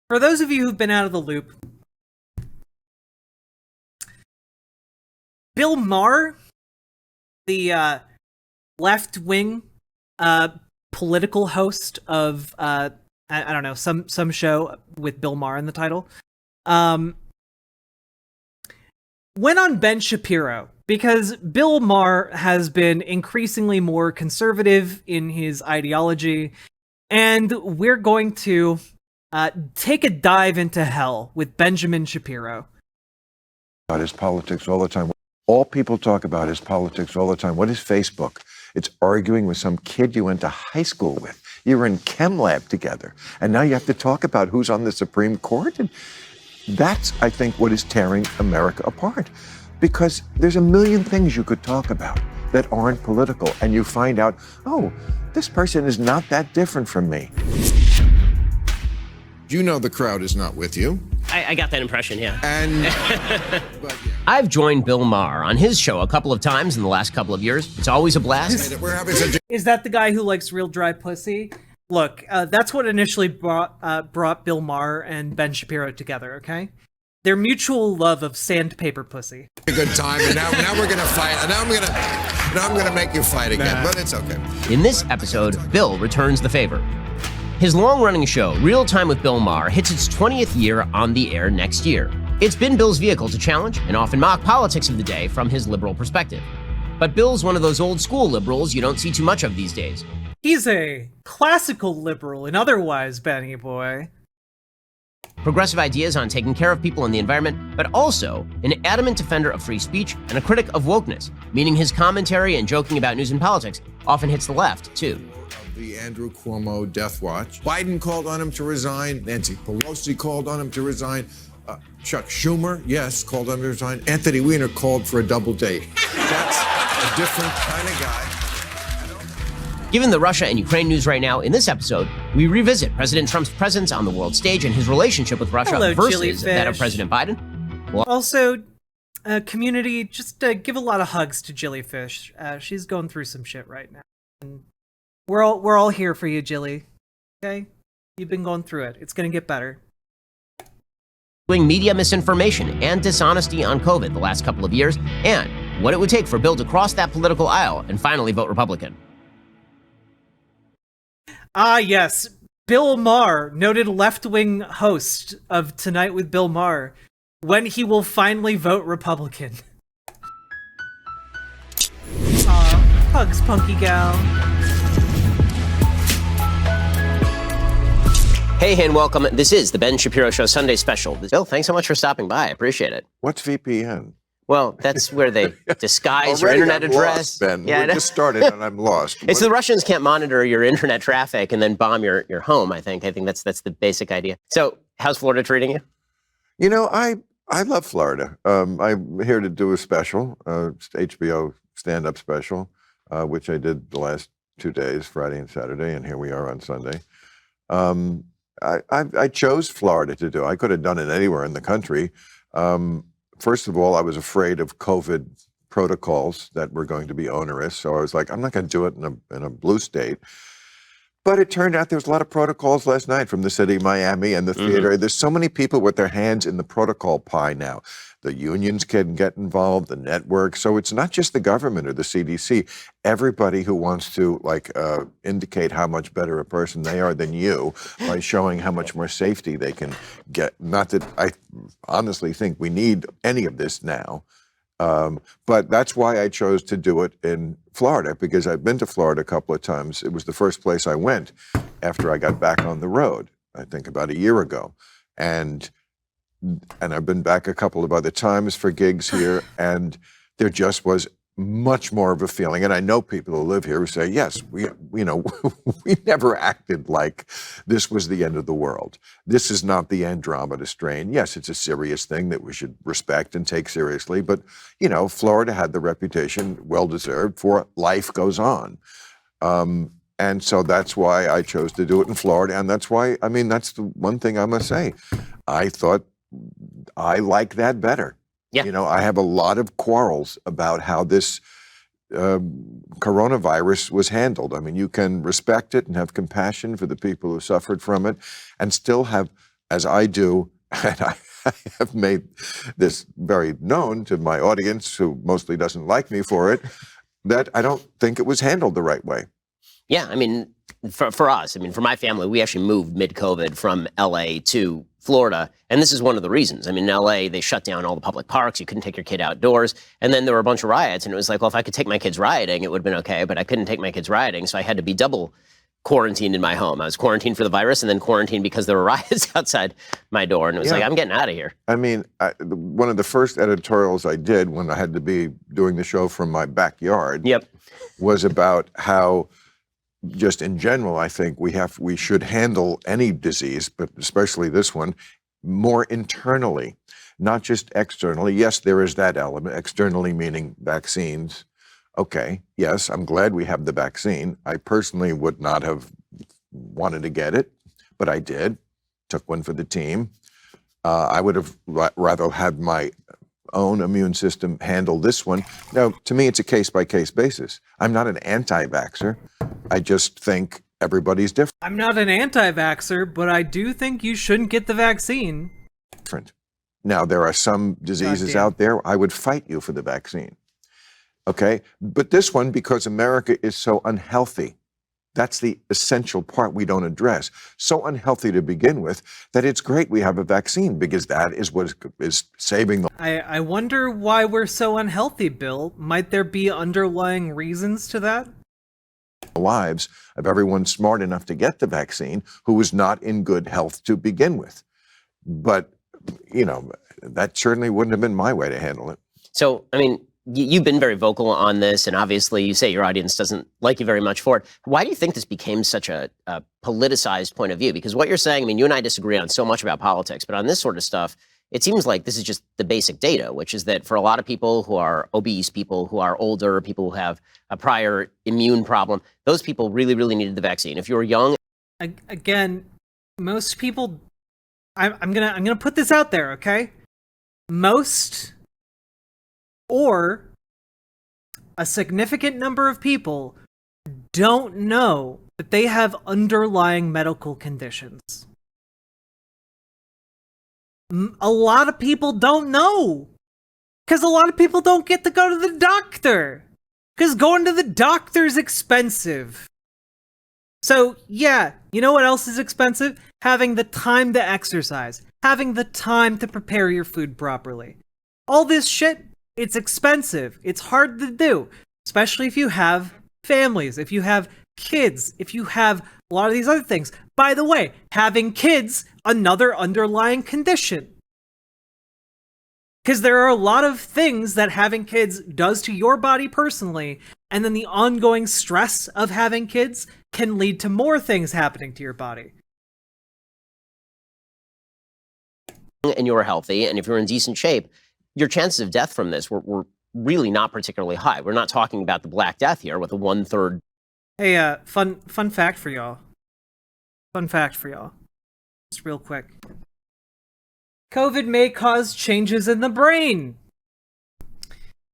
For those of you who've been out of the loop, Bill Maher, the left-wing political host of I don't know, some show with Bill Maher in the title, went on Ben Shapiro because Bill Maher has been increasingly more conservative in his ideology, and we're going to take a dive into hell with Benjamin Shapiro. About his politics all the time. All people talk about is politics all the time. What is Facebook? It's arguing with some kid you went to high school with. You were in chem lab together. And now you have to talk about who's on the Supreme Court. And that's, I think, what is tearing America apart. Because there's a million things you could talk about that aren't political. And you find out, oh, this person is not that different from me. You know the crowd is not with you. I got that impression, yeah. And but, yeah. I've joined Bill Maher on his show a couple of times in the last couple of years. It's always a blast. Is that the guy who likes real dry pussy? Look, that's what initially brought Bill Maher and Ben Shapiro together, okay? Their mutual love of sandpaper pussy. A good time, and now we're gonna fight. And now I'm gonna make you fight again, but it's okay. In this episode, Bill returns the favor. His long-running show, Real Time with Bill Maher, hits its 20th year on the air next year. It's been Bill's vehicle to challenge and often mock politics of the day from his liberal perspective. But Bill's one of those old-school liberals you don't see too much of these days. He's a classical liberal and otherwise, Benny boy. Progressive ideas on taking care of people and the environment, but also an adamant defender of free speech and a critic of wokeness, meaning his commentary and joking about news and politics often hits the left, too. The Andrew Cuomo death watch. Biden called on him to resign. Nancy Pelosi called on him to resign. Chuck Schumer, yes, called on him to resign. Anthony Weiner called for a double date. That's a different kind of guy. Given the Russia and Ukraine news right now, in this episode, we revisit President Trump's presence on the world stage and his relationship with Russia versus that of President Biden. Also, community, just give a lot of hugs to Jillyfish. She's going through some shit right now. And we're all here for you, Jilly. Okay? You've been going through it. It's gonna get better. Media misinformation and dishonesty on COVID the last couple of years, and what it would take for Bill to cross that political aisle and finally vote Republican. Ah, yes. Bill Maher, noted left-wing host of Tonight with Bill Maher, when he will finally vote Republican. Aw, hugs, punky gal. Hey, and welcome. This is the Ben Shapiro Show Sunday Special. Bill, thanks so much for stopping by. I appreciate it. What's VPN? Well, that's where they disguise your internet address. Lost, Ben. Yeah, we just started and I'm lost. It's the Russians can't monitor your internet traffic and then bomb your home, I think. I think that's the basic idea. So, how's Florida treating you? You know, I love Florida. I'm here to do a special, HBO stand-up special, which I did the last 2 days, Friday and Saturday, and here we are on Sunday. I chose Florida to do. I could have done it anywhere in the country. First of all, I was afraid of COVID protocols that were going to be onerous. So I was like, I'm not going to do it in a blue state. But it turned out there was a lot of protocols last night from the city of Miami and the theater. There's so many people with their hands in the protocol pie now. The unions can get involved, the network. So it's not just the government or the CDC. Everybody who wants to indicate how much better a person they are than you by showing how much more safety they can get. Not that I honestly think we need any of this now. But that's why I chose to do it in Florida, because I've been to Florida a couple of times. It was the first place I went after I got back on the road, I think about a year ago. And I've been back a couple of other times for gigs here, and there just was much more of a feeling. And I know people who live here who say, yes, we never acted like this was the end of the world. This is not the Andromeda strain. Yes, it's a serious thing that we should respect and take seriously. But, Florida had the reputation, well-deserved, for life goes on. And so that's why I chose to do it in Florida. And that's why, that's the one thing I must say. I thought I like that better. Yeah. I have a lot of quarrels about how this coronavirus was handled. You can respect it and have compassion for the people who suffered from it and still have as I do, and I have made this very known to my audience, who mostly doesn't like me for it, that I don't think it was handled the right way. Yeah, I mean, for us, I mean, for my family, we actually moved mid-COVID from LA to Florida, and this is one of the reasons. I mean, in LA, they shut down all the public parks. You couldn't take your kid outdoors, and then there were a bunch of riots, and it was like, well, if I could take my kids rioting, it would have been okay, but I couldn't take my kids rioting, so I had to be double quarantined in my home. I was quarantined for the virus and then quarantined because there were riots outside my door, and it was like, I'm getting out of here. I mean, one of the first editorials I did when I had to be doing the show from my backyard was about how, just in general, I think we should handle any disease, but especially this one, more internally, not just externally. Yes, there is that element, externally meaning vaccines. Okay, yes, I'm glad we have the vaccine. I personally would not have wanted to get it, but I did, took one for the team. I would have rather had my own immune system handle this one. Now, to me, it's a case-by-case basis. I'm not an anti-vaxxer. I just think everybody's different. I'm not an anti-vaxxer, but I do think you shouldn't get the vaccine. Now, there are some diseases out there, I would fight you for the vaccine. Okay? But this one, because America is so unhealthy, that's the essential part we don't address. So unhealthy to begin with that it's great we have a vaccine, because that is what is saving the I wonder why we're so unhealthy, Bill. Might there be underlying reasons to that? lives of everyone smart enough to get the vaccine who was not in good health to begin with. But, you know, that certainly wouldn't have been my way to handle it. So, I mean, you've been very vocal on this, and obviously you say your audience doesn't like you very much for it. Why do you think this became such a politicized point of view? Because what you're saying, I mean, you and I disagree on so much about politics, but on this sort of stuff, it seems like this is just the basic data, which is that for a lot of people who are obese, people who are older, people who have a prior immune problem, those people really, really needed the vaccine. If you were young, again, most people, I'm gonna put this out there, okay? Most or a significant number of people don't know that they have underlying medical conditions. A lot of people don't know, because a lot of people don't get to go to the doctor, because going to the doctor is expensive. So yeah, you know what else is expensive? Having the time to exercise, having the time to prepare your food properly. All this shit, it's expensive. It's hard to do, especially if you have families, if you have kids, if you have a lot of these other things. By the way, having kids, another underlying condition. Because there are a lot of things that having kids does to your body personally, and then the ongoing stress of having kids can lead to more things happening to your body. and you were healthy, and if you're in decent shape, your chances of death from this were really not particularly high. We're not talking about the Black Death here with a 1/3. Hey, fun fact for y'all. Fun fact for y'all. Just real quick. COVID may cause changes in the brain.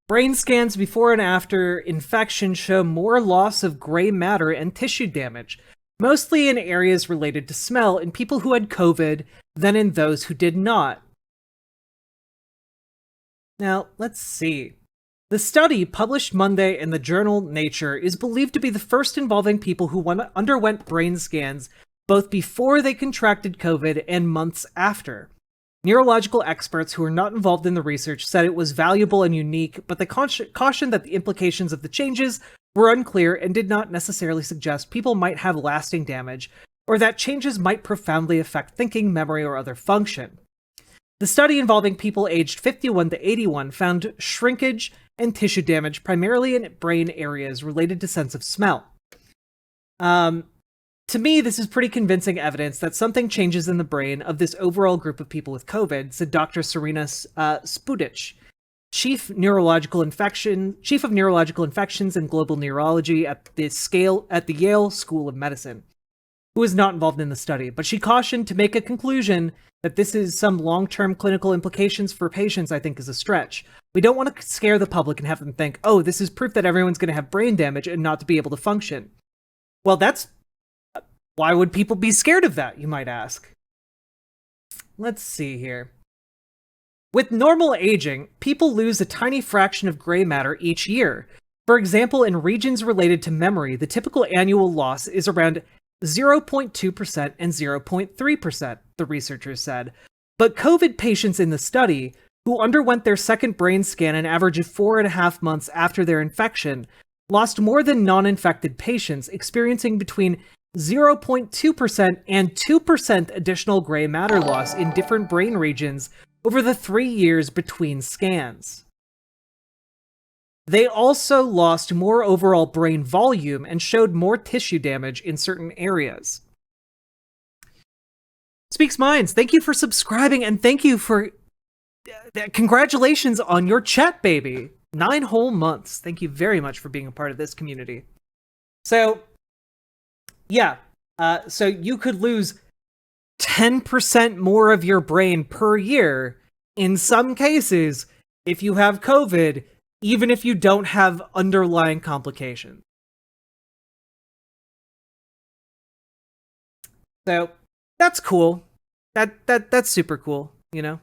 Brain scans before and after infection show more loss of gray matter and tissue damage, mostly in areas related to smell in people who had COVID than in those who did not. Now, let's see. The study, published Monday in the journal Nature, is believed to be the first involving people who underwent brain scans both before they contracted COVID and months after. Neurological experts who were not involved in the research said it was valuable and unique, but they cautioned that the implications of the changes were unclear and did not necessarily suggest people might have lasting damage, or that changes might profoundly affect thinking, memory, or other function. The study involving people aged 51 to 81 found shrinkage and tissue damage primarily in brain areas related to sense of smell. To me, this is pretty convincing evidence that something changes in the brain of this overall group of people with COVID, said Dr. Serena Spudich, Chief of Neurological Infections and Global Neurology at the Yale School of Medicine, who was not involved in the study, but she cautioned to make a conclusion that this is some long-term clinical implications for patients, I think is a stretch. We don't want to scare the public and have them think, oh, this is proof that everyone's going to have brain damage and not to be able to function. Well, why would people be scared of that, you might ask? let's see here. With normal aging, people lose a tiny fraction of gray matter each year. For example, in regions related to memory, the typical annual loss is around 0.2% and 0.3%, the researchers said. But COVID patients in the study, who underwent their second brain scan an average of 4.5 months after their infection, lost more than non-infected patients, experiencing between 0.2% and 2% additional gray matter loss in different brain regions over the 3 years between scans. They also lost more overall brain volume and showed more tissue damage in certain areas. Speaks Minds, thank you for subscribing, and thank you for... congratulations on your chat, baby! 9 whole months. Thank you very much for being a part of this community. So, yeah. So you could lose 10% more of your brain per year, in some cases, if you have COVID, even if you don't have underlying complications. So, that's cool. That's super cool, you know?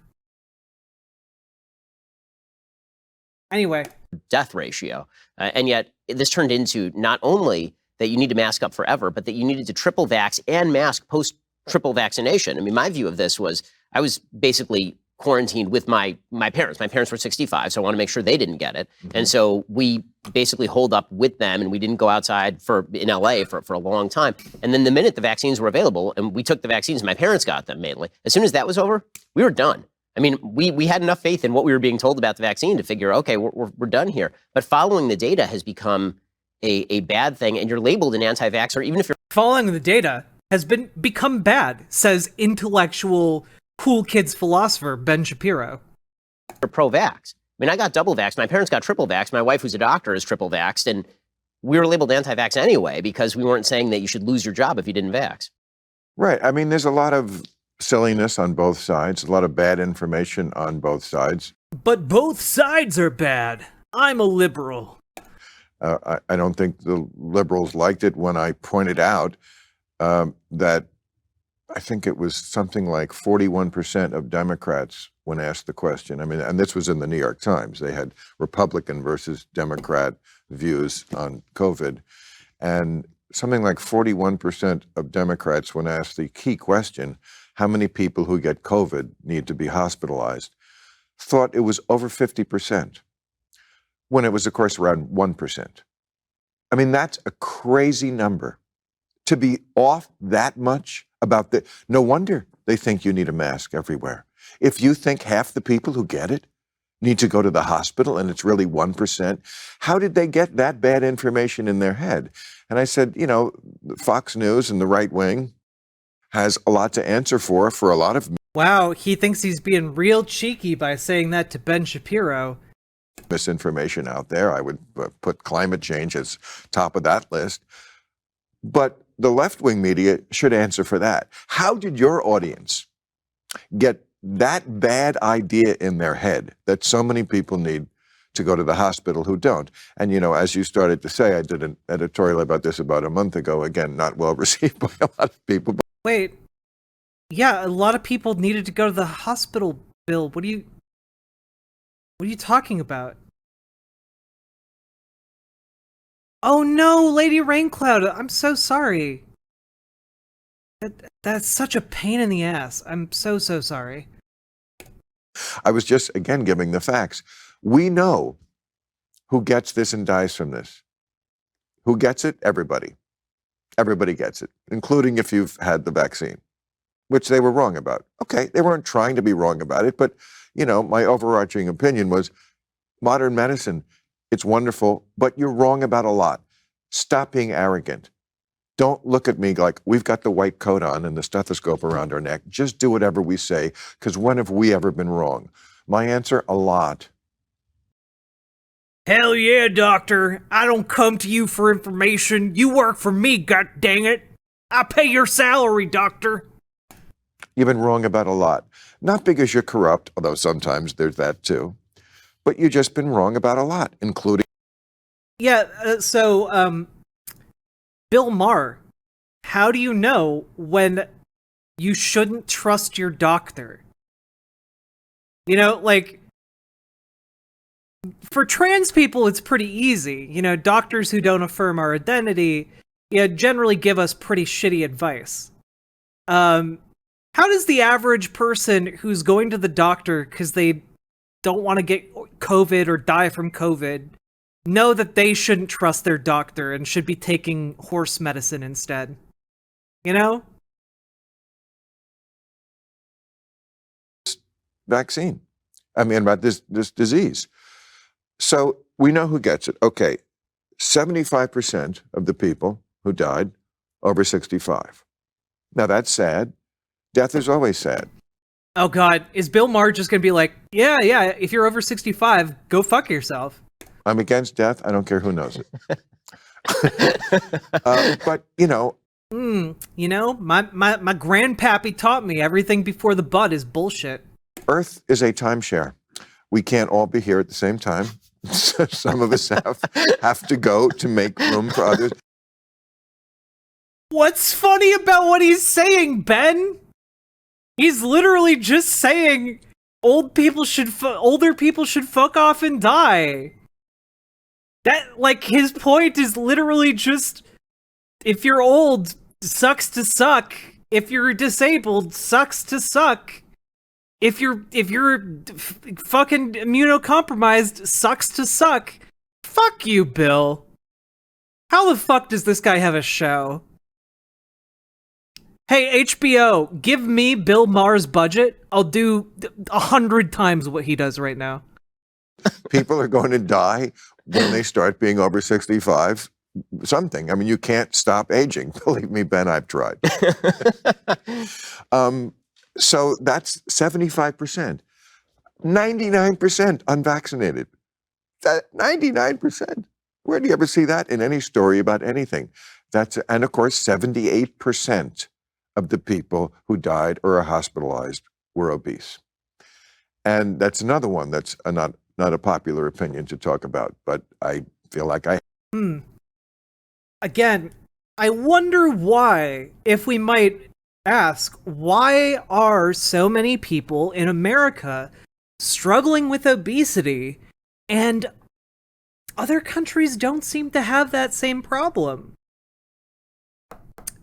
Anyway. Death ratio. And yet, this turned into not only that you need to mask up forever, but that you needed to triple vax and mask post-triple vaccination. I mean, my view of this was, I was basically quarantined with my parents. My parents were 65, so I want to make sure they didn't get it. Mm-hmm. And so we basically holed up with them, and we didn't go outside in LA for a long time. And then the minute the vaccines were available, and we took the vaccines, my parents got them mainly. As soon as that was over, we were done. I mean, we had enough faith in what we were being told about the vaccine to figure, okay, we're done here. But following the data has become a bad thing, and you're labeled an anti-vaxxer, even if you're... Following the data has become bad, says intellectual cool kids philosopher Ben Shapiro. Pro-vax. I mean, I got double vaxxed. My parents got triple vaxxed. My wife, who's a doctor, is triple vaxxed. And we were labeled anti-vax anyway because we weren't saying that you should lose your job if you didn't vax. Right. I mean, there's a lot of silliness on both sides, a lot of bad information on both sides. But both sides are bad. I'm a liberal. I don't think the liberals liked it when I pointed out that I think it was something like 41% of Democrats, when asked the question, I mean, and this was in the New York Times, they had Republican versus Democrat views on COVID, and something like 41% of Democrats, when asked the key question, how many people who get COVID need to be hospitalized, thought it was over 50%, when it was, of course, around 1%. I mean, that's a crazy number. To be off that much about the... No wonder they think you need a mask everywhere. If you think half the people who get it need to go to the hospital and it's really 1%, how did they get that bad information in their head? And I said, you know, Fox News and the right wing has a lot to answer for a lot of... Wow, he thinks he's being real cheeky by saying that to Ben Shapiro. Misinformation out there. I would put climate change as top of that list. But the left-wing media should answer for that. How did your audience get that bad idea in their head that so many people need to go to the hospital who don't? And, you know, as you started to say, I did an editorial about this about a month ago. Again, not well received by a lot of people. But wait. Yeah, a lot of people needed to go to the hospital, Bill. What are you talking about? Oh no, Lady Raincloud, I'm so sorry. That's such a pain in the ass. I'm so sorry. I was just, again, giving the facts. We know who gets this and dies from this. Who gets it? Everybody. Everybody gets it, including if you've had the vaccine, which they were wrong about. Okay, they weren't trying to be wrong about it, but, you know, my overarching opinion was modern medicine, it's wonderful, but you're wrong about a lot. Stop being arrogant. Don't look at me like we've got the white coat on and the stethoscope around our neck. Just do whatever we say, because when have we ever been wrong? My answer, a lot. Hell yeah, doctor. I don't come to you for information. You work for me, god dang it. I pay your salary, doctor. You've been wrong about a lot. Not because you're corrupt, although sometimes there's that too. But you've just been wrong about a lot, including... Yeah, Bill Maher, how do you know when you shouldn't trust your doctor? You know, like, for trans people, it's pretty easy. You know, doctors who don't affirm our identity, generally give us pretty shitty advice. How does the average person who's going to the doctor because they don't want to get COVID or die from COVID know that they shouldn't trust their doctor and should be taking horse medicine instead? You know? Vaccine. I mean, about this disease. So we know who gets it. Okay, 75% of the people who died over 65. Now that's sad. Death is always sad. Oh God, is Bill Maher just gonna be like, yeah, if you're over 65, go fuck yourself? I'm against death. I don't care who knows it. But my grandpappy taught me everything before the bud is bullshit. Earth is a timeshare. We can't all be here at the same time. Some of us have to go to make room for others. What's funny about what he's saying, Ben? He's literally just saying older people should fuck off and die. That, like, his point is literally just, if you're old, sucks to suck. If you're disabled, sucks to suck. If you're fucking immunocompromised, sucks to suck. Fuck you, Bill. How the fuck does this guy have a show? Hey, HBO, give me Bill Maher's budget. I'll do 100 times what he does right now. People are going to die when they start being over 65. Something. I mean, you can't stop aging. Believe me, Ben, I've tried. So that's 75%. 99% unvaccinated. That 99%. Where do you ever see that in any story about anything? And of course, 78% of the people who died or are hospitalized were obese. And that's another one that's not a popular opinion to talk about, but I feel like Again, I wonder why, if we might ask, why are so many people in America struggling with obesity and other countries don't seem to have that same problem?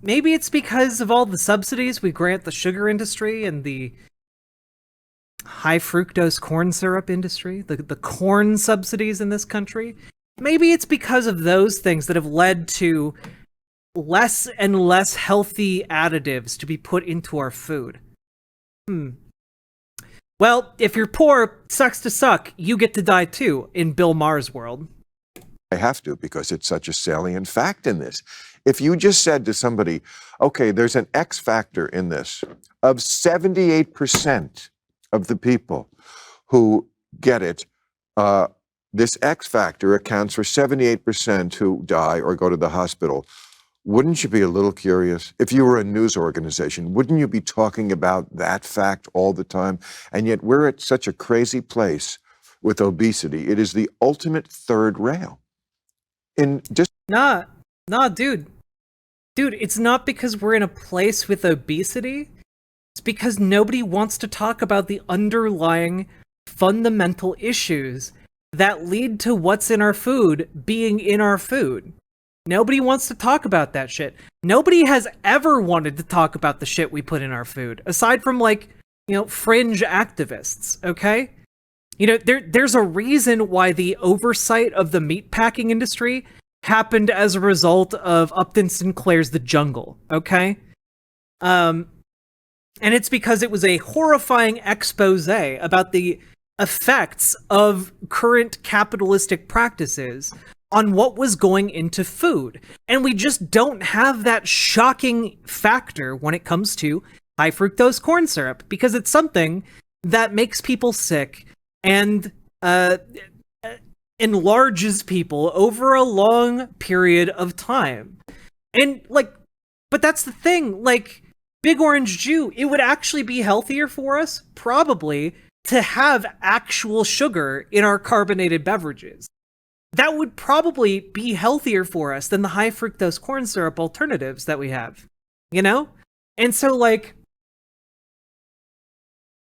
Maybe it's because of all the subsidies we grant the sugar industry and the high fructose corn syrup industry, the corn subsidies in this country. Maybe it's because of those things that have led to less and less healthy additives to be put into our food. Well, if you're poor, sucks to suck, you get to die too, in Bill Maher's world. I have to, because it's such a salient fact in this. If you just said to somebody, okay, there's an X factor in this, of 78% of the people who get it, this X factor accounts for 78% who die or go to the hospital. Wouldn't you be a little curious? If you were a news organization, wouldn't you be talking about that fact all the time? And yet we're at such a crazy place with obesity. It is the ultimate third rail. Nah, dude. Dude, it's not because we're in a place with obesity. It's because nobody wants to talk about the underlying fundamental issues that lead to what's in our food being in our food. Nobody wants to talk about that shit. Nobody has ever wanted to talk about the shit we put in our food, aside from, like, fringe activists, okay? There's a reason why the oversight of the meatpacking industry happened as a result of Upton Sinclair's The Jungle, okay? And it's because it was a horrifying expose about the effects of current capitalistic practices on what was going into food. And we just don't have that shocking factor when it comes to high fructose corn syrup, because it's something that makes people sick and enlarges people over a long period of time. And, but that's the thing, Big Orange Jew, it would actually be healthier for us, probably, to have actual sugar in our carbonated beverages. That would probably be healthier for us than the high fructose corn syrup alternatives that we have, And so,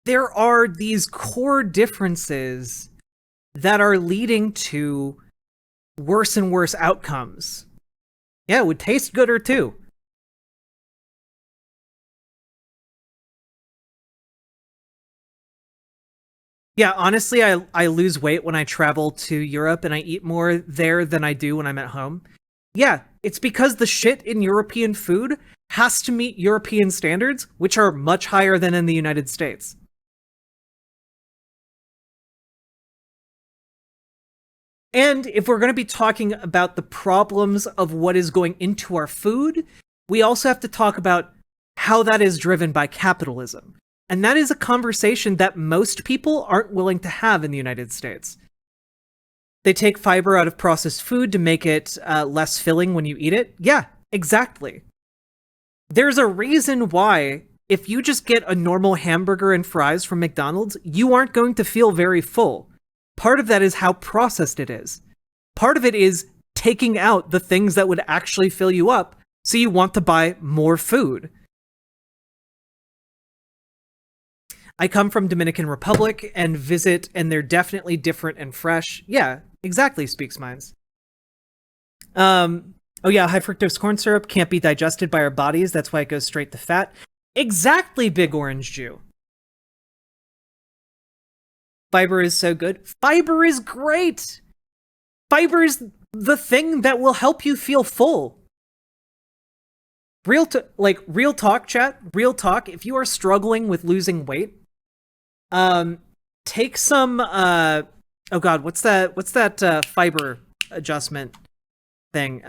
there are these core differences that are leading to worse and worse outcomes. Yeah, it would taste gooder too. Yeah, honestly, I lose weight when I travel to Europe and I eat more there than I do when I'm at home. Yeah, it's because the shit in European food has to meet European standards, which are much higher than in the United States. And if we're going to be talking about the problems of what is going into our food, we also have to talk about how that is driven by capitalism. And that is a conversation that most people aren't willing to have in the United States. They take fiber out of processed food to make it less filling when you eat it. Yeah, exactly. There's a reason why if you just get a normal hamburger and fries from McDonald's, you aren't going to feel very full. Part of that is how processed it is. Part of it is taking out the things that would actually fill you up, so you want to buy more food. I come from Dominican Republic and visit, and they're definitely different and fresh. Yeah, exactly, Speaks Minds. Oh yeah, high fructose corn syrup can't be digested by our bodies. That's why it goes straight to fat. Exactly, Big Orange Jew. Fiber is so good. Fiber is great. Fiber is the thing that will help you feel full. Real talk, chat. Real talk. If you are struggling with losing weight, take some. Oh God, what's that fiber adjustment thing?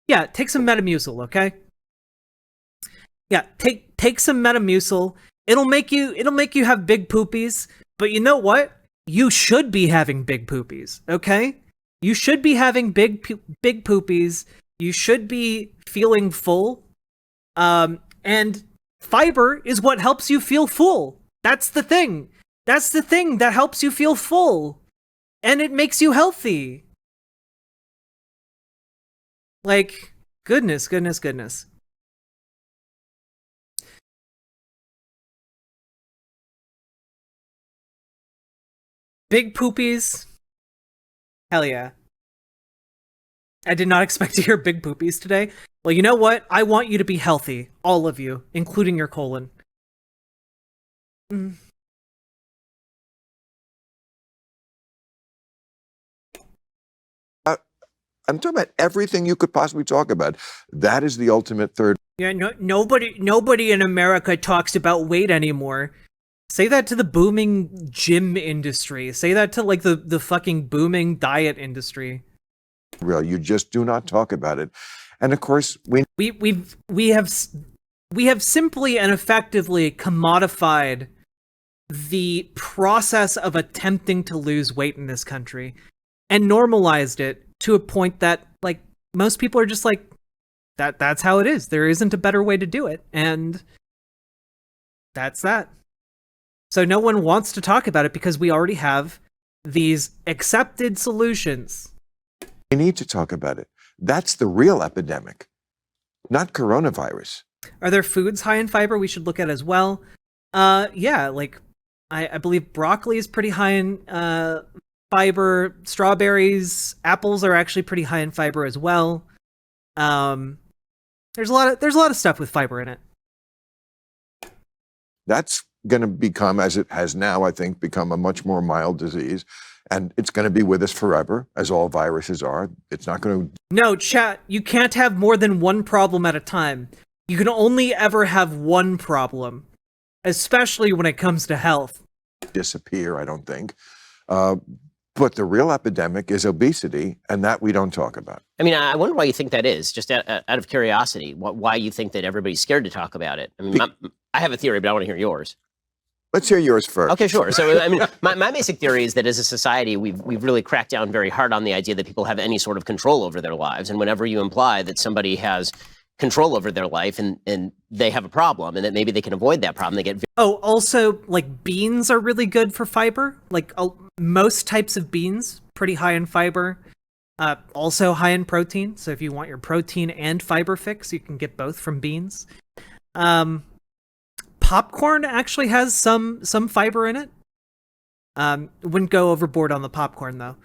Yeah, take some Metamucil, okay? Yeah, take some Metamucil. It'll make you have big poopies, but you know what? You should be having big poopies, okay? You should be having big poopies. You should be feeling full. And fiber is what helps you feel full. That's the thing. That's the thing that helps you feel full. And it makes you healthy. Like, goodness. Big poopies. Hell yeah. I did not expect to hear big poopies today. Well, you know what? I want you to be healthy. All of you, including your colon. I'm talking about everything you could possibly talk about. That is the ultimate third. Yeah, nobody in America talks about weight anymore. Say that to the booming gym industry. Say that to like the fucking booming diet industry. Real, you just do not talk about it. And of course, we have simply and effectively commodified the process of attempting to lose weight in this country and normalized it to a point that like most people are just like that's how it is. There isn't a better way to do it, and that's that. So no one wants to talk about it because we already have these accepted solutions. We need to talk about it. That's the real epidemic, not coronavirus. Are there foods high in fiber we should look at as well? Yeah, like I believe broccoli is pretty high in fiber. Strawberries, apples are actually pretty high in fiber as well. There's a lot of stuff with fiber in it. That's going to become, as it has now, I think, become a much more mild disease. And it's going to be with us forever, as all viruses are. It's not going to... No, chat, you can't have more than one problem at a time. You can only ever have one problem, especially when it comes to health. Disappear, I don't think. But the real epidemic is obesity, and that we don't talk about. I mean, I wonder why you think that is, just out of curiosity, why you think that everybody's scared to talk about it. I mean, I have a theory, but I want to hear yours. Let's hear yours first. Okay, sure. So, I mean, my basic theory is that as a society, we've really cracked down very hard on the idea that people have any sort of control over their lives. And whenever you imply that somebody has control over their life and they have a problem, and that maybe they can avoid that problem. They get Oh, also, like, beans are really good for fiber. Like, most types of beans, pretty high in fiber. Also high in protein. So if you want your protein and fiber fix, you can get both from beans. Popcorn actually has some fiber in it. Wouldn't go overboard on the popcorn, though.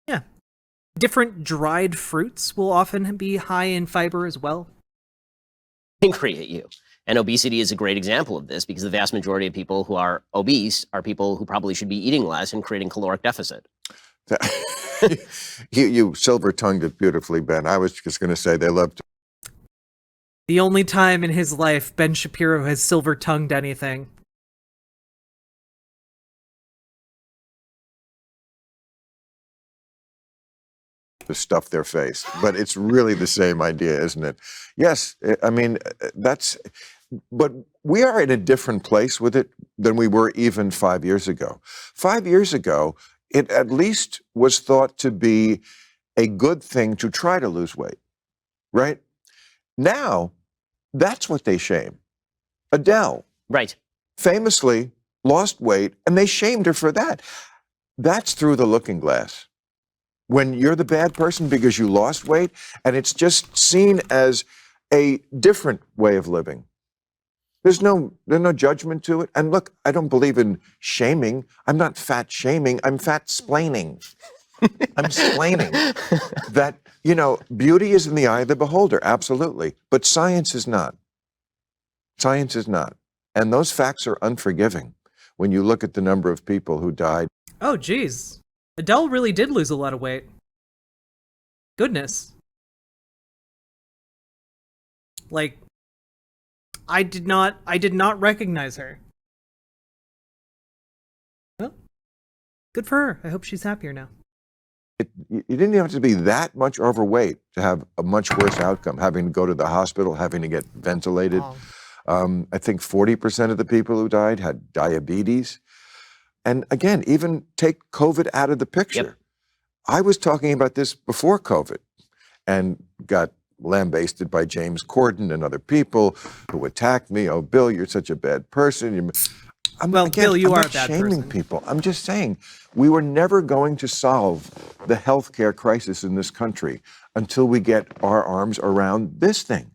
Yeah. Different dried fruits will often be high in fiber as well. angry at you. And obesity is a great example of this, because the vast majority of people who are obese are people who probably should be eating less and creating caloric deficit. You silver-tongued it beautifully, Ben. I was just going to say they love to. The only time in his life Ben Shapiro has silver-tongued anything. To stuff their face, but it's really the same idea, isn't it? Yes, I mean, but we are in a different place with it than we were even 5 years ago. 5 years ago, it at least was thought to be a good thing to try to lose weight, right? Now, that's what they shame. Adele, Right. famously lost weight, and they shamed her for that. That's through the looking glass. When you're the bad person because you lost weight, and it's just seen as a different way of living. There's no judgment to it. And look, I don't believe in shaming. I'm not fat shaming. I'm fat splaining. I'm splaining that, beauty is in the eye of the beholder. Absolutely. But science is not. Science is not. And those facts are unforgiving when you look at the number of people who died. Oh, geez. Adele really did lose a lot of weight. Goodness. Like, I did not recognize her. Well, good for her. I hope she's happier now. You didn't even have to be that much overweight to have a much worse outcome, having to go to the hospital, having to get ventilated. I think 40% of the people who died had diabetes. And again, even take COVID out of the picture. Yep. I was talking about this before COVID and got lambasted by James Corden and other people who attacked me. Oh, Bill, you're such a bad person. Bill, you I'm are not a bad shaming person. people. I'm just saying we were never going to solve the healthcare crisis in this country until we get our arms around this thing.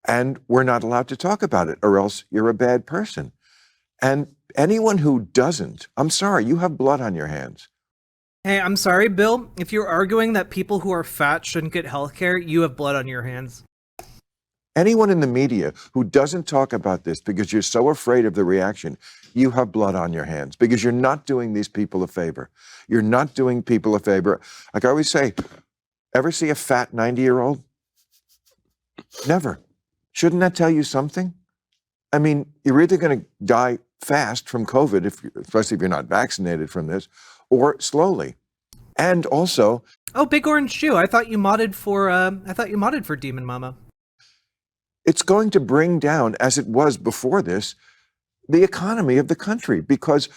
And we're not allowed to talk about it, or else you're a bad person. And anyone who doesn't, I'm sorry, you have blood on your hands. Hey, I'm sorry, Bill. If you're arguing that people who are fat shouldn't get healthcare, you have blood on your hands. Anyone in the media who doesn't talk about this because you're so afraid of the reaction, you have blood on your hands, because you're not doing these people a favor. You're not doing people a favor. Like I always say, ever see a fat 90-year-old? Never. Shouldn't that tell you something? I mean, you're either going to die fast from COVID, especially if you're not vaccinated from this, or slowly. And also, Oh, Big Orange Jew. I thought you modded for Demon Mama. it's going to bring down, as it was before this, the economy of the country. Because,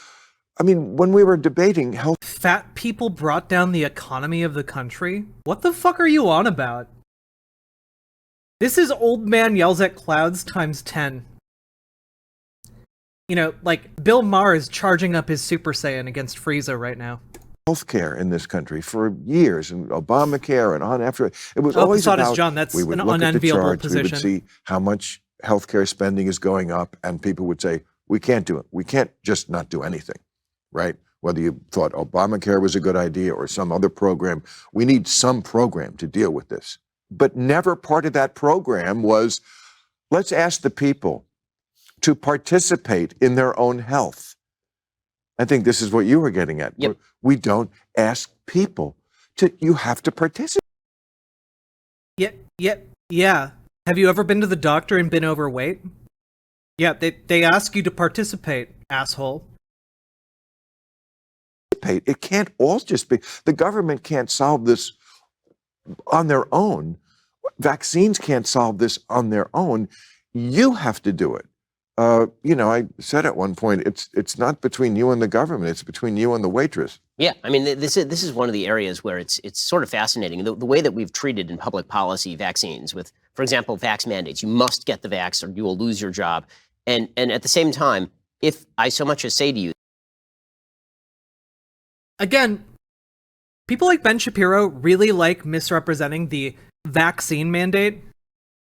I mean, when we were debating health, Fat people brought down the economy of the country? What the fuck are you on about? This is old man yells at clouds times 10. Like, Bill Maher is charging up his Super Saiyan against Frieza right now. healthcare in this country for years, and Obamacare and on after. It was Oh, always Posadas about, John, that's we would an look at the unenviable charts, we would position. see how much healthcare spending is going up, and people would say, we can't do it. We can't just not do anything, right? Whether you thought Obamacare was a good idea or some other program, we need some program to deal with this. But never part of that program was, let's ask the people to participate in their own health. I think this is what you were getting at. Yep. We don't ask people you have to participate. Yeah. Have you ever been to the doctor and been overweight? Yeah, they ask you to participate, asshole. It can't all just be, the government can't solve this on their own. Vaccines can't solve this on their own. You have to do it. I said at one point, it's not between you and the government; it's between you and the waitress. Yeah, I mean, this is one of the areas where it's sort of fascinating. The way that we've treated in public policy vaccines with, for example, vax mandates. You must get the vax or you will lose your job. And at the same time, if I so much as say to you, Again, people like Ben Shapiro really like misrepresenting the vaccine mandate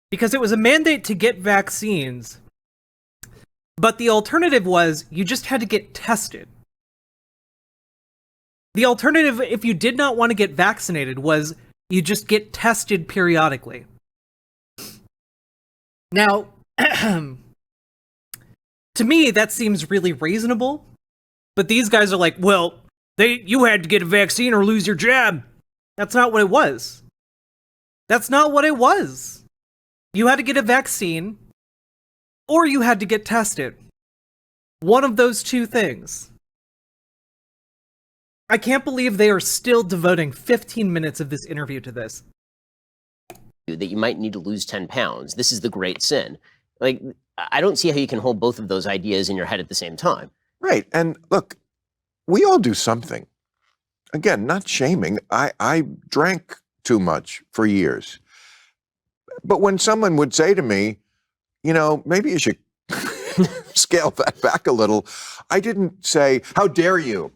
because it was a mandate to get vaccines, but the alternative was you just had to get tested. The alternative, if you did not want to get vaccinated, was you just get tested periodically. Now, to me, that seems really reasonable, but these guys are like, well, you had to get a vaccine or lose your job. That's not what it was. That's not what it was. You had to get a vaccine, or you had to get tested. One of those two things. I can't believe they are still devoting 15 minutes of this interview to this. that you might need to lose 10 pounds, this is the great sin. Like, I don't see how you can hold both of those ideas in your head at the same time. Right. And look, we all do something. Again, not shaming. I drank too much for years. But when someone would say to me, maybe you should scale that back a little, I didn't say, how dare you?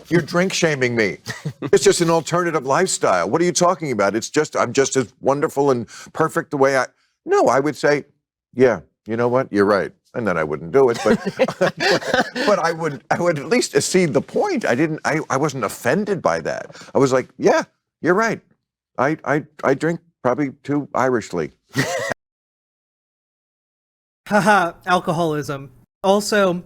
You're drink shaming me. It's just an alternative lifestyle. What are you talking about? I'm just as wonderful and perfect the way No, I would say, yeah, you know what? You're right. And then I wouldn't do it, but I would at least see the point. I wasn't offended by that. I was like, yeah, you're right. I drink probably too Irishly. Haha, alcoholism. Also,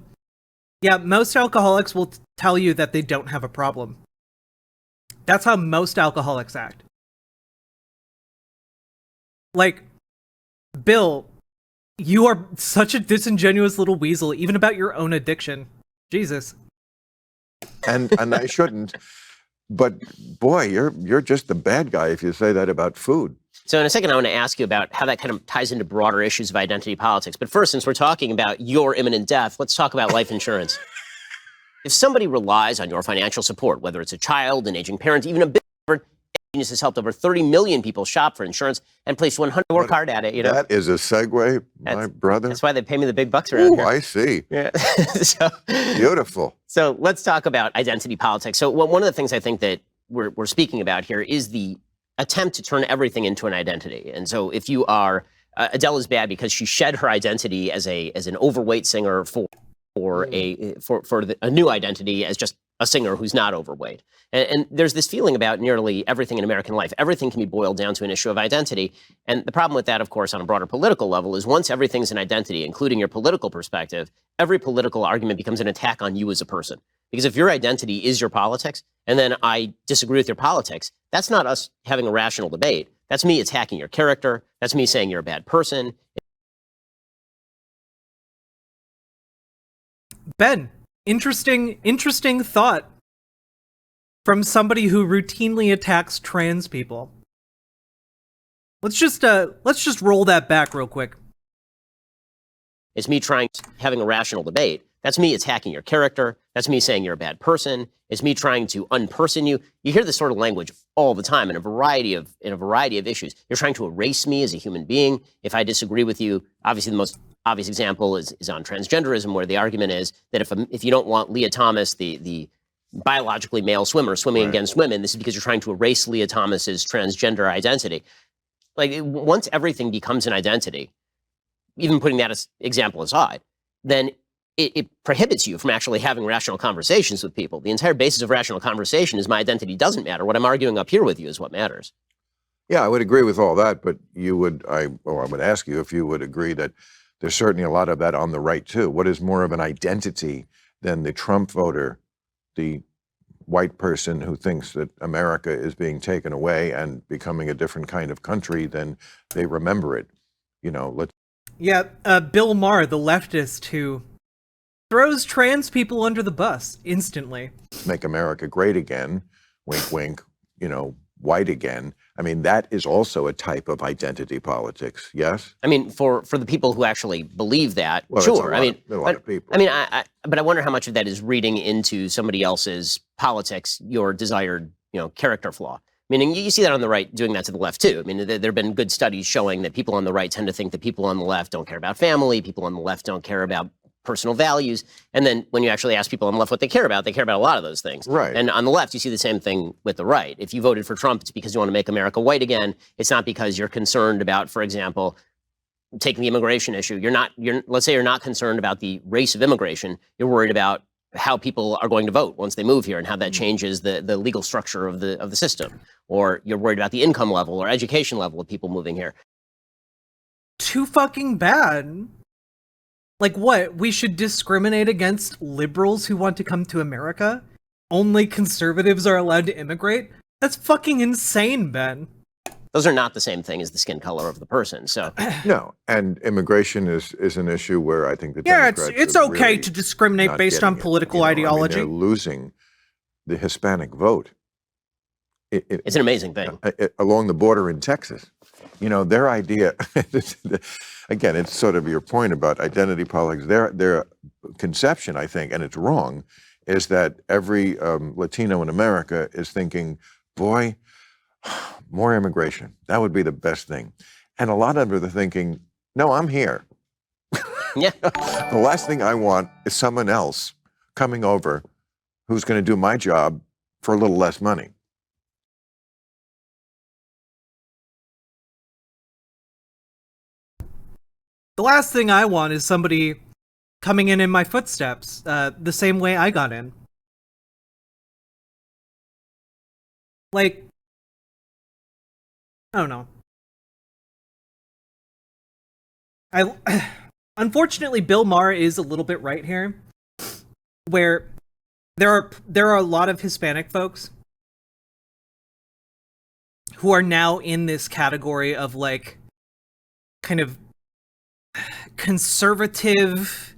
yeah, most alcoholics will tell you that they don't have a problem. That's how most alcoholics act. Like, Bill, you are such a disingenuous little weasel, even about your own addiction. Jesus. And I shouldn't. But boy, you're just the bad guy if you say that about food. So in a second, I want to ask you about how that kind of ties into broader issues of identity politics. But first, since we're talking about your imminent death, let's talk about life insurance. If somebody relies on your financial support, whether it's a child, an aging parent, even a business, Genius has helped over 30 million people shop for insurance and place 100 work hard at it. That is a segue, my brother. That's why they pay me the big bucks around here. I see. Yeah. Beautiful. So let's talk about identity politics. So one of the things I think that we're speaking about here is the attempt to turn everything into an identity. And so if you are, Adele is bad because she shed her identity as an overweight singer for a new identity as just a singer who's not overweight. And there's this feeling about nearly everything in American life. Everything can be boiled down to an issue of identity. And the problem with that, of course, on a broader political level is once everything's an identity, including your political perspective, every political argument becomes an attack on you as a person. Because if your identity is your politics, and then I disagree with your politics, that's not us having a rational debate. That's me attacking your character. That's me saying you're a bad person. Ben, interesting thought from somebody who routinely attacks trans people. Let's just roll that back real quick. It's me having a rational debate. That's me attacking your character. That's me saying you're a bad person. It's me trying to unperson you. You hear this sort of language all the time in a variety of issues. You're trying to erase me as a human being. If I disagree with you, obviously the most obvious example is on transgenderism, where the argument is that if you don't want Leah Thomas, the biologically male swimmer, swimming against women, this is because you're trying to erase Leah Thomas's transgender identity. Like, once everything becomes an identity, even putting that as example aside, then it prohibits you from actually having rational conversations with people. The entire basis of rational conversation is my identity doesn't matter. What I'm arguing up here with you is what matters. Yeah, I would agree with all that, but I would ask you if you would agree that there's certainly a lot of that on the right too. What is more of an identity than the Trump voter, the white person who thinks that America is being taken away and becoming a different kind of country than they remember it? Bill Maher, the leftist who throws trans people under the bus instantly. Make America great again, wink, wink, white again. I mean, that is also a type of identity politics. Yes. I mean, for the people who actually believe that, Well, sure. I mean, a lot of people. I mean, but I wonder how much of that is reading into somebody else's politics, your desired, character flaw. Meaning, you see that on the right doing that to the left too. I mean, there have been good studies showing that people on the right tend to think that people on the left don't care about family, people on the left don't care about personal values. And then when you actually ask people on the left what they care about a lot of those things. Right. And on the left, you see the same thing with the right. If you voted for Trump, it's because you want to make America white again. It's not because you're concerned about, for example, taking the immigration issue. Let's say you're not concerned about the race of immigration. You're worried about how people are going to vote once they move here and how that changes the legal structure of the system. Or you're worried about the income level or education level of people moving here. Too fucking bad. Like what? We should discriminate against liberals who want to come to America? Only conservatives are allowed to immigrate? That's fucking insane, Ben. Those are not the same thing as the skin color of the person. So No, and immigration is an issue where I think the yeah, Democrats it's are okay really to discriminate not based on getting it, political I mean, ideology. they're losing the Hispanic vote. it's an amazing thing. Along the border in Texas. Their idea, again, it's sort of your point about identity politics. Their conception, I think, and it's wrong, is that every Latino in America is thinking, boy, more immigration. That would be the best thing. And a lot of them are thinking, no, I'm here. Yeah. The last thing I want is someone else coming over who's going to do my job for a little less money. The last thing I want is somebody coming in my footsteps, the same way I got in. Like, I don't know. Unfortunately, Bill Maher is a little bit right here, where there are a lot of Hispanic folks who are now in this category of like kind of conservative,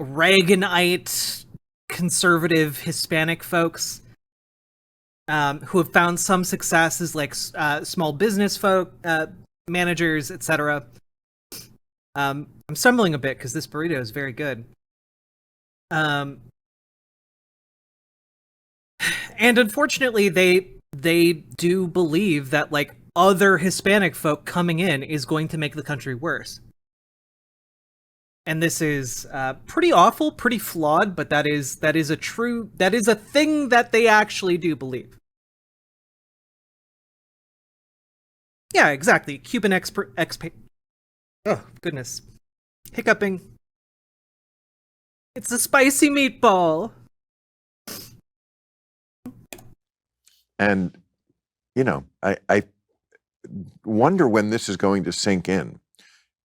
Reaganite, conservative Hispanic folks who have found some successes like small business folk, managers, etc. I'm stumbling a bit because this burrito is very good. And unfortunately, they do believe that like other Hispanic folk coming in is going to make the country worse. And this is pretty awful, pretty flawed, but that is a thing that they actually do believe. Yeah, exactly. Cuban expat. Oh, goodness. Hiccuping. It's a spicy meatball. And, I wonder when this is going to sink in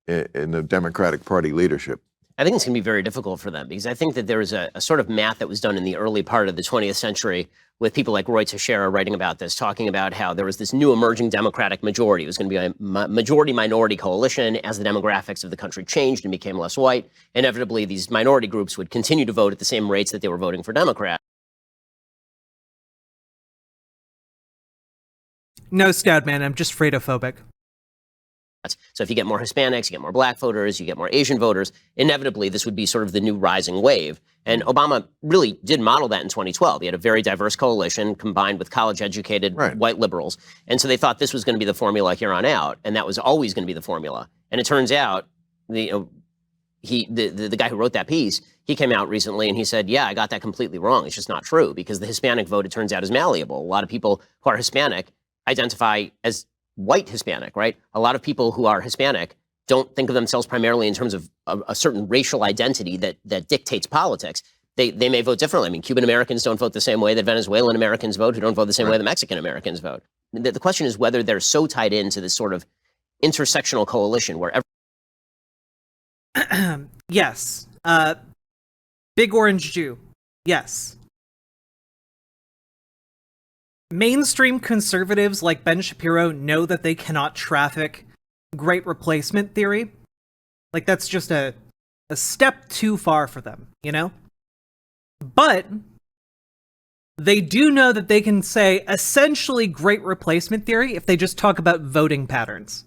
the Democratic Party leadership. I think it's going to be very difficult for them because I think that there was a sort of math that was done in the early part of the 20th century with people like Roy Teixeira writing about this, talking about how there was this new emerging Democratic majority. It was going to be a majority-minority coalition. As the demographics of the country changed and became less white, inevitably these minority groups would continue to vote at the same rates that they were voting for Democrats. No, Stoudman, I'm just Fredo-phobic. So if you get more Hispanics, you get more black voters, you get more Asian voters, inevitably this would be sort of the new rising wave. And Obama really did model that in 2012. He had a very diverse coalition combined with college-educated white liberals. And so they thought this was going to be the formula here on out, and that was always going to be the formula. And it turns out the guy who wrote that piece, he came out recently and he said, yeah, I got that completely wrong. It's just not true because the Hispanic vote, it turns out, is malleable. A lot of people who are Hispanic identify as white Hispanic, right? A lot of people who are Hispanic don't think of themselves primarily in terms of a certain racial identity that dictates politics. They may vote differently. I mean, Cuban Americans don't vote the same way that Venezuelan Americans vote, who don't vote the same way that Mexican Americans vote. The question is whether they're so tied into this sort of intersectional coalition where Yes. Big Orange Jew. Yes. Mainstream conservatives like Ben Shapiro know that they cannot traffic great replacement theory. Like, that's just a step too far for them, you know? But They do know that they can say essentially great replacement theory if they just talk about voting patterns.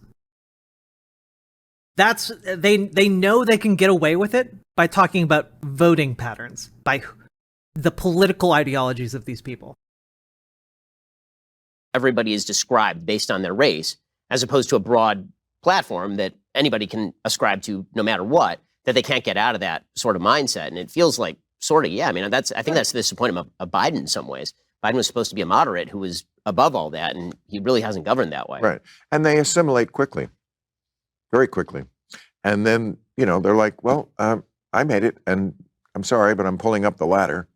They know they can get away with it by talking about voting patterns, by the political ideologies of these people. Everybody is described based on their race, as opposed to a broad platform that anybody can ascribe to no matter what, that they can't get out of that sort of mindset. And it feels like sort of, yeah, I mean, I think that's the disappointment of Biden in some ways. Biden was supposed to be a moderate who was above all that, and he really hasn't governed that way. Right. And they assimilate quickly, very quickly. And then, they're like, well, I made it, and I'm sorry, but I'm pulling up the ladder.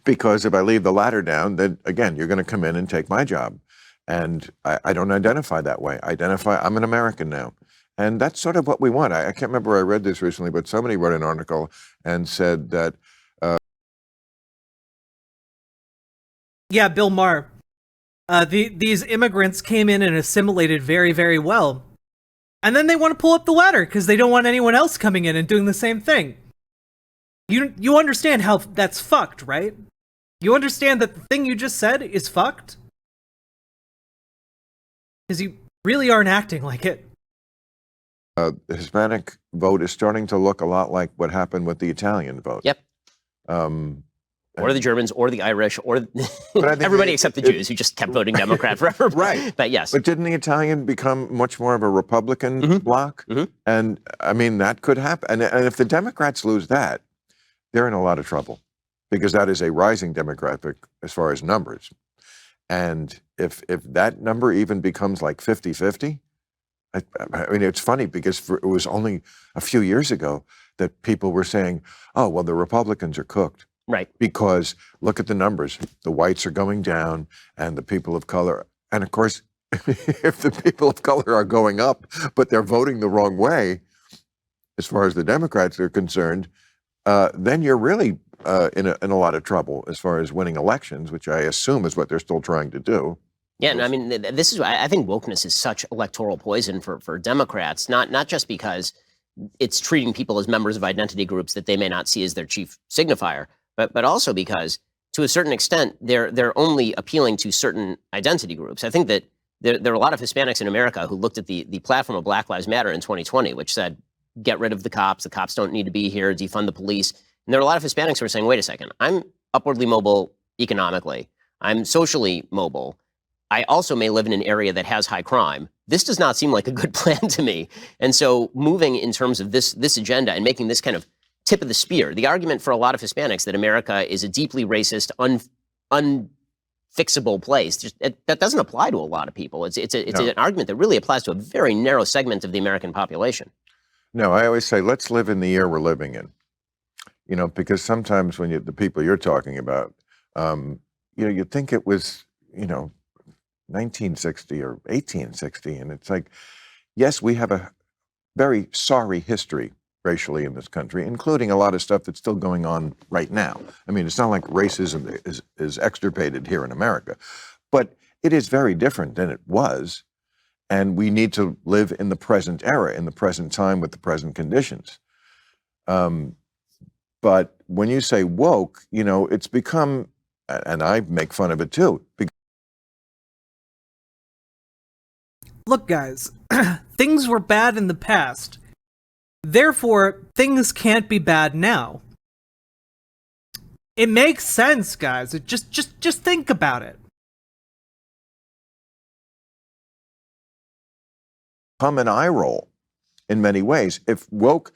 Because if I leave the ladder down, then again, you're going to come in and take my job. And I don't identify that way. I'm an American now. And that's sort of what we want. I can't remember where I read this recently, but somebody wrote an article and said that. Yeah, Bill Maher. These immigrants came in and assimilated very, very well. And then they want to pull up the ladder because they don't want anyone else coming in and doing the same thing. You understand how that's fucked, right? You understand that the thing you just said is fucked? Because you really aren't acting like it. The Hispanic vote is starting to look a lot like what happened with the Italian vote. Yep. Or the Germans, or the Irish, or everybody except the Jews, who just kept voting Democrat forever. Right. But yes. But didn't the Italian become much more of a Republican bloc? Mm-hmm. And I mean, that could happen. And if the Democrats lose that, they're in a lot of trouble, because that is a rising demographic as far as numbers. And if that number even becomes like 50-50, I mean, it's funny because it was only a few years ago that people were saying, oh, well, the Republicans are cooked. Right. Because look at the numbers. The whites are going down and the people of color. And of course, if the people of color are going up, but they're voting the wrong way, as far as the Democrats are concerned, then you're really in a lot of trouble as far as winning elections, which I assume is what they're still trying to do. Yeah, and I mean, this is, I think wokeness is such electoral poison for Democrats, not just because it's treating people as members of identity groups that they may not see as their chief signifier, but also because, to a certain extent, they're only appealing to certain identity groups. I think that there are a lot of Hispanics in America who looked at the platform of Black Lives Matter in 2020, which said, get rid of the cops don't need to be here, defund the police. And there are a lot of Hispanics who are saying, wait a second, I'm upwardly mobile economically, I'm socially mobile, I also may live in an area that has high crime. This does not seem like a good plan to me. And so moving in terms of this agenda and making this kind of tip of the spear, the argument for a lot of Hispanics that America is a deeply racist, unfixable place, that doesn't apply to a lot of people. It's an argument that really applies to a very narrow segment of the American population. No, I always say, let's live in the year we're living in. Because sometimes when the people you're talking about, you think it was, 1960 or 1860. And it's like, yes, we have a very sorry history racially in this country, including a lot of stuff that's still going on right now. I mean, it's not like racism is extirpated here in America, but it is very different than it was. And we need to live in the present era, in the present time with the present conditions. But when you say woke, it's become, and I make fun of it too. Look, guys, things were bad in the past. Therefore, things can't be bad now. It makes sense, guys. Just think about it. Come an eye roll in many ways. If woke,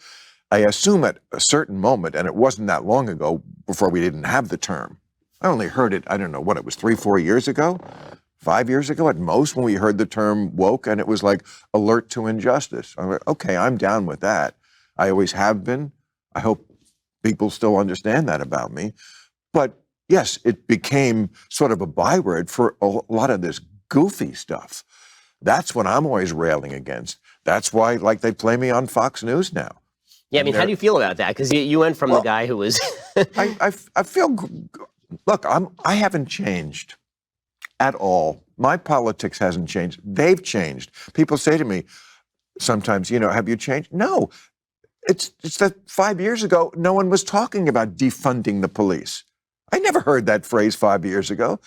I assume at a certain moment, and it wasn't that long ago before we didn't have the term. I only heard it, I don't know what it was, 3-4 years ago, 5 years ago at most, when we heard the term woke, and it was like alert to injustice. I'm like, okay, I'm down with that. I always have been. I hope people still understand that about me. But yes, it became sort of a byword for a lot of this goofy stuff. That's what I'm always railing against. That's why, like, they play me on Fox News now. Yeah, I mean, how do you feel about that? Because you went from the guy who was... I feel... Look, I haven't changed at all. My politics hasn't changed. They've changed. People say to me sometimes, have you changed? No. It's that 5 years ago, no one was talking about defunding the police. I never heard that phrase 5 years ago.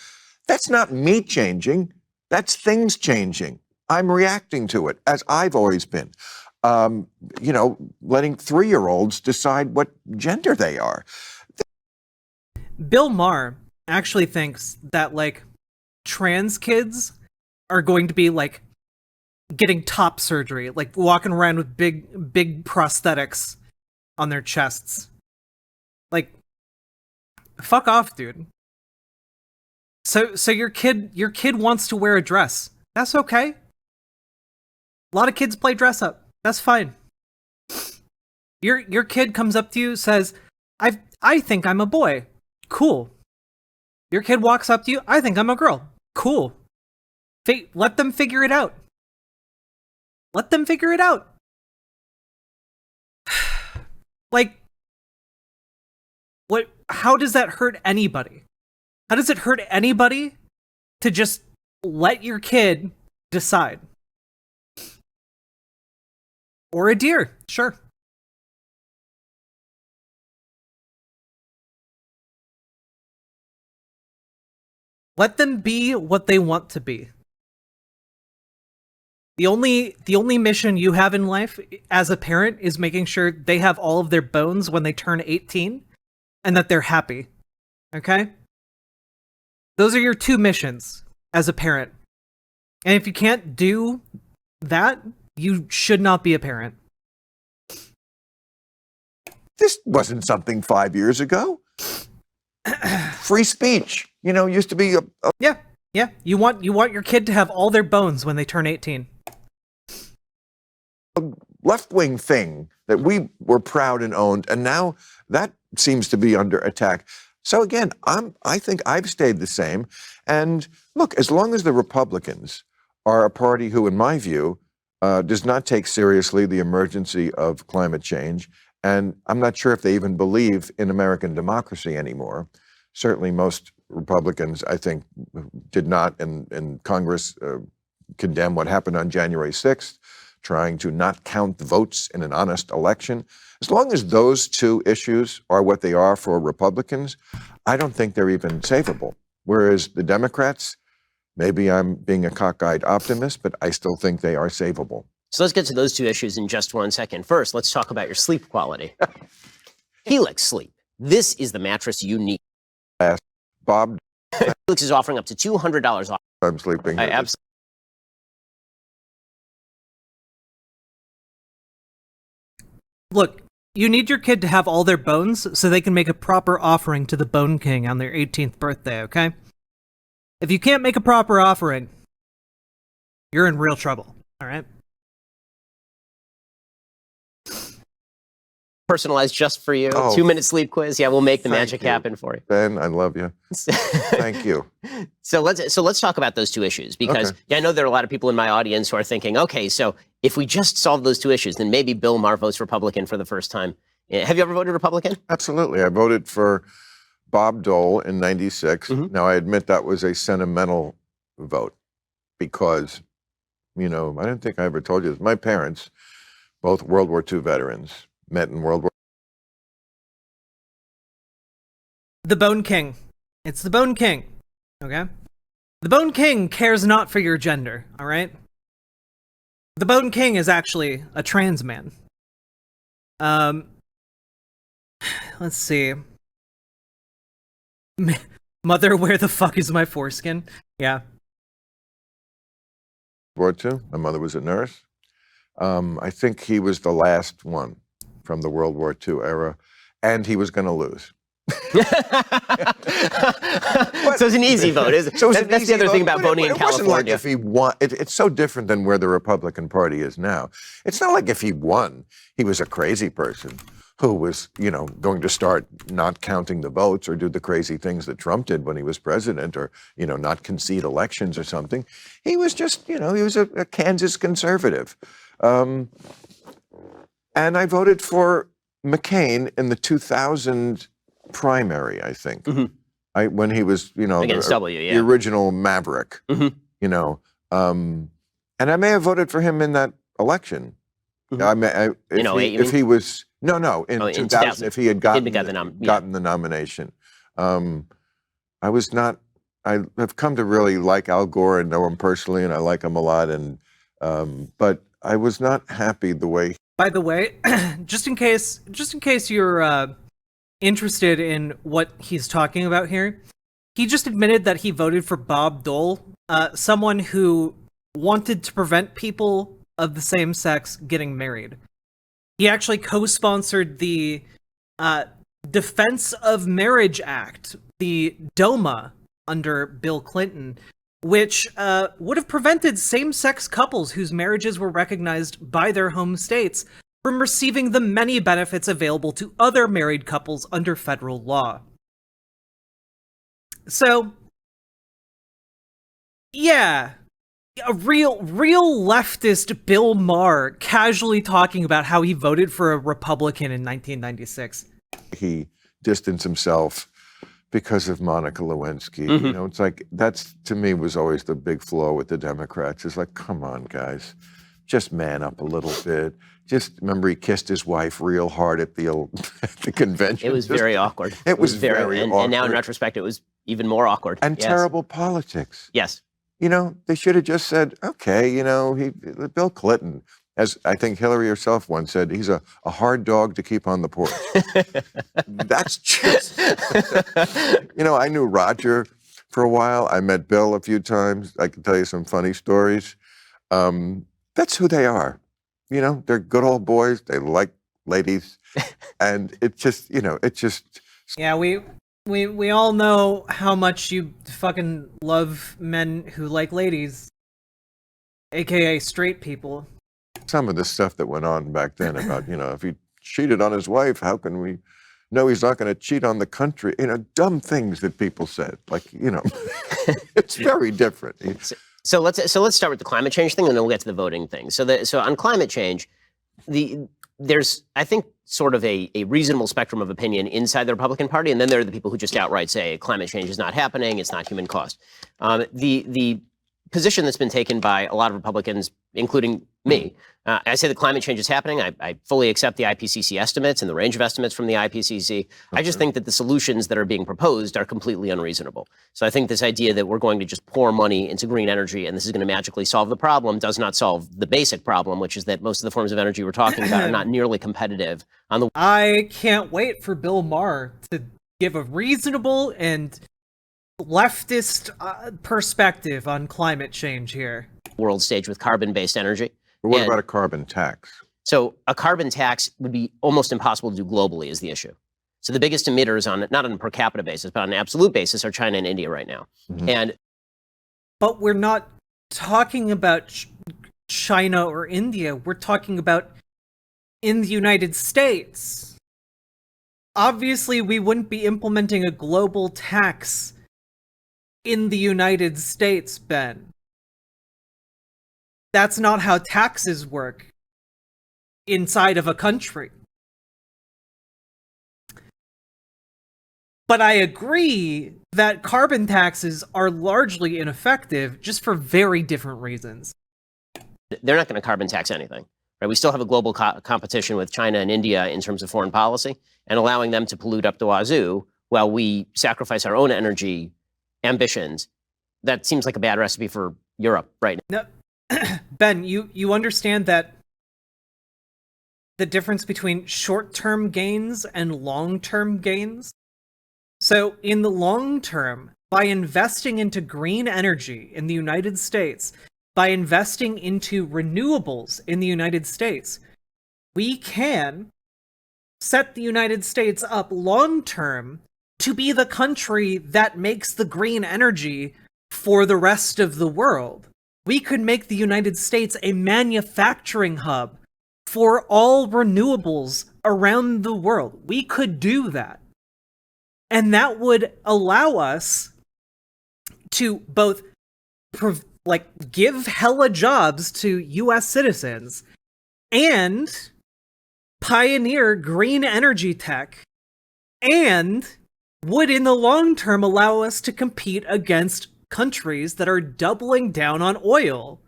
That's not me changing. That's things changing. I'm reacting to it, as I've always been. Letting 3-year-olds decide what gender they are. Bill Maher actually thinks that, like, trans kids are going to be, like, getting top surgery, like walking around with big prosthetics on their chests. Like, fuck off, dude. So your kid wants to wear a dress. That's okay. A lot of kids play dress up. That's fine. Your kid comes up to you, says, I think I'm a boy. Cool. Your kid walks up to you, I think I'm a girl. Cool. Let them figure it out. Let them figure it out. Like, how does that hurt anybody? How does it hurt anybody to just let your kid decide? Or a deer, sure. Let them be what they want to be. The only mission you have in life as a parent is making sure they have all of their bones when they turn 18 and that they're happy. Okay? Those are your 2 missions as a parent. And if you can't do that, you should not be a parent. This wasn't something 5 years ago. Free speech, used to be Yeah. You want your kid to have all their bones when they turn 18. a left-wing thing that we were proud and owned, and now that seems to be under attack. So again, I think I've stayed the same. And look, as long as the Republicans are a party who, in my view, does not take seriously the emergency of climate change, and I'm not sure if they even believe in American democracy anymore. Certainly most Republicans, I think, did not in Congress condemn what happened on January 6th, trying to not count the votes in an honest election. As long as those 2 issues are what they are for Republicans, I don't think they're even savable. Whereas the Democrats, maybe I'm being a cockeyed optimist, but I still think they are savable. So let's get to those 2 issues in just 1 second. First, let's talk about your sleep quality. Helix Sleep. This is the mattress you need. Bob, Helix is offering up to $200 off. I'm sleeping. I absolutely. Look, you need your kid to have all their bones so they can make a proper offering to the Bone King on their 18th birthday, okay? If you can't make a proper offering, you're in real trouble, all right? Personalized just for you. Oh. 2-minute sleep quiz. Yeah, we'll make the Thank magic you. happen for you. Ben, I love you. Thank you. So let's talk about those 2 issues, because Okay. I know there are a lot of people in my audience who are thinking, okay, so if we just solve those 2 issues, then maybe Bill Maher votes Republican for the first time. Have you ever voted Republican? Absolutely. I voted for Bob Dole in 96. Mhm. Now, I admit that was a sentimental vote because, I don't think I ever told you this. My parents, both World War II veterans, met in World War. The Bone King. It's the Bone King, okay? The Bone King cares not for your gender, all right? The Bone King is actually a trans man. Let's see. Mother, where the fuck is my foreskin? Yeah. War II. My mother was a nurse. I think he was the last one from the World War II era, and he was going to lose. So it's an easy vote, isn't it? So it was an That's the easy other thing vote, about but voting in it wasn't like California. if he won. It's so different than where the Republican Party is now. It's not like if he won, he was a crazy person who was, going to start not counting the votes or do the crazy things that Trump did when he was president, or, not concede elections or something. He was just, he was a Kansas conservative. And I voted for McCain in the 2000 primary, I think. Mhm. When he was, Against W, yeah. the original Maverick, Mhm. and I may have voted for him in that election. Mhm. In 08, you if mean? he was, no, in Oh, in 2000, 2000. if he had gotten Didn't get the nom- yeah. gotten the nomination. I was not. I have come to really like Al Gore and know him personally, and I like him a lot. And but I was not happy the way. By the way, just in case you're interested in what he's talking about here, he just admitted that he voted for Bob Dole, someone who wanted to prevent people of the same sex getting married. He actually co-sponsored the Defense of Marriage Act, the DOMA, under Bill Clinton, which would have prevented same-sex couples whose marriages were recognized by their home states from receiving the many benefits available to other married couples under federal law. So, yeah, a real leftist Bill Maher casually talking about how he voted for a Republican in 1996. He distanced himself because of Monica Lewinsky. Mm-hmm. You know, it's like, that's, to me, was always the big flaw with the Democrats. It's like, come on, guys, just man up a little bit. Just remember, he kissed his wife real hard at the convention. It was very awkward. It was very awkward. And now in retrospect, it was even more awkward. And yes. Terrible politics. Yes. You know, they should have just said, okay, you know, Bill Clinton, as I think Hillary herself once said, he's a hard dog to keep on the porch. That's just, you know, I knew Roger for a while. I met Bill a few times. I can tell you some funny stories. That's who they are. You know, they're good old boys. They like ladies. And it just, you know, it just. Yeah, we all know how much you fucking love men who like ladies, aka straight people. Some of the stuff that went on back then about, you know, if he cheated on his wife, how can we know he's not going to cheat on the country? You know, dumb things that people said. Like, you know, it's very different. So let's start with the climate change thing, and then we'll get to the voting thing. So on climate change, there's, I think, sort of a reasonable spectrum of opinion inside the Republican Party, and then there are the people who just outright say climate change is not happening, it's not human caused. The position that's been taken by a lot of Republicans, including me, I say that climate change is happening. I fully accept the IPCC estimates and the range of estimates from the IPCC. I just think that the solutions that are being proposed are completely unreasonable. So I think this idea that we're going to just pour money into green energy and this is going to magically solve the problem does not solve the basic problem, which is that most of the forms of energy we're talking about are not nearly competitive on the. I can't wait for Bill Maher to give a reasonable and leftist perspective on climate change here. World stage with carbon-based energy. But what about a carbon tax? So a carbon tax would be almost impossible to do globally is the issue. So the biggest emitters on, not on a per capita basis, but on an absolute basis are China and India right now. Mm-hmm. But we're not talking about China or India. We're talking about in the United States. Obviously, we wouldn't be implementing a global tax in the United States, Ben. That's not how taxes work inside of a country. But I agree that carbon taxes are largely ineffective just for very different reasons. They're not going to carbon tax anything. Right? We still have a global competition with China and India in terms of foreign policy, and allowing them to pollute up the wazoo while we sacrifice our own energy ambitions. That seems like a bad recipe for Europe right now. No. Ben, you understand that the difference between short-term gains and long-term gains? So in the long term, by investing into green energy in the United States, by investing into renewables in the United States, we can set the United States up long-term to be the country that makes the green energy for the rest of the world. We could make the United States a manufacturing hub for all renewables around the world. We could do that. And that would allow us to both give hella jobs to US citizens and pioneer green energy tech, and would in the long term allow us to compete against countries that are doubling down on oil.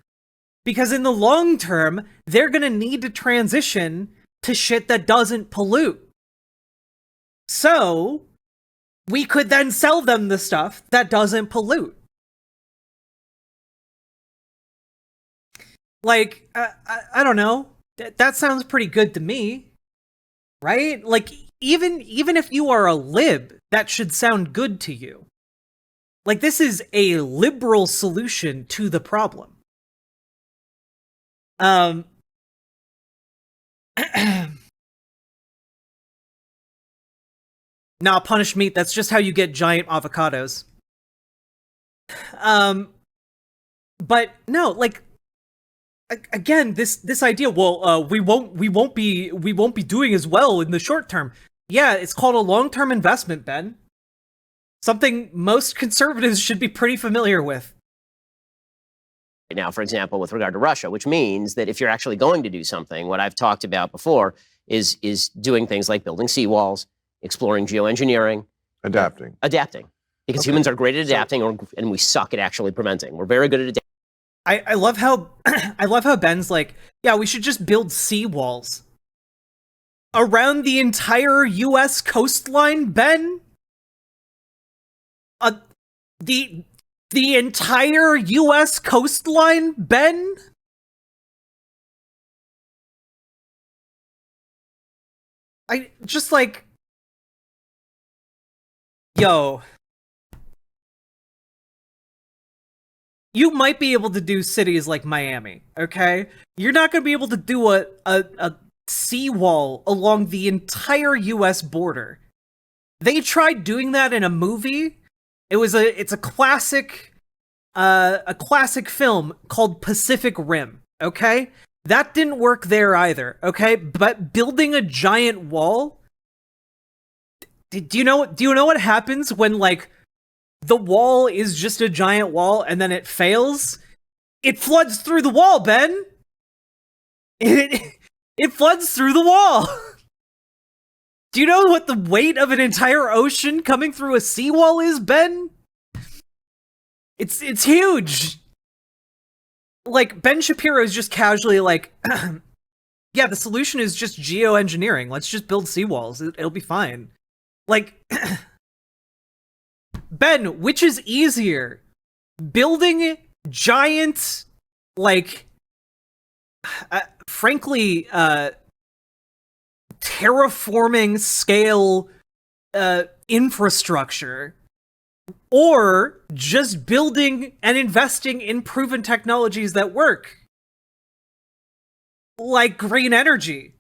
Because in the long term, they're going to need to transition to shit that doesn't pollute. So, we could then sell them the stuff that doesn't pollute. Like, I don't know. That sounds pretty good to me, right? Like, even if you are a lib, that should sound good to you. Like, this is a liberal solution to the problem. Nah, punished meat, that's just how you get giant avocados. But no, like, again, this idea, well, we won't be doing as well in the short term. Yeah, it's called a long-term investment, Ben. Something most conservatives should be pretty familiar with. Now, for example, with regard to Russia, which means that if you're actually going to do something, what I've talked about before is doing things like building seawalls, exploring geoengineering. Adapting. Because humans are great at adapting, and we suck at actually preventing. We're very good at adapting. I love how I love how Ben's like, yeah, we should just build seawalls around the entire U.S. coastline, Ben. The entire U.S. coastline, Ben. I just like, yo. You might be able to do cities like Miami, okay? You're not going to be able to do a seawall along the entire U.S. border. They tried doing that in a movie. It's a classic film called Pacific Rim, okay? That didn't work there either, okay? But building a giant wall, do you know what happens when, like, the wall is just a giant wall and then it fails? It floods through the wall, Ben. It floods through the wall. Do you know what the weight of an entire ocean coming through a seawall is, Ben? It's huge. Like, Ben Shapiro is just casually like, yeah, the solution is just geoengineering. Let's just build seawalls. It'll be fine. Like, Ben, which is easier? Building giant, like, frankly, terraforming scale infrastructure, or just building and investing in proven technologies that work, like green energy?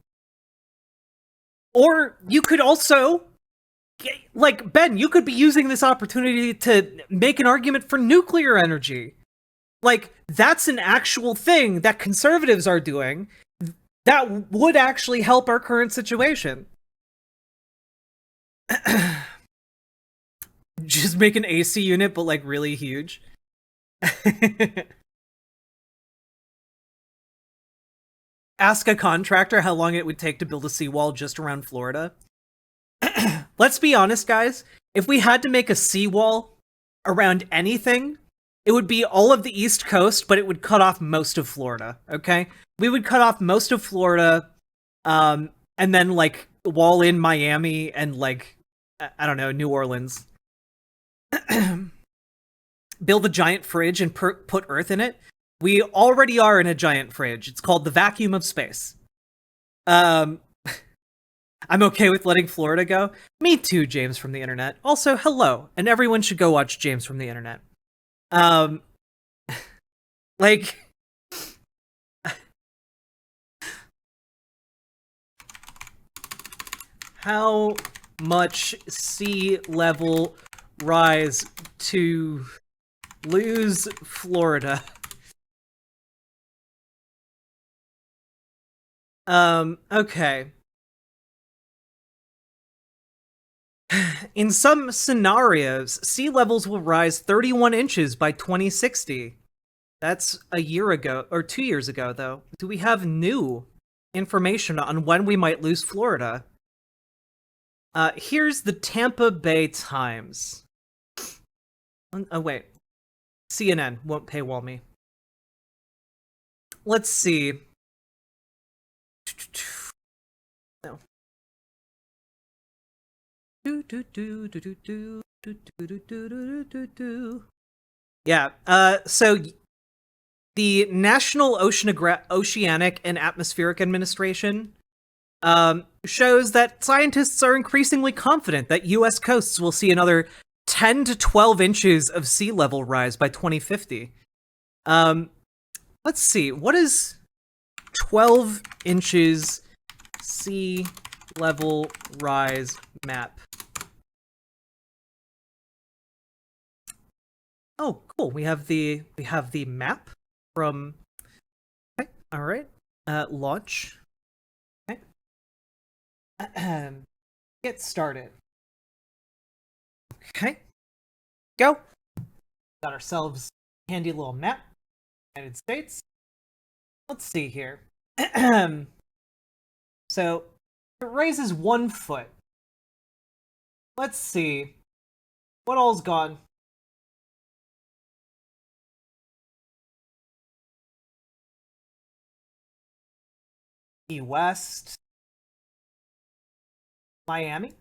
Or you could also, like, Ben, you could be using this opportunity to make an argument for nuclear energy. Like, that's an actual thing that conservatives are doing that would actually help our current situation. Just make an AC unit, but, like, really huge. Ask a contractor how long it would take to build a seawall just around Florida. Let's be honest, guys. If we had to make a seawall around anything, it would be all of the East Coast, but it would cut off most of Florida, okay? We would cut off most of Florida, and then, like, wall in Miami and, like, I don't know, New Orleans. Build a giant fridge and put Earth in it. We already are in a giant fridge. It's called the vacuum of space. I'm okay with letting Florida go. Me too, James from the internet. Also, hello, and everyone should go watch James from the internet. Like, how much sea level rise to lose Florida? Okay. In some scenarios, sea levels will rise 31 inches by 2060. That's a year ago, or 2 years ago, though. Do we have new information on when we might lose Florida? Here's the Tampa Bay Times. Oh, wait. CNN won't paywall me. Let's see. No. Yeah. So the National Oceanic and Atmospheric Administration shows that scientists are increasingly confident that U.S. coasts will see another 10 to 12 inches of sea level rise by 2050. Let's see. What is 12 inches sea level rise map? Oh, cool. We have the map from. Okay, all right. Launch. Okay. Get started. Okay. Go. Got ourselves a handy little map. United States. Let's see here. So it raises 1 foot. Let's see. What all's gone? Key West. Miami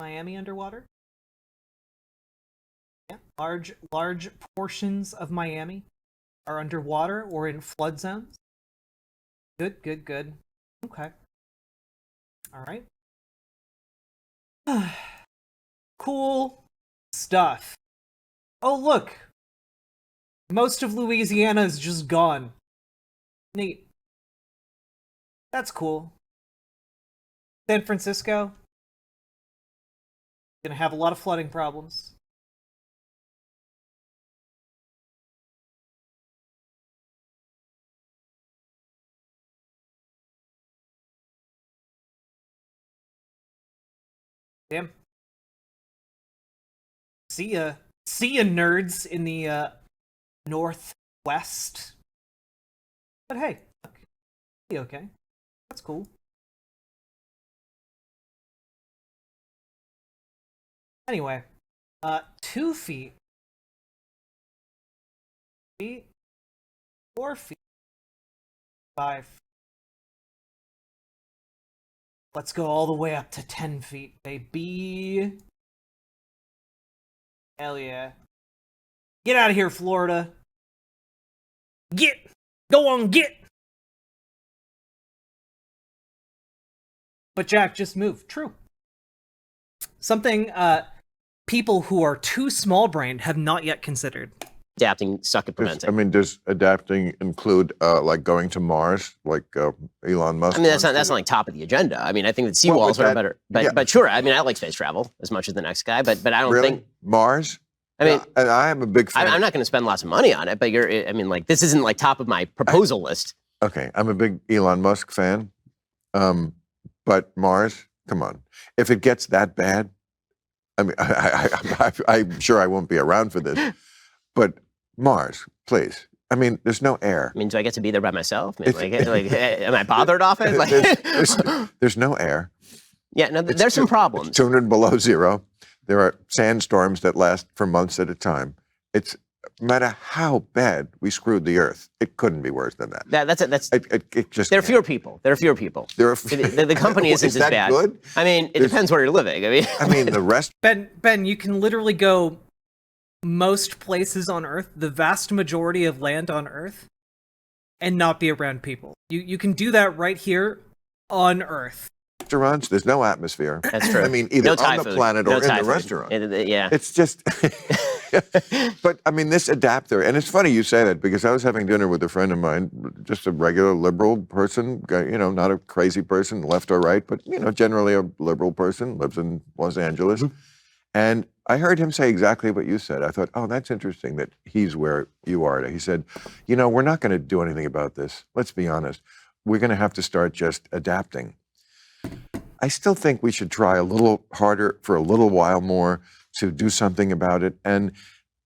underwater. Yeah, large portions of Miami are underwater or in flood zones. Good. Okay. All right. Cool stuff. Oh, look. Most of Louisiana is just gone. Neat. That's cool. San Francisco. Gonna have a lot of flooding problems. Damn. See ya, nerds in the northwest. But hey, look, be okay. That's cool. Anyway, 2 feet, 4 feet, 5. Let's go all the way up to 10 feet, baby. Hell yeah. Get out of here, Florida. Go on, get. But Jack, just move. True. Something people who are too small-brained have not yet considered. Adapting, suck at preventing. Does adapting include like going to Mars, like Elon Musk? I mean, that's not like top of the agenda. I mean, I think that seawalls are better. But sure, I mean, I like space travel as much as the next guy, but I don't think Mars. I mean, and I am a big fan. I'm not going to spend lots of money on it, but this isn't like top of my proposal list. Okay, I'm a big Elon Musk fan, but Mars, come on, if it gets that bad, I mean, I'm sure I won't be around for this, but Mars, please. I mean, there's no air. I mean, do I get to be there by myself? I mean, am I bothered off it? There's no air. Yeah, no, there's some problems. It's 200 below zero. There are sandstorms that last for months at a time. It's no matter how bad we screwed the Earth, it couldn't be worse than that. It just. There are fewer people. The company isn't is as that bad. Good? I mean, it depends where you're living. I mean, the rest. Ben, you can literally go most places on Earth, the vast majority of land on Earth, and not be around people. You can do that right here on Earth. Restaurants, there's no atmosphere. That's true. I mean, either on the planet or in the restaurant. Yeah. It's just. But I mean, this adapter, and it's funny you say that because I was having dinner with a friend of mine, just a regular liberal person, not a crazy person, left or right, but generally a liberal person, lives in Los Angeles, and I heard him say exactly what you said. I thought, oh, that's interesting that he's where you are. He said, we're not going to do anything about this. Let's be honest. We're going to have to start just adapting. I still think we should try a little harder for a little while more to do something about it. And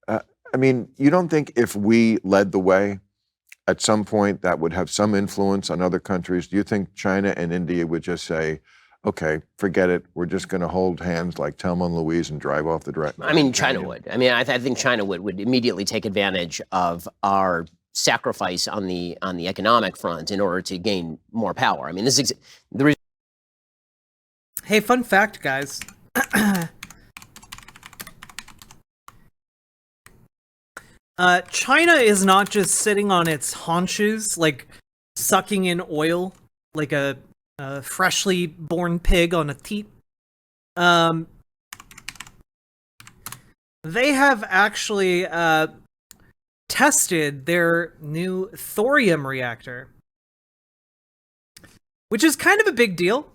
I mean, you don't think if we led the way at some point that would have some influence on other countries? Do you think China and India would just say, okay, forget it. We're just going to hold hands like Thelma and Louise and drive off the direct? I mean, China would. I mean, I think China would immediately take advantage of our sacrifice on the economic front in order to gain more power. I mean, this is the reason. Hey, fun fact, guys. China is not just sitting on its haunches, like sucking in oil, like a freshly born pig on a teat. They have actually tested their new thorium reactor, which is kind of a big deal.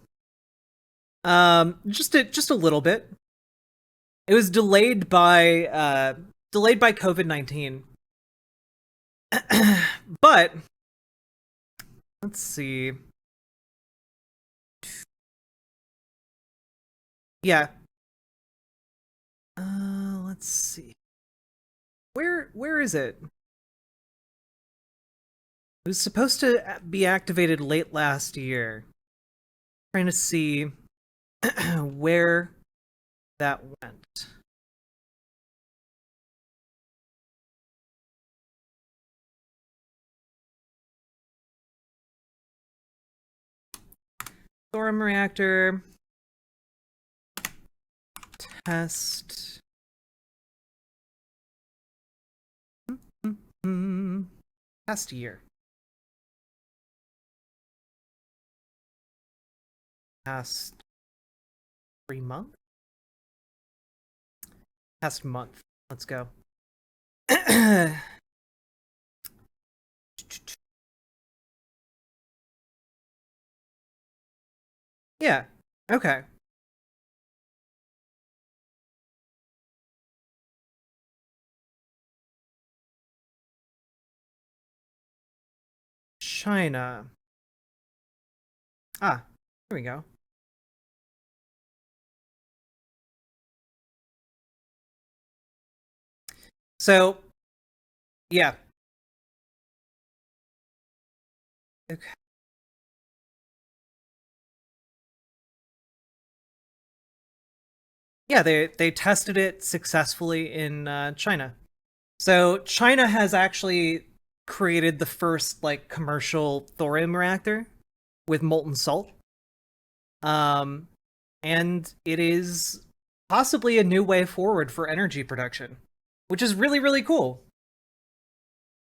Just a little bit. It was delayed by COVID-19. But let's see. Yeah. Let's see. Where is it? It was supposed to be activated late last year. Trying to see where that went. Thorium reactor test. Past year. Past 3 months? Past month. Let's go. Yeah. Okay. China. Ah, here we go. So, yeah. Okay. Yeah, they tested it successfully in China. So China has actually created the first like commercial thorium reactor with molten salt. And it is possibly a new way forward for energy production, which is really, really cool.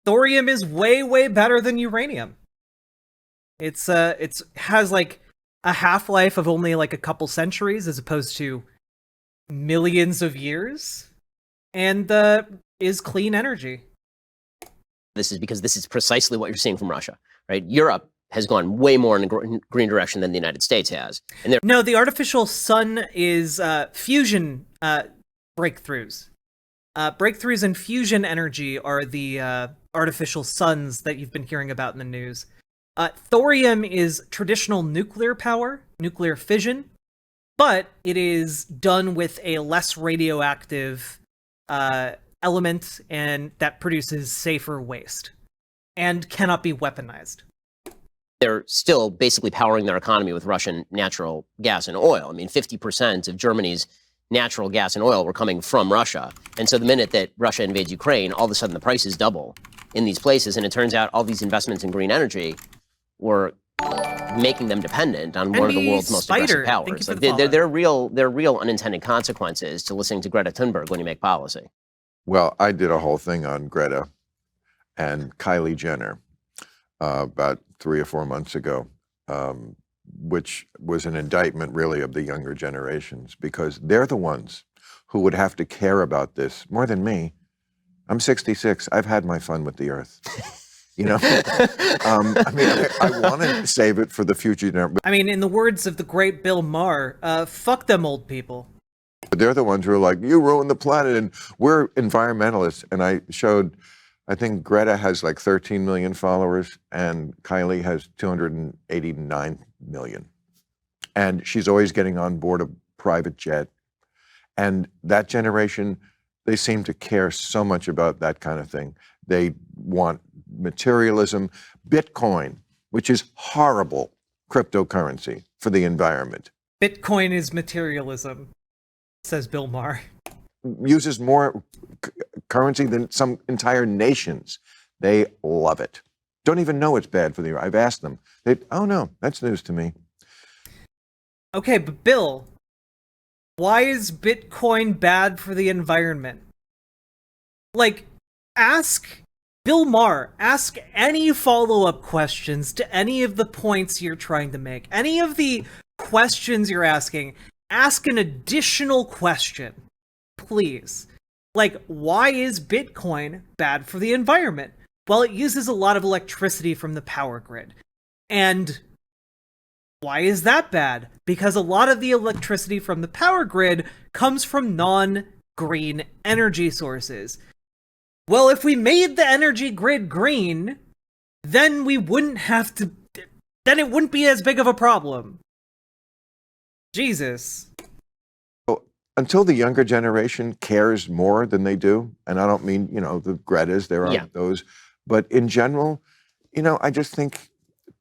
Thorium is way better than uranium. It's has like a half-life of only like a couple centuries as opposed to millions of years, and is clean energy. This is because this is precisely what you're seeing from Russia, right? Europe has gone way more in a green direction than the United States has. And no, the artificial sun is fusion breakthroughs. Breakthroughs in fusion energy are the artificial suns that you've been hearing about in the news. Thorium is traditional nuclear power, nuclear fission, but it is done with a less radioactive element, and that produces safer waste and cannot be weaponized. They're still basically powering their economy with Russian natural gas and oil. I mean, 50% of Germany's natural gas and oil were coming from Russia. And so the minute that Russia invades Ukraine, all of a sudden the prices double in these places. And it turns out all these investments in green energy were making them dependent on one of the world's most aggressive powers. Like they're real unintended consequences to listening to Greta Thunberg when you make policy. Well, I did a whole thing on Greta and Kylie Jenner about 3 or 4 months ago, which was an indictment really of the younger generations, because they're the ones who would have to care about this more than me. I'm 66. I've had my fun with the earth. You know, I mean, I want to save it for the future. I mean, in the words of the great Bill Maher, fuck them old people. But they're the ones who are like, you ruined the planet, and we're environmentalists. And I showed, I think Greta has like 13 million followers, and Kylie has 289 million. And she's always getting on board a private jet. And that generation, they seem to care so much about that kind of thing. They want materialism, Bitcoin, which is horrible cryptocurrency for the environment. Bitcoin is materialism, says Bill Maher. Uses more currency than some entire nations. They love it. Don't even know it's bad for the earth. I've asked them. Oh no, that's news to me. Okay, but Bill, Why is Bitcoin bad for the environment? Like, ask Bill Maher, ask any follow-up questions to any of the points you're trying to make. Any of the questions you're asking, ask an additional question, please. Like, why is Bitcoin bad for the environment? Well, it uses a lot of electricity from the power grid. And why is that bad? Because a lot of the electricity from the power grid comes from non-green energy sources. Well, if we made the energy grid green, then we wouldn't have to... then it wouldn't be as big of a problem. Jesus. Until the younger generation cares more than they do, and I don't mean, the Gretas, there are those, but in general, I just think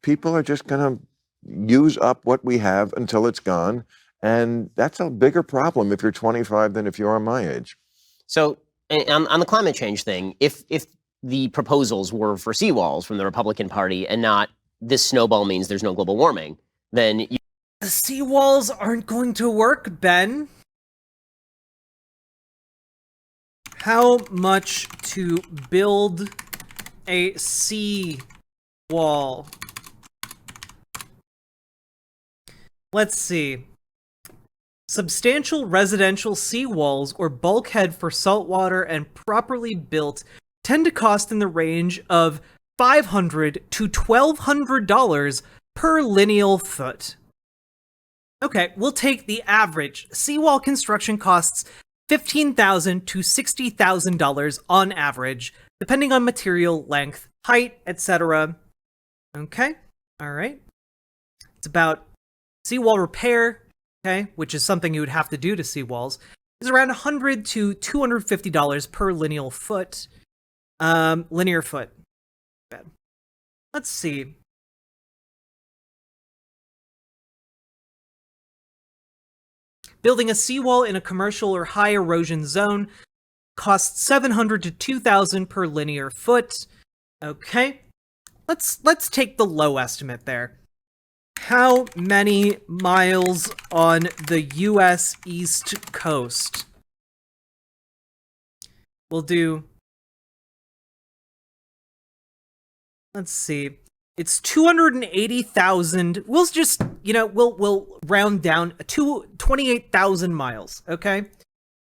people are just going to use up what we have until it's gone, and that's a bigger problem if you're 25 than if you're my age. So on the climate change thing, if the proposals were for seawalls from the Republican Party and not this snowball means there's no global warming, then... The seawalls aren't going to work, Ben. How much to build a sea wall? Let's see. Substantial residential seawalls or bulkhead for saltwater and properly built tend to cost in the range of $500 to $1,200 per lineal foot. Okay, we'll take the average. Seawall construction costs $15,000 to $60,000 on average, depending on material, length, height, etc. Okay, all right. It's about seawall repair, okay, which is something you would have to do to seawalls, is around $100 to $250 per lineal foot. Linear foot. Bad. Let's see. Building a seawall in a commercial or high erosion zone costs $700 to $2,000 per linear foot. Okay, let's take the low estimate there. How many miles on the U.S. East Coast? We'll do... Let's see. It's 280,000. We'll just, we'll round down to 28,000 miles, okay?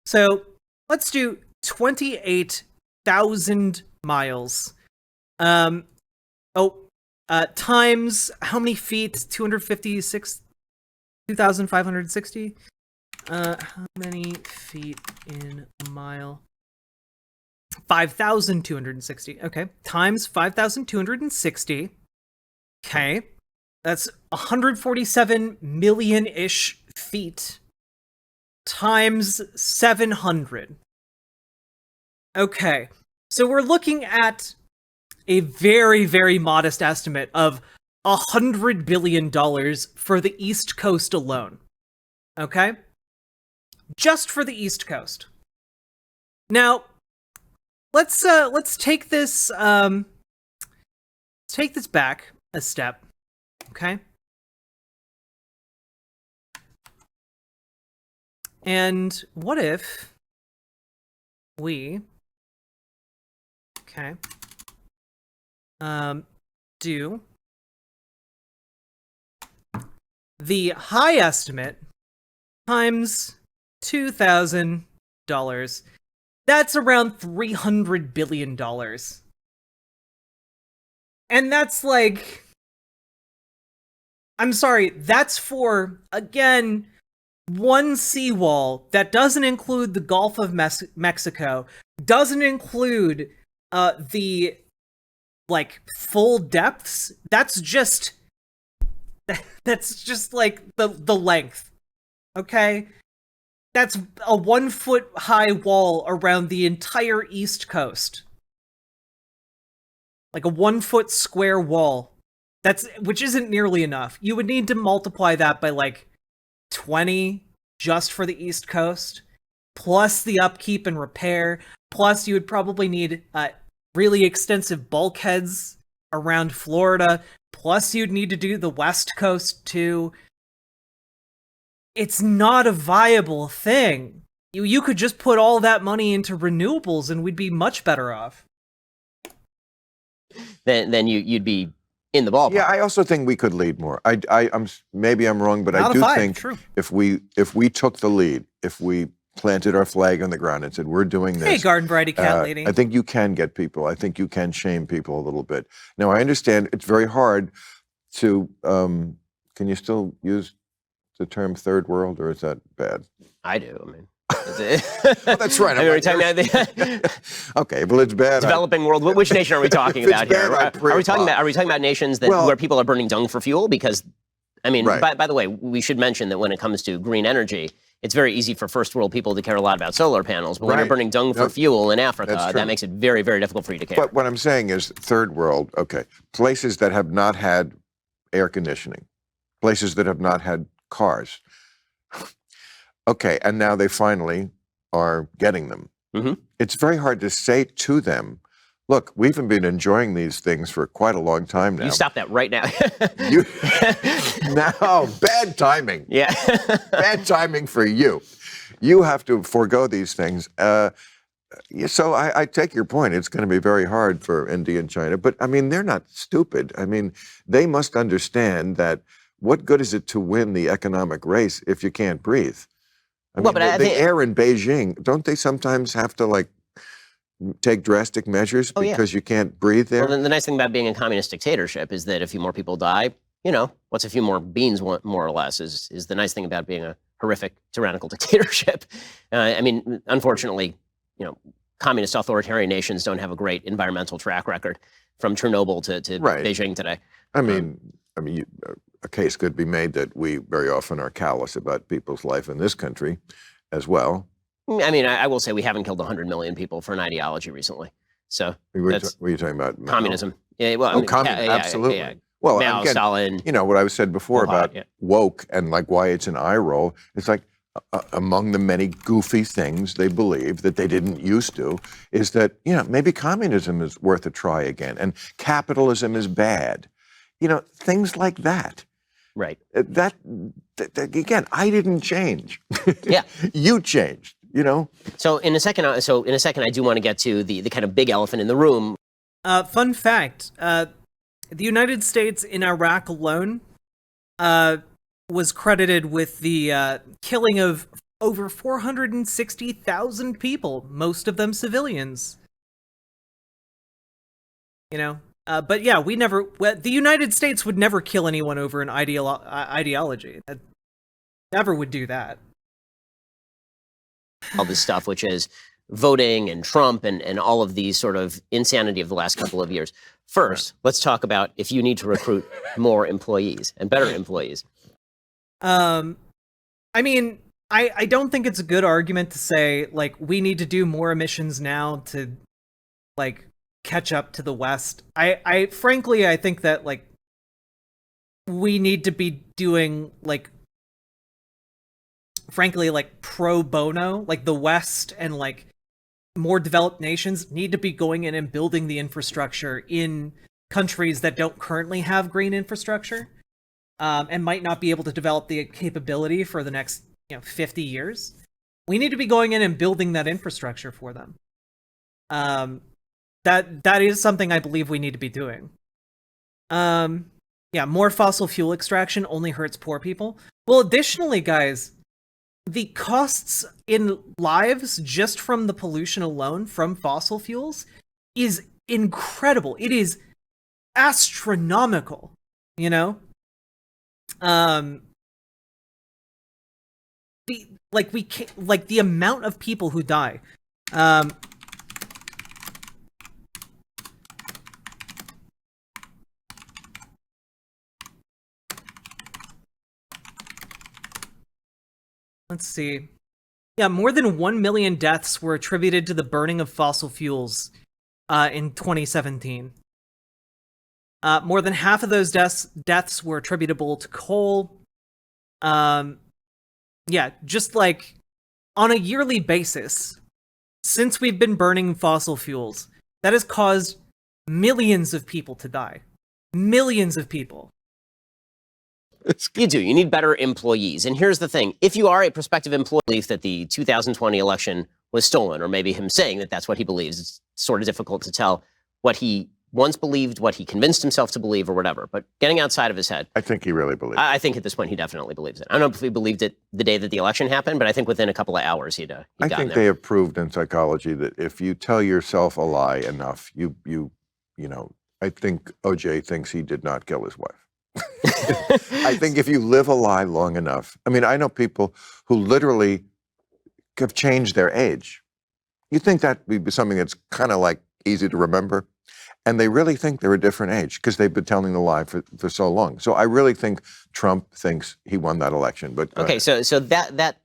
So let's do 28,000 miles. Times how many feet? 2,560? How many feet in a mile? 5,260. Okay. Times 5,260. Okay. That's 147 million-ish feet. Times 700. Okay. So we're looking at a very, very modest estimate of $100 billion for the East Coast alone. Okay? Just for the East Coast. Now, let's take this back a step. Okay? And what if we do the high estimate times $2,000. That's around $300 billion. And that's like... I'm sorry, that's for, again, one seawall that doesn't include the Gulf of Mexico, doesn't include the, full depths. That's just like the length, okay? That's a 1 foot high wall around the entire East Coast. Like a 1 foot square wall. Which isn't nearly enough. You would need to multiply that by 20 just for the East Coast, plus the upkeep and repair, plus you would probably need really extensive bulkheads around Florida, plus you'd need to do the West Coast too. it's not a viable thing. You could just put all that money into renewables and we'd be much better off. Then you'd be in the ballpark. Yeah, I also think we could lead more. Maybe I'm wrong, but Not I a do five, think true. if we took the lead, if we planted our flag on the ground and said we're doing this, Hey, garden variety cat lady. I think you can get people. I think you can shame people a little bit. Now I understand it's very hard to. Can you still use the term third world, or is that bad? I do. I mean, Oh, that's right. I mean, we're talking about the Okay, well, it's bad. developing world. Which nation are we talking If it's about here? bad, Are we talking about nations that Well- where people are burning dung for fuel? Because, I mean, Right. by the way, we should mention that when it comes to green energy, it's very easy for first world people to care a lot about solar panels, but when you're Right. burning dung for Yep. fuel in Africa, That's true. that makes it very, very difficult for you to care. But what I'm saying is third world, okay, places that have not had air conditioning, places that have not had cars. Okay, and now they finally are getting them. Mhm. It's very hard to say to them, look, we've been enjoying these things for quite a long time now. You stop that right now. You- No, bad timing. Yeah. Bad timing for you. You have to forego these things. So I take your point. It's going to be very hard for India and China, but I mean, they're not stupid. I mean, they must understand that what good is it to win the economic race if you can't breathe? I Well, mean, but I the think- air in Beijing, don't they sometimes have to like take drastic measures Oh, yeah. because you can't breathe there? Well, then the nice thing about being a communist dictatorship is that a few more people die, you know, what's a few more beans, more or less, is the nice thing about being a horrific tyrannical dictatorship. I mean, unfortunately, you know, communist authoritarian nations don't have a great environmental track record from Chernobyl to Right. Beijing today. I mean, a case could be made that we very often are callous about people's life in this country as well. I mean, I will say we haven't killed 100 million people for an ideology recently. So What were you talking about? Mao? communism. Yeah, well, I Oh, mean, absolutely. yeah. Well, Mao, again, Stalin. you know what I said before Mobile, about yeah. woke and like why it's an eye roll. It's like among the many goofy things they believe that they didn't used to is that, you know, maybe communism is worth a try again and capitalism is bad. You know, things like that. Right. That again, I didn't change. Yeah. You changed, you know? So in a second, I do want to get to the kind of big elephant in the room. Fun fact, the United States in Iraq alone was credited with the killing of over 460,000 people, most of them civilians. You know? But yeah, the United States would never kill anyone over an ideology. That never would do that. All this stuff, which is voting and Trump and all of these sort of insanity of the last couple of years. First, let's talk about if you need to recruit more employees and better employees. I mean, I don't think it's a good argument to say, like, we need to do more emissions now to, like, catch up to the West. I frankly, I think that, like, we need to be doing, like, frankly, like, pro bono, like, the West and, like, more developed nations need to be going in and building the infrastructure in countries that don't currently have green infrastructure, and might not be able to develop the capability for the next, 50 years. We need to be going in and building that infrastructure for them. That is something I believe we need to be doing. Yeah, more fossil fuel extraction only hurts poor people. Well, additionally, guys, the costs in lives just from the pollution alone from fossil fuels is incredible. It is astronomical, you know? The amount of people who die. Let's see. Yeah, more than 1 million deaths were attributed to the burning of fossil fuels in 2017. More than half of those deaths were attributable to coal. Yeah, just like on a yearly basis, since we've been burning fossil fuels, that has caused millions of people to die. Millions of people. You do. You need better employees. And here's the thing. If you are a prospective employee that the 2020 election was stolen, or maybe him saying that that's what he believes, it's sort of difficult to tell what he once believed, what he convinced himself to believe, or whatever. But getting outside of his head. I think he really believes it. I think at this point he definitely believes it. I don't know if he believed it the day that the election happened, but I think within a couple of hours he'd I gotten think there. they have proved in psychology that if you tell yourself a lie enough, you know, I think OJ thinks he did not kill his wife. I think if you live a lie long enough, I mean, I know people who literally have changed their age. You think that would be something that's kind of like easy to remember, and they really think they're a different age because they've been telling the lie for so long. So I really think Trump thinks he won that election. But okay, so that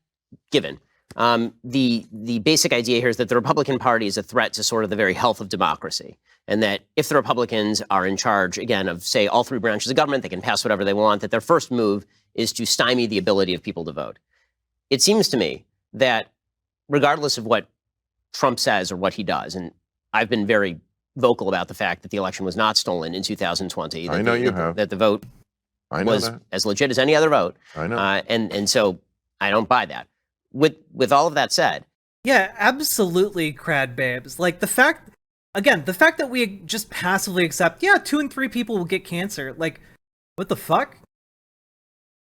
given. The basic idea here is that the Republican Party is a threat to sort of the very health of democracy. And that if the Republicans are in charge, again, of, say, all three branches of government, they can pass whatever they want, that their first move is to stymie the ability of people to vote. It seems to me that regardless of what Trump says or what he does, and I've been very vocal about the fact that the election was not stolen in 2020. I know you have. That the vote was as legit as any other vote. I know. And so I don't buy that. With all of that said. Yeah, absolutely, crad babes. Like, the fact that we just passively accept, 2 in 3 people will get cancer. Like, what the fuck?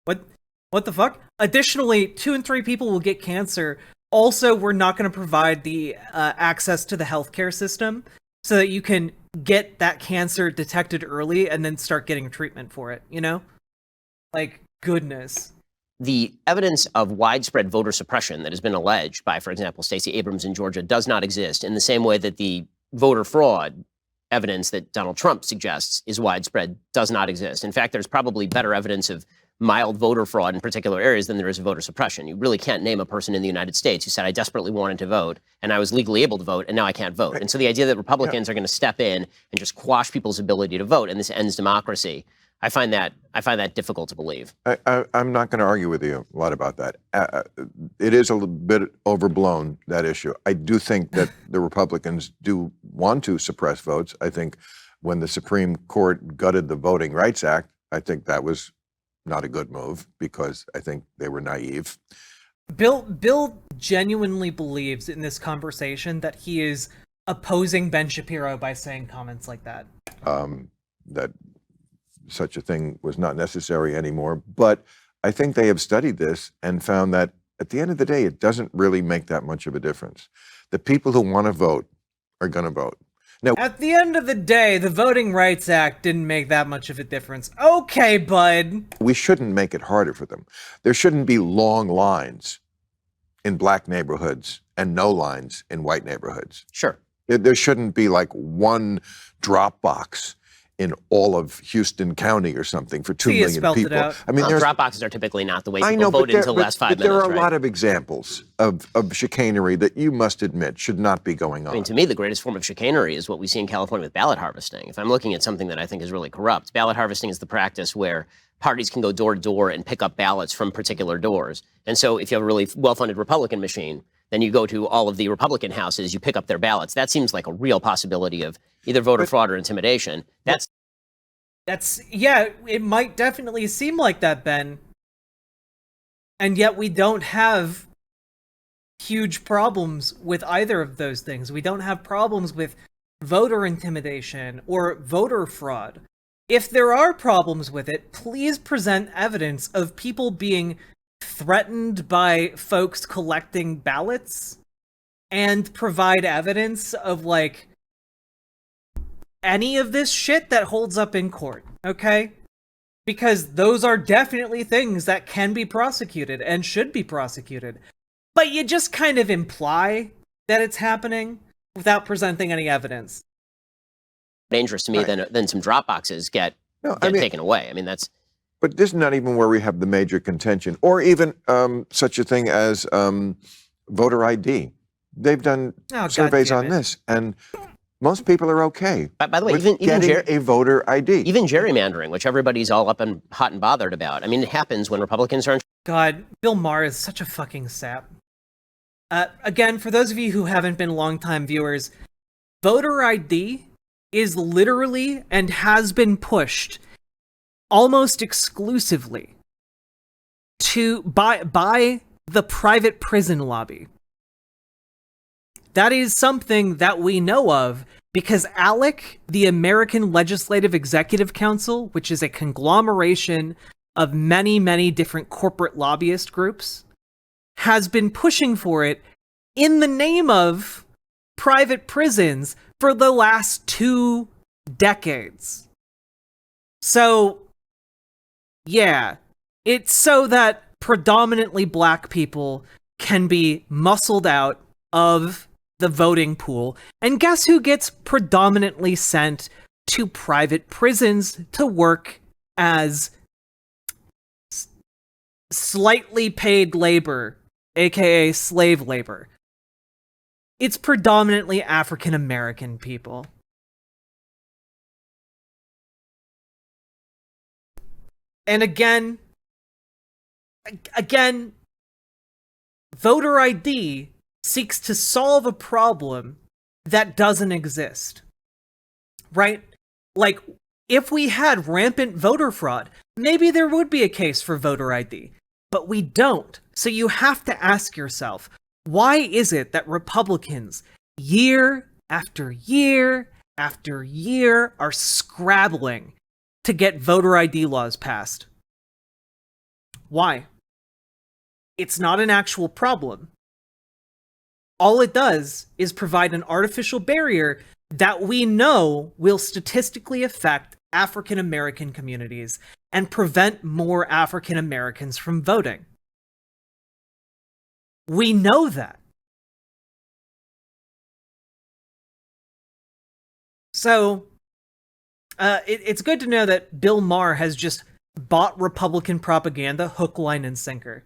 What the fuck? Additionally, 2 in 3 people will get cancer. Also, we're not going to provide the access to the healthcare system so that you can get that cancer detected early and then start getting treatment for it, you know? Like, goodness. The evidence of widespread voter suppression that has been alleged by, for example, Stacey Abrams in Georgia does not exist in the same way that the voter fraud evidence that Donald Trump suggests is widespread does not exist. In fact, there's probably better evidence of mild voter fraud in particular areas than there is voter suppression. You really can't name a person in the United States who said, I desperately wanted to vote, and I was legally able to vote, and now I can't vote. And so the idea that Republicans are going to step in and just quash people's ability to vote, and this ends democracy, I find that difficult to believe. I'm not going to argue with you a lot about that. It is a little bit overblown, that issue. I do think that the Republicans do want to suppress votes. I think when the Supreme Court gutted the Voting Rights Act, I think that was not a good move because I think they were naive. Bill genuinely believes in this conversation that he is opposing Ben Shapiro by saying comments like that. That such a thing was not necessary anymore. But I think they have studied this and found that at the end of the day, it doesn't really make that much of a difference. The people who want to vote are going to vote. Now, at the end of the day, the Voting Rights Act didn't make that much of a difference. Okay, bud. We shouldn't make it harder for them. There shouldn't be long lines in black neighborhoods and no lines in white neighborhoods. Sure. There shouldn't be like one drop box in all of Houston County or something for 2 million people. I mean, drop boxes are typically not the way people voted until the last 5 minutes. There are a right? lot of examples of chicanery that you must admit should not be going on. I mean, to me, the greatest form of chicanery is what we see in California with ballot harvesting. If I'm looking at something that I think is really corrupt, ballot harvesting is the practice where parties can go door to door and pick up ballots from particular doors. And so if you have a really well-funded Republican machine, then you go to all of the Republican houses, you pick up their ballots. That seems like a real possibility of either voter fraud or intimidation. Yeah, it might definitely seem like that, Ben. And yet we don't have huge problems with either of those things. We don't have problems with voter intimidation or voter fraud. If there are problems with it, please present evidence of people being threatened by folks collecting ballots and provide evidence of, like, any of this shit that holds up in court, okay? Because those are definitely things that can be prosecuted and should be prosecuted. But you just kind of imply that it's happening without presenting any evidence. Dangerous to me than some drop boxes get taken away. I mean, that's... But this is not even where we have the major contention, or even such a thing as voter ID. They've done surveys on this, and most people are okay. By the way, with even getting a voter ID. Even gerrymandering, which everybody's all up and hot and bothered about. I mean, it happens when Republicans are in... God, Bill Maher is such a fucking sap. Again, for those of you who haven't been longtime viewers, voter ID is literally and has been pushed almost exclusively by the private prison lobby. That is something that we know of because ALEC, the American Legislative Executive Council, which is a conglomeration of many, many different corporate lobbyist groups, has been pushing for it in the name of private prisons for the last 2 decades. So, yeah, it's so that predominantly black people can be muscled out of the voting pool. And guess who gets predominantly sent to private prisons to work as slightly paid labor, aka slave labor? It's predominantly African American people. And again, voter ID seeks to solve a problem that doesn't exist, right? Like, if we had rampant voter fraud, maybe there would be a case for voter ID, but we don't. So you have to ask yourself, why is it that Republicans, year after year after year, are scrabbling to get voter ID laws passed? Why? It's not an actual problem. All it does is provide an artificial barrier that we know will statistically affect African American communities and prevent more African Americans from voting. We know that. So, it's good to know that Bill Maher has just bought Republican propaganda hook, line, and sinker,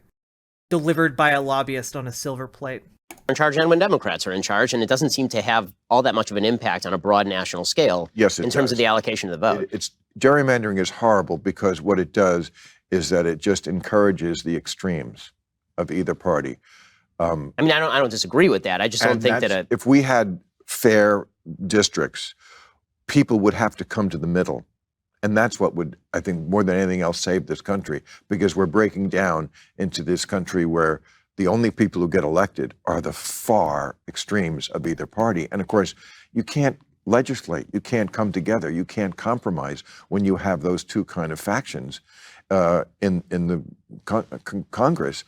delivered by a lobbyist on a silver plate. In charge and when Democrats are in charge, and it doesn't seem to have all that much of an impact on a broad national scale. Yes, in terms of the allocation of the vote. Gerrymandering is horrible because what it does is that it just encourages the extremes of either party. I mean, I don't disagree with that. I just don't think that if we had fair districts, people would have to come to the middle. And that's what would, I think, more than anything else, save this country, because we're breaking down into this country where the only people who get elected are the far extremes of either party. And of course, you can't legislate, you can't come together, you can't compromise when you have those two kind of factions in the Congress.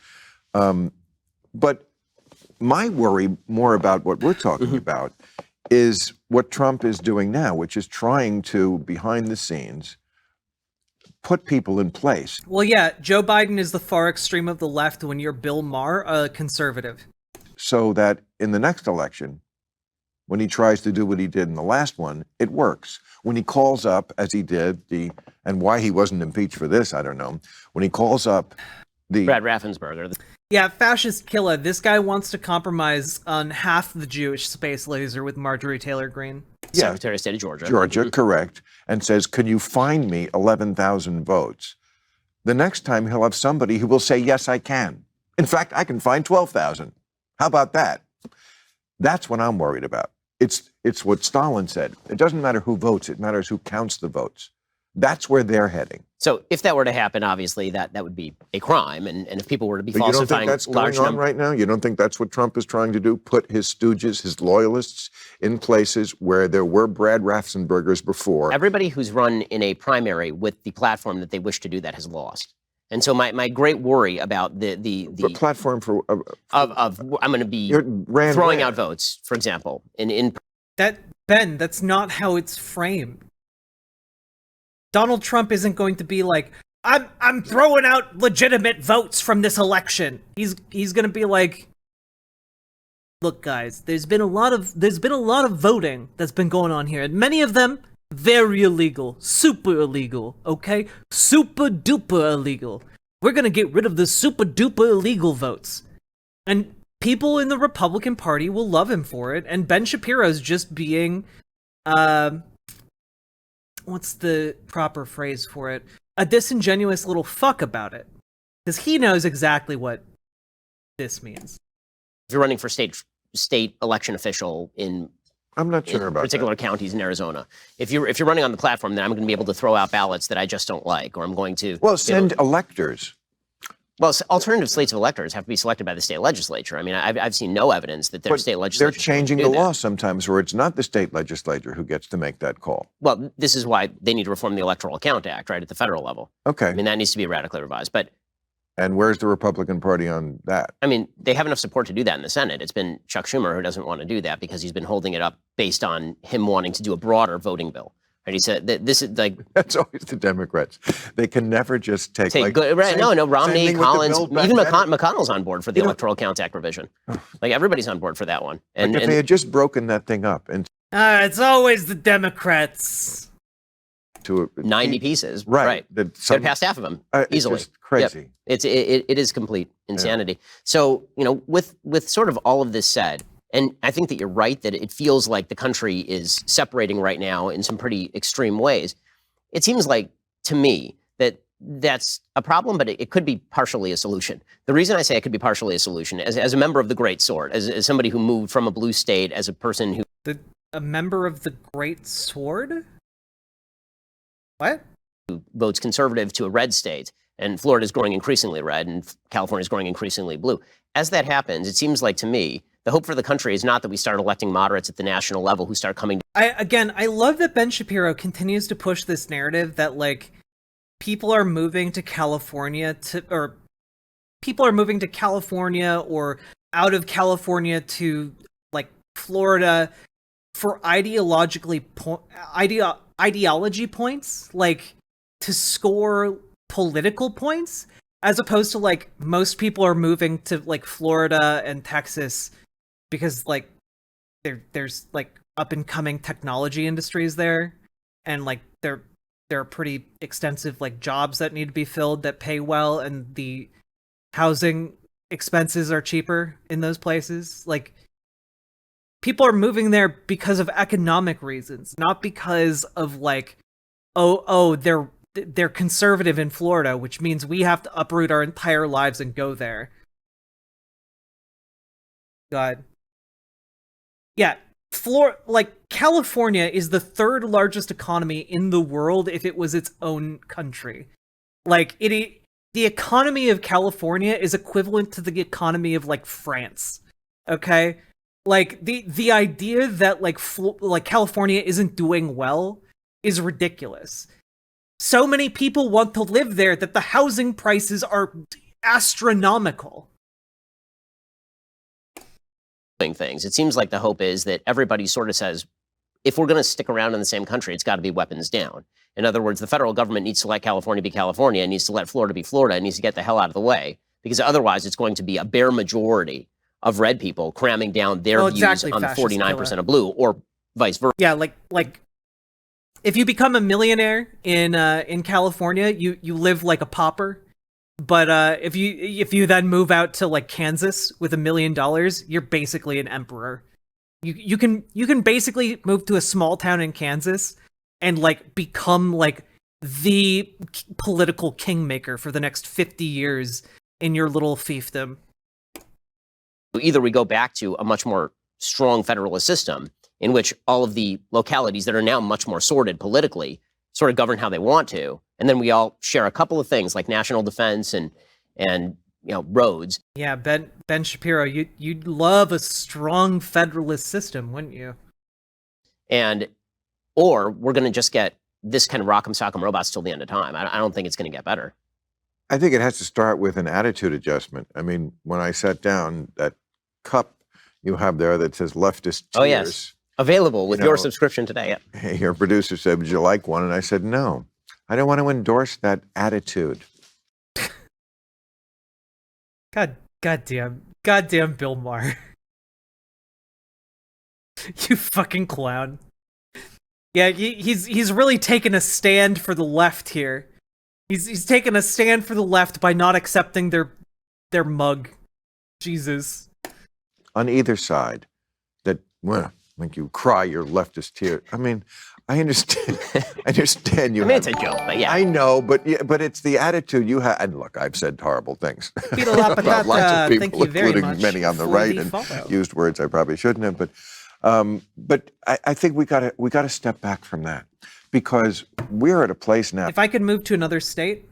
But my worry more about what we're talking about is what Trump is doing now, which is trying to, behind the scenes, put people in place. Well, yeah, Joe Biden is the far extreme of the left when you're Bill Maher, a conservative. So that in the next election, when he tries to do what he did in the last one, it works. When he calls up, as he did, and why he wasn't impeached for this, I don't know. When he calls up Brad Raffensperger. Yeah, fascist killer. This guy wants to compromise on half the Jewish space laser with Marjorie Taylor Greene. Secretary of State of Georgia. Georgia, correct. And says, can you find me 11,000 votes? The next time he'll have somebody who will say, yes, I can. In fact, I can find 12,000. How about that? That's what I'm worried about. It's what Stalin said. It doesn't matter who votes. It matters who counts the votes. That's where they're heading. So if that were to happen, obviously that would be a crime. And if people were to be But falsifying you don't think that's going on right now? You don't think that's what Trump is trying to do? Put his stooges, his loyalists in places where there were Brad Raffenspergers before. Everybody who's run in a primary with the platform that they wish to do that has lost. And so my great worry about the platform for I'm going to be throwing out votes, for example, that's not how it's framed. Donald Trump isn't going to be like, I'm throwing out legitimate votes from this election. He's going to be like, look, guys, there's been a lot of voting that's been going on here, and many of them very illegal, super illegal, okay? Super duper illegal. We're going to get rid of the super duper illegal votes. And people in the Republican Party will love him for it, and Ben Shapiro's just being what's the proper phrase for it? A disingenuous little fuck about it. Because he knows exactly what this means. If you're running for state election official in I'm not sure about particular counties in Arizona. If you're running on the platform, then I'm going to be able to throw out ballots that I just don't like, or I'm going to send electors. Well, alternative slates of electors have to be selected by the state legislature. I mean, I've seen no evidence that their state legislature. They're changing the law sometimes where it's not the state legislature who gets to make that call. Well, this is why they need to reform the Electoral Account Act, right, at the federal level. Okay. I mean, that needs to be radically revised. And where's the Republican Party on that? I mean, they have enough support to do that in the Senate. It's been Chuck Schumer who doesn't want to do that because he's been holding it up based on him wanting to do a broader voting bill. Right? He said that this is like... That's always the Democrats. They can never just take good, right? No, Romney, Collins, even McConnell's on board for the Electoral Account Act revision. Like, everybody's on board for that one. And if they had just broken that thing up and it's always the Democrats. To 90 pieces, right? They're past half of them easily. It's just crazy. Yep. It is complete insanity. Yeah. So, with sort of all of this said, and I think that you're right that it feels like the country is separating right now in some pretty extreme ways. It seems like to me that that's a problem, but it could be partially a solution. The reason I say it could be partially a solution, as a member of the great sort, as somebody who moved from a blue state, as a person who a member of the great sword. What? Who votes conservative to a red state, and Florida is growing increasingly red, and California is growing increasingly blue. As that happens, it seems like to me, the hope for the country is not that we start electing moderates at the national level who start coming. I love that Ben Shapiro continues to push this narrative that like people are moving to California or out of California to like Florida for ideology points, like to score political points, as opposed to like most people are moving to like Florida and Texas because like there's like up and coming technology industries there, and like there are pretty extensive like jobs that need to be filled that pay well, and the housing expenses are cheaper in those places. Like, people are moving there because of economic reasons, not because of like, they're conservative in Florida, which means we have to uproot our entire lives and go there. God. Yeah, California is the third largest economy in the world if it was its own country. Like, the economy of California is equivalent to the economy of like France. Okay? Like, the idea that like California isn't doing well is ridiculous. So many people want to live there that the housing prices are astronomical. Things. It seems like the hope is that everybody sort of says, if we're going to stick around in the same country, it's got to be weapons down. In other words, the federal government needs to let California be California, needs to let Florida be Florida, and needs to get the hell out of the way, because otherwise it's going to be a bare majority of red people cramming down their views on the 49% of blue, or vice versa. Yeah, like if you become a millionaire in California, you live like a pauper. But if you then move out to like Kansas with $1 million, you're basically an emperor. You can basically move to a small town in Kansas and like become like the political kingmaker for the next 50 years in your little fiefdom. Either we go back to a much more strong federalist system in which all of the localities that are now much more sorted politically sort of govern how they want to, and then we all share a couple of things like national defense and roads. Yeah, Ben Shapiro, you'd love a strong federalist system, wouldn't you? Or we're going to just get this kind of rock'em sock'em robots till the end of time. I don't think it's going to get better. I think it has to start with an attitude adjustment. I mean, when I sat down, that cup you have there that says leftist tears. Oh, yes. Available with your subscription today. Yeah. Your producer said, would you like one? And I said, no, I don't want to endorse that attitude. Goddamn Bill Maher. You fucking clown. Yeah, he's really taken a stand for the left here. He's taken a stand for the left by not accepting their mug. Jesus. On either side, that make you cry your leftist tear. I mean, I understand. I understand you. I mean, it's a joke, but yeah. I know, but it's the attitude you have. And look, I've said horrible things about lots of people, thank you very including much many on the right, and used words I probably shouldn't have. But But I think we gotta step back from that, because we're at a place now. If I could move to another state,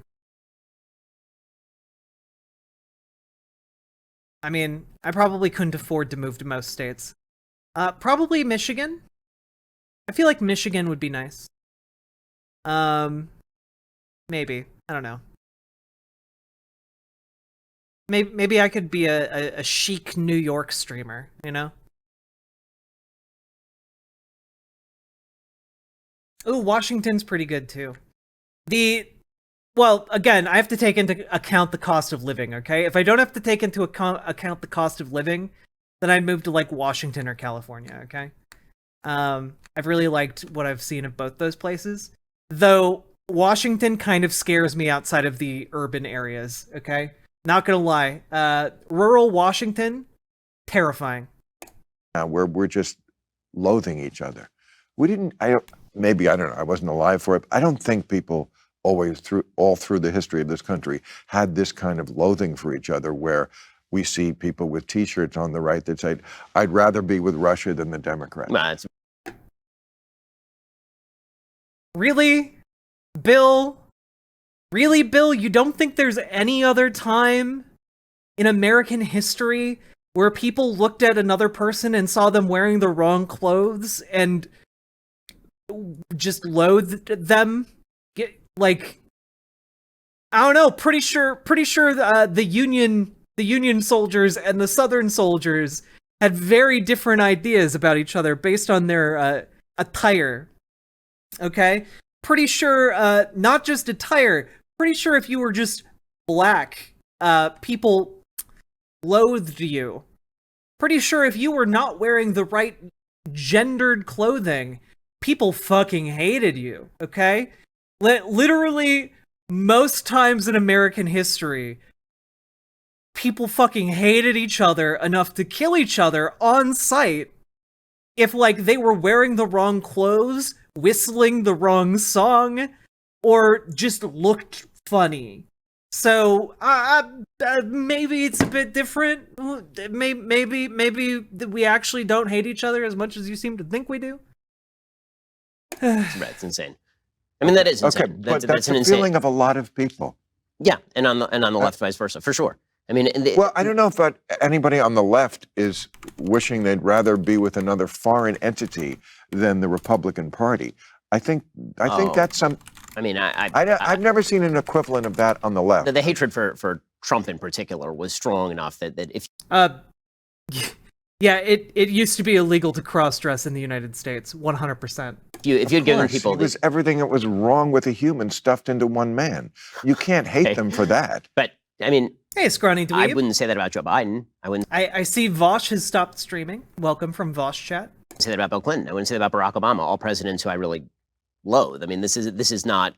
I mean, I probably couldn't afford to move to most states. Probably Michigan. I feel like Michigan would be nice. Maybe. I don't know. Maybe I could be a chic New York streamer, you know? Ooh, Washington's pretty good too. Well, again, I have to take into account the cost of living, okay? If I don't have to take into account the cost of living, then I'd move to like Washington or California, okay? I've really liked what I've seen of both those places. Though Washington kind of scares me outside of the urban areas, okay? Not gonna lie. Rural Washington, terrifying. Where we're just loathing each other. We didn't. I don't know. I wasn't alive for it. I don't think people always all through the history of this country had this kind of loathing for each other, where we see people with T-shirts on the right that say, "I'd rather be with Russia than the Democrats." Really, Bill? Really, Bill? You don't think there's any other time in American history where people looked at another person and saw them wearing the wrong clothes and just loathed them? Like, I don't know. Pretty sure the Union soldiers and the Southern soldiers had very different ideas about each other based on their attire. Okay? Pretty sure, not just attire, pretty sure if you were just black, people loathed you. Pretty sure if you were not wearing the right gendered clothing, people fucking hated you, okay? Literally, most times in American history, people fucking hated each other enough to kill each other on sight if, like, they were wearing the wrong clothes, whistling the wrong song, or just looked funny. So, maybe it's a bit different. Maybe we actually don't hate each other as much as you seem to think we do. It's insane. I mean, that is insane. Okay, but that's the feeling of a lot of people. Yeah, and on the left, vice versa, for sure. I mean, well, I don't know if anybody on the left is wishing they'd rather be with another foreign entity than the Republican Party. I think that's some. I mean, I've never seen an equivalent of that on the left. The hatred for Trump in particular was strong enough that if yeah, it used to be illegal to cross-dress in the United States, 100%. If you'd given people, it was everything that was wrong with a human stuffed into one man. You can't hate them for that. But I mean, hey, scrawny dweeb. I wouldn't say that about Joe Biden. I see Vosh has stopped streaming. Welcome from Vosh chat. I wouldn't say that about Bill Clinton. I wouldn't say that about Barack Obama. All presidents who I really loathe. I mean, this is not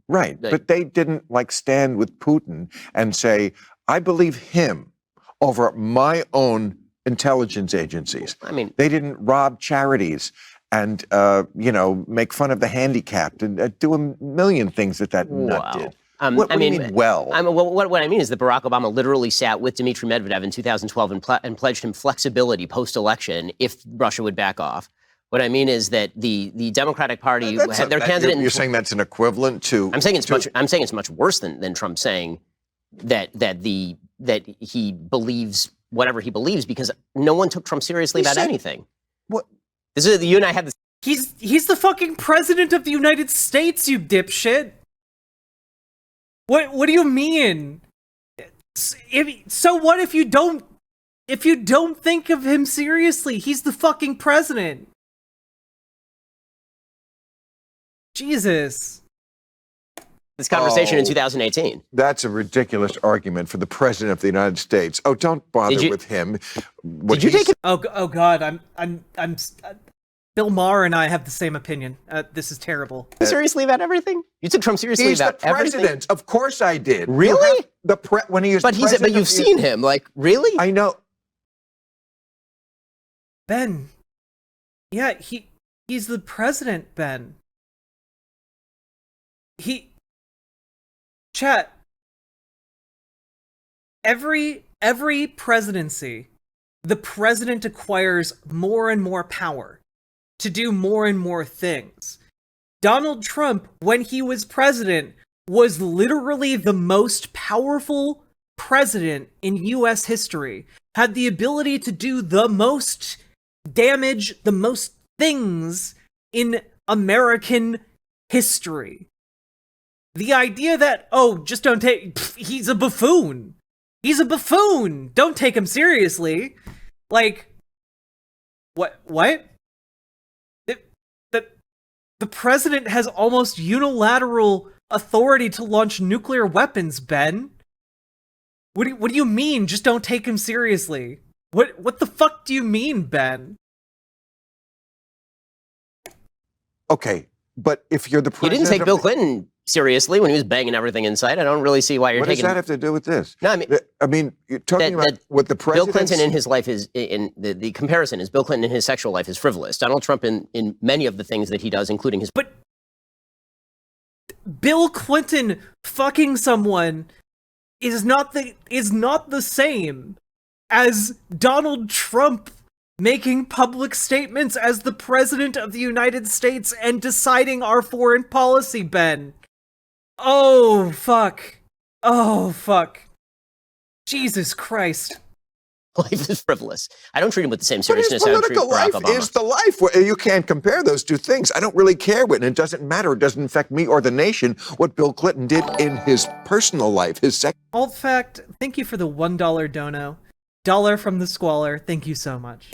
right. But they didn't stand with Putin and say, "I believe him over my own intelligence agencies." I mean, they didn't rob charities and make fun of the handicapped and do a million things that nut did. What do you mean, well? What I mean is that Barack Obama literally sat with Dmitry Medvedev in 2012 and pledged him flexibility post-election if Russia would back off. What I mean is that the Democratic Party had their candidate. You're saying that's an equivalent to? I'm saying it's much worse than Trump saying that he believes whatever he believes, because no one took Trump seriously about anything. What? This is you and I had this. He's the fucking president of the United States, you dipshit. What do you mean? So what if you don't think of him seriously? He's the fucking president. Jesus. This conversation in 2018. That's a ridiculous argument for the president of the United States. Oh, don't bother with him. Did you take it? Oh God, I'm Bill Maher and I have the same opinion. This is terrible. Seriously about everything? You took Trump seriously about everything? He's the president. Of course I did. Really? When he is but you've seen him. Like, really? I know. Ben. Yeah, he's the president, Ben. Chat. Every presidency the president acquires more and more power to do more and more things. Donald Trump, when he was president, was literally the most powerful president in US history, had the ability to do the most damage, the most things in American history. The idea that, oh, just don't take, he's a buffoon. He's a buffoon. Don't take him seriously. Like, what? The president has almost unilateral authority to launch nuclear weapons, Ben. What do you mean, just don't take him seriously? What the fuck do you mean, Ben? Okay, but if you're the You president... didn't take Bill Clinton seriously when he was banging everything in sight. I don't really see why you're What taking... does that have to do with this? No, I mean, you're talking about what the president... Bill Clinton in his life is... The comparison is Bill Clinton in his sexual life is frivolous. Donald Trump in many of the things that he does, including his... But Bill Clinton fucking someone is not the same as Donald Trump making public statements as the president of the United States and deciding our foreign policy, Ben. Oh, fuck. Oh, fuck. Jesus Christ. life is frivolous. I don't treat him with the same But his seriousness I would treat political Barack life Obama. is the life. You can't compare those two things. I don't really care, and it doesn't matter. It doesn't affect me or the nation what Bill Clinton did in his personal life, his Alt fact, thank you for the $1 dono. Dollar from the squalor, thank you so much.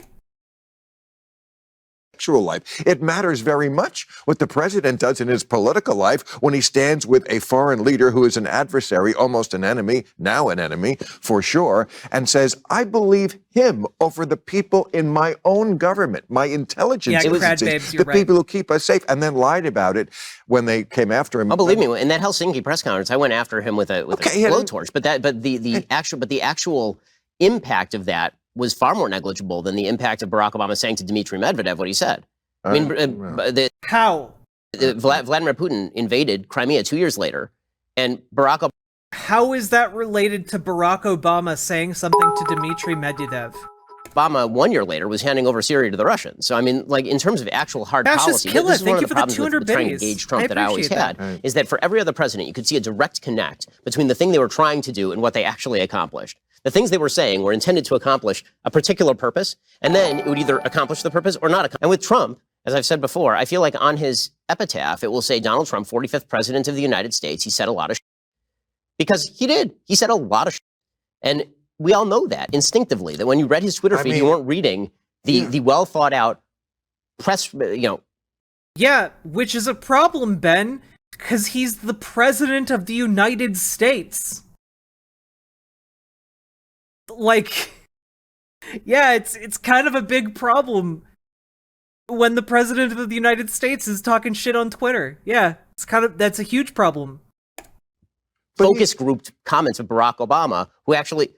sexual life. It matters very much what the president does in his political life when he stands with a foreign leader who is an adversary, almost an enemy, now an enemy for sure, and says, I believe him over the people in my own government, my intelligence agencies, babes, the you're right. people who keep us safe, and then lied about it when they came after him. Oh, believe me, in that Helsinki press conference, I went after him with a blowtorch. But the actual impact of that was far more negligible than the impact of Barack Obama saying to Dmitry Medvedev what he said. I mean, How? Vladimir Putin invaded Crimea 2 years later, and Barack Obama. How is that related to Barack Obama saying something to Dmitry Medvedev? Obama 1 year later was handing over Syria to the Russians. So I mean, like in terms of actual hard Cassius policy, Killer, this is one thank of you the for the problems with 200 trying to biddies. gauge Trump I that I always appreciate had, that. is that for every other president, you could see a direct connect between the thing they were trying to do and what they actually accomplished. The things they were saying were intended to accomplish a particular purpose, and then it would either accomplish the purpose or not. And with Trump, as I've said before, I feel like on his epitaph, it will say Donald Trump, 45th president of the United States. He said a lot of shit. Because he did. He said a lot of shit. And we all know that instinctively, that when you read his Twitter feed, you weren't reading the well thought out press, Yeah, which is a problem, Ben, because he's the president of the United States. Like, yeah, it's kind of a big problem when the president of the United States is talking shit on Twitter. Yeah, that's a huge problem. focus grouped comments of Barack Obama, who actually,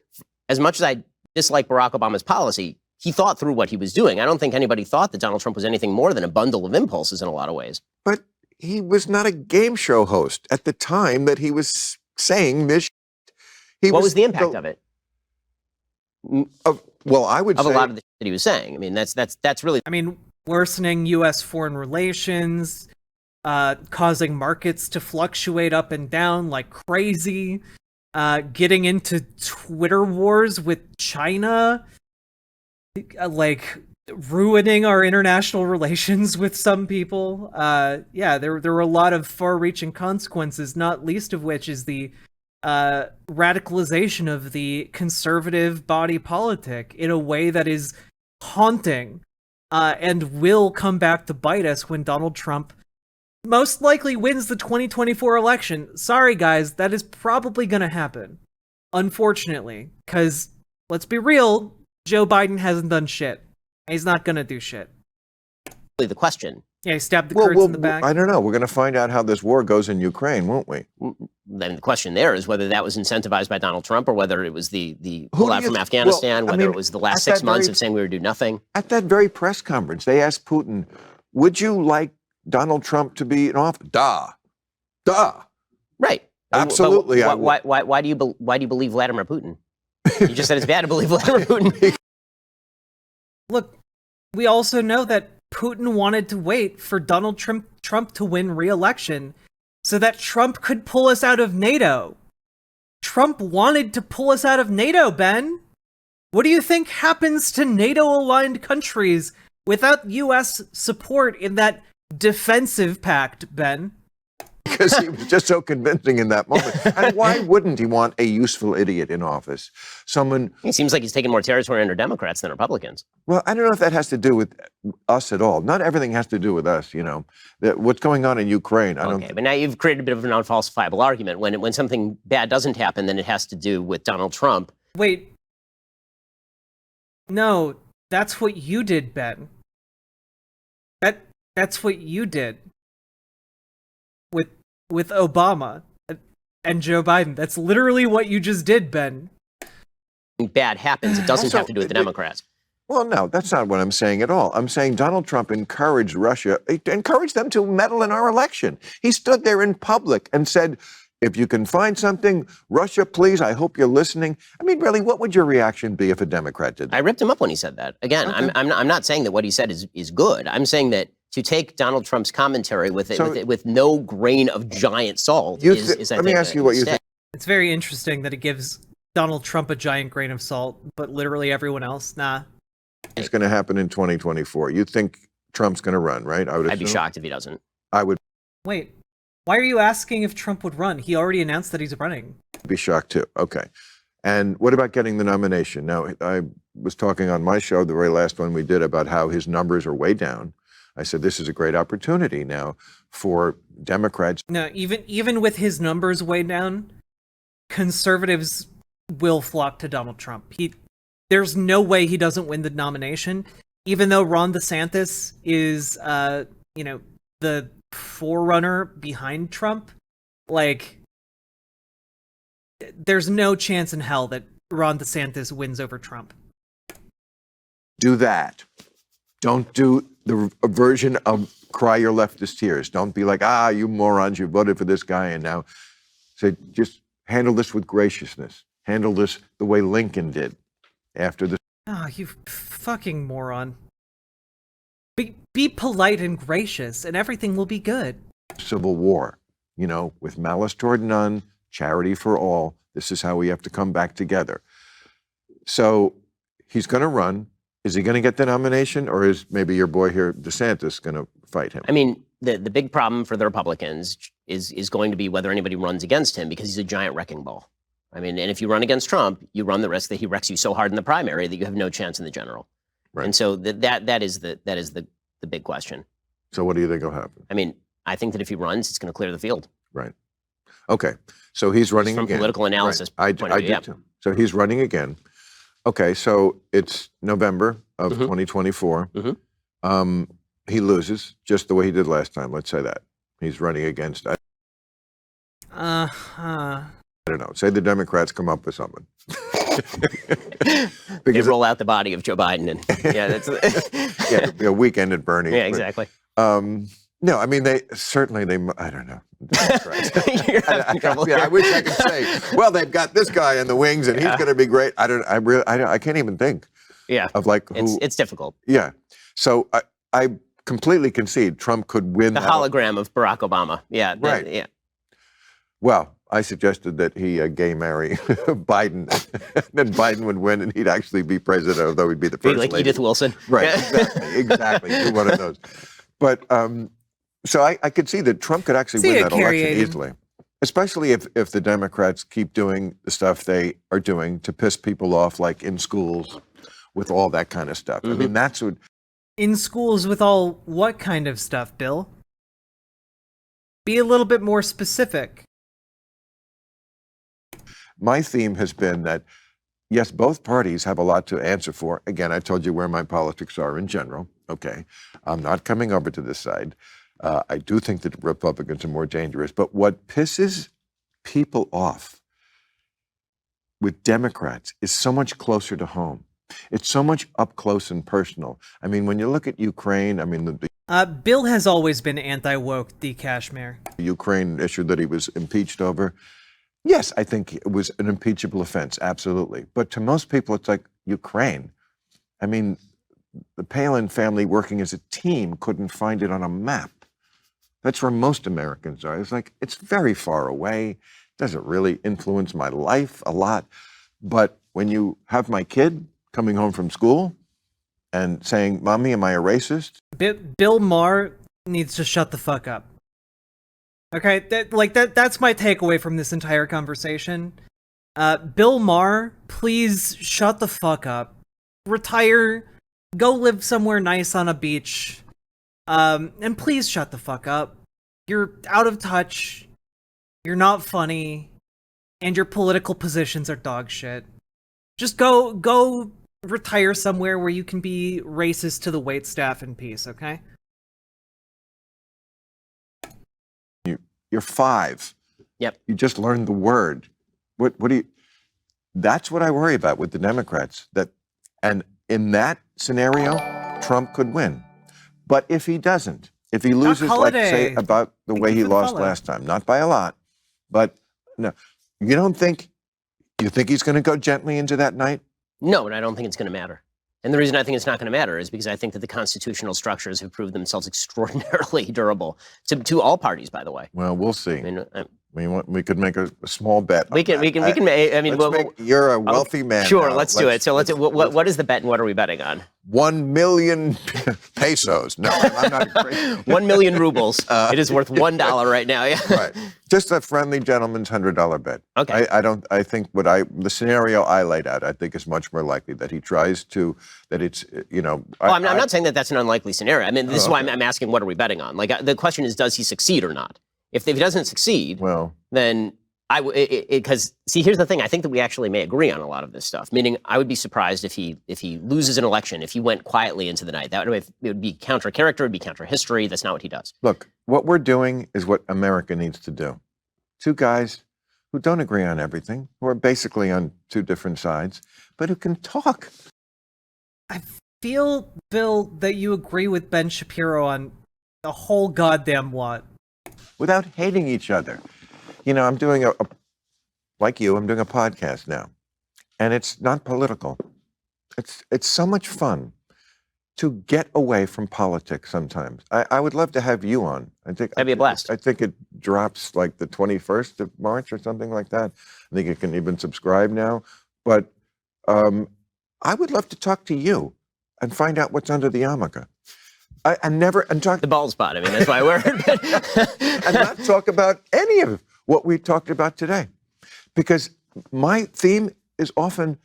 as much as I dislike Barack Obama's policy, he thought through what he was doing. I don't think anybody thought that Donald Trump was anything more than a bundle of impulses in a lot of ways. But he was not a game show host at the time that he was saying this. What was the impact of it? Well, I would say a lot of the shit that he was saying. I mean, that's really. I mean, worsening U.S. foreign relations, causing markets to fluctuate up and down like crazy, getting into Twitter wars with China, like ruining our international relations with some people. Yeah, there were a lot of far-reaching consequences, not least of which is the radicalization of the conservative body politic in a way that is haunting and will come back to bite us when Donald Trump most likely wins the 2024 election. Sorry, guys, that is probably going to happen. Unfortunately, because let's be real, Joe Biden hasn't done shit. He's not going to do shit. the question. Yeah, he stabbed the Kurds in the back. I don't know. We're going to find out how this war goes in Ukraine, won't we? Then the question there is whether that was incentivized by Donald Trump or whether it was the pullout from Afghanistan, whether it was the last 6 months of saying we would do nothing. At that very press conference, they asked Putin, would you like Donald Trump to be in office? Duh. Right. Absolutely. But why do you believe Vladimir Putin? You just said it's bad to believe Vladimir Putin. Look, we also know that Putin wanted to wait for Donald Trump to win re-election so that Trump could pull us out of NATO. Trump wanted to pull us out of NATO, Ben. What do you think happens to NATO-aligned countries without U.S. support in that defensive pact, Ben? Because he was just so convincing in that moment. And why wouldn't he want a useful idiot in office? Someone... It seems like he's taking more territory under Democrats than Republicans. Well, I don't know if that has to do with us at all. Not everything has to do with us, you know. What's going on in Ukraine, I don't... Okay, but now you've created a bit of an unfalsifiable argument. When something bad doesn't happen, then it has to do with Donald Trump. Wait. No, that's what you did, Ben. That's what you did. With Obama and Joe Biden. That's literally what you just did, Ben. When bad happens, it doesn't Also, have to do with the Democrats. Well, no, that's not what I'm saying at all. I'm saying Donald Trump encouraged Russia, encouraged them to meddle in our election. He stood there in public and said, if you can find something, Russia, please, I hope you're listening. I mean, really, what would your reaction be if a Democrat did that? I ripped him up when he said that. Again, Okay. I'm not saying that what he said is good. I'm saying that to take Donald Trump's commentary with no grain of giant salt is I let me think, ask you what you think. It's very interesting that it gives Donald Trump a giant grain of salt, but literally everyone else, nah. It's going to happen in 2024. You think Trump's going to run, right? I'd be shocked if he doesn't. I would Wait, why are you asking if Trump would run? He already announced that he's running. be shocked too. Okay. And what about getting the nomination? Now, I was talking on my show, the very last one we did, about how his numbers are way down. I said, this is a great opportunity now for Democrats. No, even with his numbers way down, conservatives will flock to Donald Trump. There's no way he doesn't win the nomination, even though Ron DeSantis is, the forerunner behind Trump. Like, there's no chance in hell that Ron DeSantis wins over Trump. Do that. Don't do the version of cry your leftist tears. Don't be like, you morons, you voted for this guy, and now say, just handle this with graciousness. Handle this the way Lincoln did after the Oh, you fucking moron. Be polite and gracious, and everything will be good. Civil War, you know, with malice toward none, charity for all. This is how we have to come back together. So he's going to run. Is he going to get the nomination, or is maybe your boy here, DeSantis, going to fight him? I mean, the big problem for the Republicans is going to be whether anybody runs against him, because he's a giant wrecking ball. I mean, and if you run against Trump, you run the risk that he wrecks you so hard in the primary that you have no chance in the general. Right. And so that is the big question. So what do you think will happen? I mean, I think that if he runs, it's going to clear the field. Right. Okay. So he's running From again. political analysis Right. point I of view, did too. So he's running again. Okay. So it's November of 2024. He loses just the way he did last time. Let's say that. He's running against, I don't know. Say the Democrats come up with someone. They Because roll out the body of Joe Biden, and yeah, that's a weekend at Bernie. yeah, exactly. No, I mean, I don't know. You're having trouble I here. wish I could say, well, they've got this guy in the wings and he's going to be great. I can't even think Yeah, of like who. it's difficult. Yeah. So I completely concede Trump could win The that. hologram of Barack Obama. Yeah, Right. Yeah. Well, I suggested that he gay marry Biden. Then Biden would win and he'd actually be president, although he'd be the first Like lady. Edith Wilson. Right, Yeah. exactly. Do one of those. But so I could see that Trump could actually See win it, that election Carrie Aiden. easily, especially if the Democrats keep doing the stuff they are doing to piss people off, like in schools with all that kind of stuff. I mean, that's what. In schools with all what kind of stuff, Bill? Be a little bit more specific. My theme has been that, yes, both parties have a lot to answer for. Again, I told you where my politics are in general. Okay. I'm not coming over to this side. I do think that Republicans are more dangerous. But what pisses people off with Democrats is so much closer to home. It's so much up close and personal. I mean, when you look at Ukraine, I mean, the Bill has always been anti-woke, D. Kashmir. Ukraine issue that he was impeached over. Yes, I think it was an impeachable offense, absolutely. But to most people, it's like Ukraine. I mean, the Palin family working as a team couldn't find it on a map. That's where most Americans are. It's like, it's very far away. Doesn't really influence my life a lot. But when you have my kid coming home from school and saying, "Mommy, am I a racist?" Bill Maher needs to shut the fuck up. Okay, that's my takeaway from this entire conversation. Bill Maher, please shut the fuck up. Retire, go live somewhere nice on a beach. And please shut the fuck up. You're out of touch. You're not funny. And your political positions are dog shit. Just go retire somewhere where you can be racist to the waitstaff in peace, okay? You're 5. Yep. You just learned the word. What do you? That's what I worry about with the Democrats. And in that scenario, Trump could win. But if he doesn't, if he loses, like say about the way he lost last time, not by a lot, but no, you think he's going to go gently into that night? No, and I don't think it's going to matter. And the reason I think it's not going to matter is because I think that the constitutional structures have proved themselves extraordinarily durable to all parties, by the way. Well, we'll see. I mean, we could make a small bet. We can. I mean, you're a wealthy man. Sure, now. let's do it. So what is the bet and what are we betting on? 1 million pesos. No, I'm not crazy. 1 million rubles. It is worth $1 right now. Yeah. Right. Just a friendly gentleman's $100 bet. Okay. I think the scenario I laid out, I think is much more likely that he tries to, that it's, I'm not saying that that's an unlikely scenario. I mean, this is why I'm asking, what are we betting on? Like, the question is, does he succeed or not? If he doesn't succeed, then because here's the thing. I think that we actually may agree on a lot of this stuff. Meaning, I would be surprised if he loses an election, if he went quietly into the night. It would be counter character, it would be counter history. That's not what he does. Look, what we're doing is what America needs to do. 2 guys who don't agree on everything, who are basically on 2 different sides, but who can talk. I feel, Bill, that you agree with Ben Shapiro on the whole goddamn lot. Without hating each other. I'm doing like you, I'm doing a podcast now. And it's not political. It's so much fun to get away from politics sometimes. I would love to have you on. That'd be a blast. I think it drops like the 21st of March or something like that. I think you can even subscribe now. But I would love to talk to you and find out what's under the yarmulke. And talk the bald spot. I mean, that's why we're and not talk about any of what we talked about today, because my theme is often,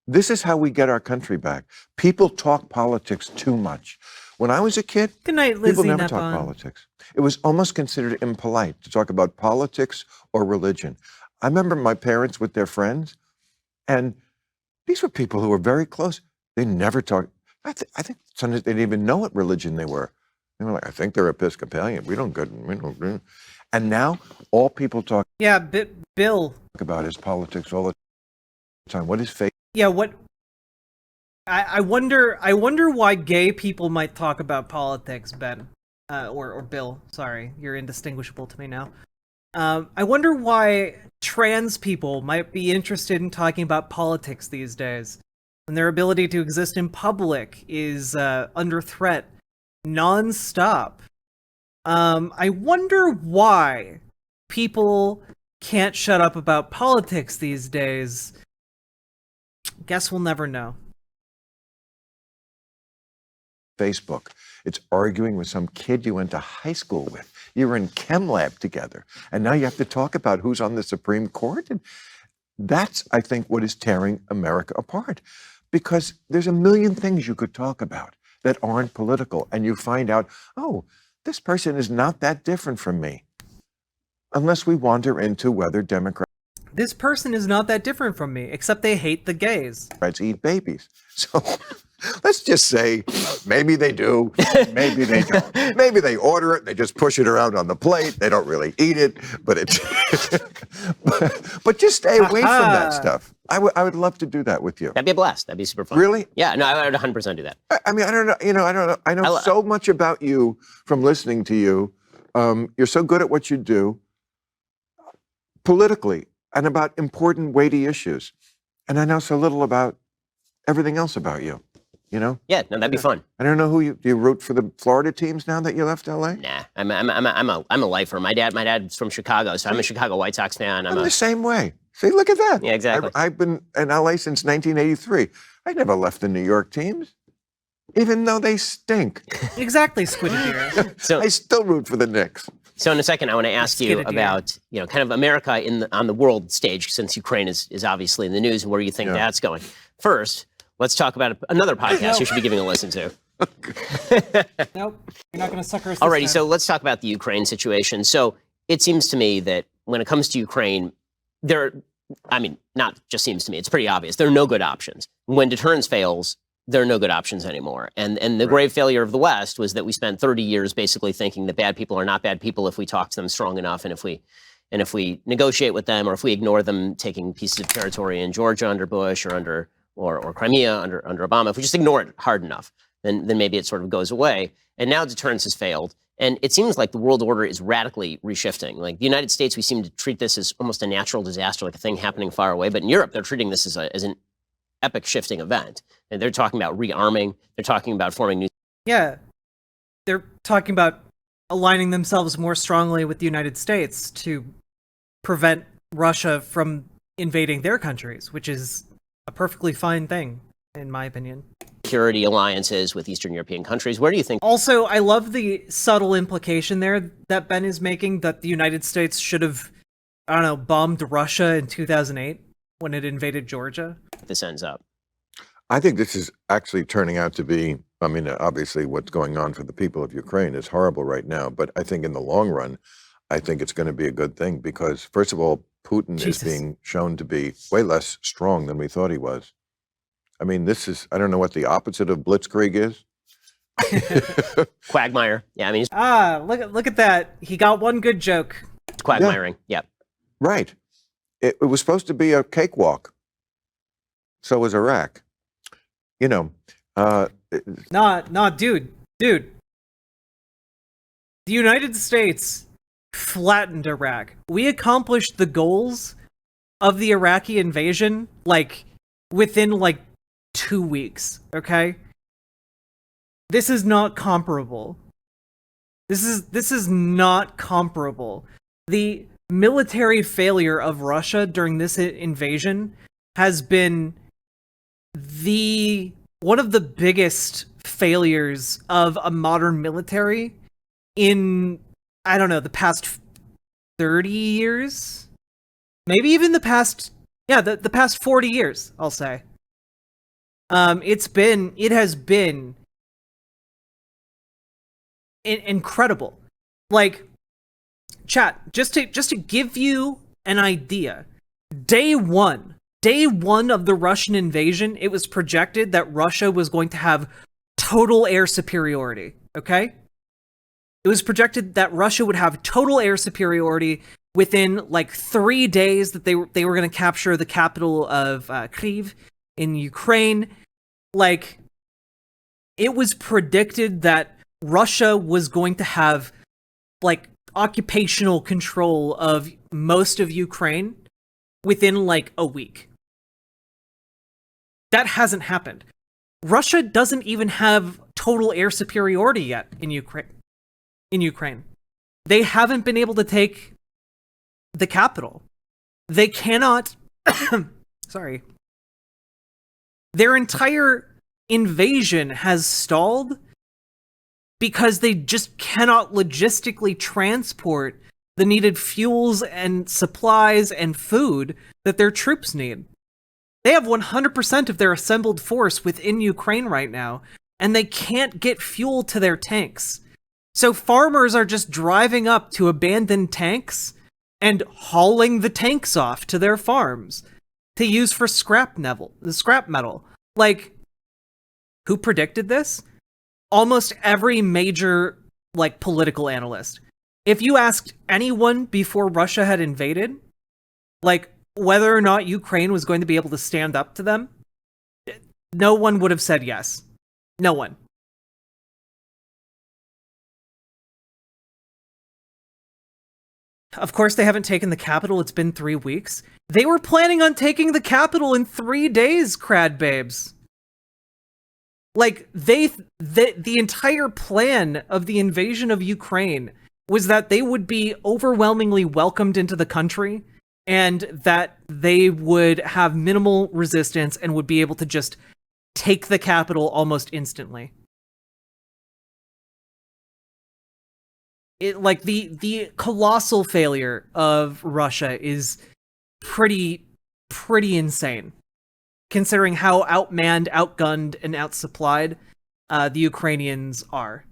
this is how we get our country back. People talk politics too much. When I was a kid, Good night, Lizzie people never Nepon. talked politics. It was almost considered impolite to talk about politics or religion. I remember my parents with their friends, and these were people who were very close. They never talked. I think sometimes they didn't even know what religion they were. They were like, I think they're Episcopalian. We don't. And now all people talk Bill about is politics all the time. What is faith? Yeah, what I wonder why gay people might talk about politics, Ben. Or Bill, sorry, you're indistinguishable to me now. I wonder why trans people might be interested in talking about politics these days. And their ability to exist in public is under threat non-stop. I wonder why people can't shut up about politics these days. Guess we'll never know. Facebook. It's arguing with some kid you went to high school with. You were in chem lab together. And now you have to talk about who's on the Supreme Court. And that's, I think, what is tearing America apart. Because there's a million things you could talk about that aren't political. And you find out, oh, this person is not that different from me. Unless we wander into whether Democrats This person is not that different from me, except they hate the gays. eat babies. So let's just say maybe they do, maybe they don't. Maybe they order it, they just push it around on the plate, they don't really eat it, but it's but just stay away from that stuff. I would love to do that with you. That'd be a blast. That'd be super fun. Really? Yeah, no, I would 100% do that. I mean, I don't know. I know so much about you from listening to you. You're so good at what you do politically and about important, weighty issues. And I know so little about everything else about you. You know? Yeah, no, that'd be fun. I don't know do you root for the Florida teams now that you left LA? Nah, I'm a lifer. My dad's from Chicago, so I'm a Chicago White Sox fan. I'm the same way. See, look at that. Yeah, exactly. I've been in LA since 1983. I never left the New York teams, even though they stink. Exactly, Squiddy Deer. So I still root for the Knicks. So in a second, I want to ask you about, kind of America on the world stage, since Ukraine is obviously in the news, and where you think that's going. First, let's talk about another podcast you should be giving a listen to. Nope, you're not going to sucker us. Alrighty, so let's talk about the Ukraine situation. So it seems to me that when it comes to Ukraine, not just seems to me, it's pretty obvious. There are no good options. When deterrence fails, there are no good options anymore. And the grave failure of the West was that we spent 30 years basically thinking that bad people are not bad people if we talk to them strong enough, and if we negotiate with them, or if we ignore them taking pieces of territory in Georgia under Bush or Crimea under Obama, if we just ignore it hard enough, then maybe it sort of goes away. And now deterrence has failed. And it seems like the world order is radically reshifting. Like the United States, we seem to treat this as almost a natural disaster, like a thing happening far away. But in Europe, they're treating this as an epic shifting event. And they're talking about rearming. They're talking about forming new. Yeah. They're talking about aligning themselves more strongly with the United States to prevent Russia from invading their countries, which is a perfectly fine thing, in my opinion. Security alliances with Eastern European countries. Where do you think? Also, I love the subtle implication there that Ben is making that the United States should have, bombed Russia in 2008 when it invaded Georgia. This ends up? I think this is actually turning out to be, obviously what's going on for the people of Ukraine is horrible right now, but I think in the long run, I think it's going to be a good thing because, first of all, Putin is being shown to be way less strong than we thought he was. This is, I don't know what the opposite of blitzkrieg is. Quagmire. Yeah, look at that. He got one good joke. Quagmiring. Yeah. Right. It was supposed to be a cakewalk. So was Iraq. Dude. The United States flattened Iraq. We accomplished the goals of the Iraqi invasion, within, 2 weeks, okay? This is not comparable. This is not comparable. The military failure of Russia during this invasion has been one of the biggest failures of a modern military in, the past 30 years? Maybe even the past 40 years, I'll say. It has been incredible. Chat, just to give you an idea, day one of the Russian invasion, it was projected that Russia was going to have total air superiority, okay? It was projected that Russia would have total air superiority within 3 days, that they were going to capture the capital of Kyiv in Ukraine. It was predicted that Russia was going to have occupational control of most of Ukraine within a week. That hasn't happened. Russia doesn't even have total air superiority yet in Ukraine. They haven't been able to take the capital. They cannot sorry. Their entire invasion has stalled because they just cannot logistically transport the needed fuels and supplies and food that their troops need. They have 100% of their assembled force within Ukraine right now, and they can't get fuel to their tanks. So farmers are just driving up to abandoned tanks and hauling the tanks off to their farms to use for scrap metal. Who predicted this? Almost every major political analyst. If you asked anyone before Russia had invaded, whether or not Ukraine was going to be able to stand up to them, no one would have said yes. No one. Of course, they haven't taken the capital. It's been 3 weeks. They were planning on taking the capital in 3 days, crad babes. Like the entire plan of the invasion of Ukraine was that they would be overwhelmingly welcomed into the country and that they would have minimal resistance and would be able to just take the capital almost instantly. Like the colossal failure of Russia is pretty insane, considering how outmanned, outgunned, and outsupplied the Ukrainians are.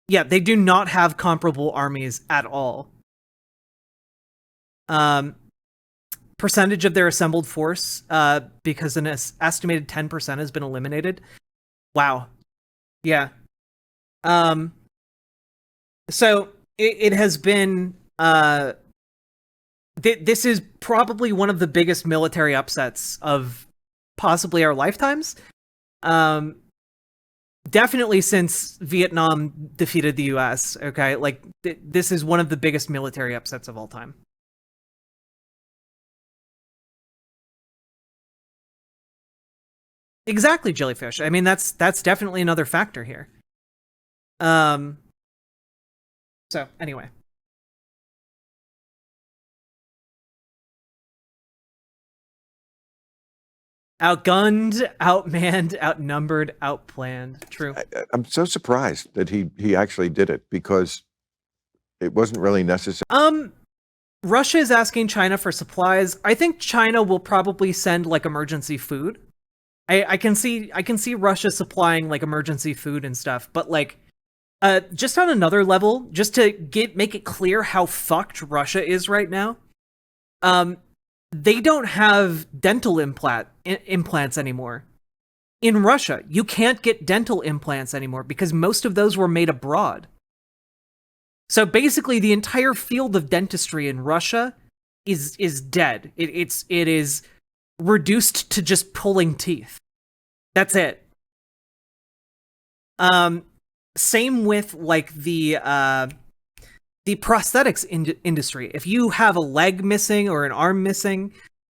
Yeah, they do not have comparable armies at all. Percentage of their assembled force, because an estimated 10% has been eliminated. Wow. Yeah. So it has been, this is probably one of the biggest military upsets of possibly our lifetimes. Definitely since Vietnam defeated the US, okay? Like, this is one of the biggest military upsets of all time. Exactly, Jellyfish. I mean, that's definitely another factor here. So, anyway. Outgunned, outmanned, outnumbered, outplanned. True. I'm so surprised that he actually did it, because it wasn't really necessary. Russia is asking China for supplies. I think China will probably send like emergency food. I can see Russia supplying like emergency food and stuff, but like just on another level, just to make it clear how fucked Russia is right now. They don't have dental implants anymore. In Russia, you can't get dental implants anymore because most of those were made abroad. So basically, the entire field of dentistry in Russia is dead. It is reduced to just pulling teeth. That's it. Same with like the prosthetics industry. If you have a leg missing or an arm missing,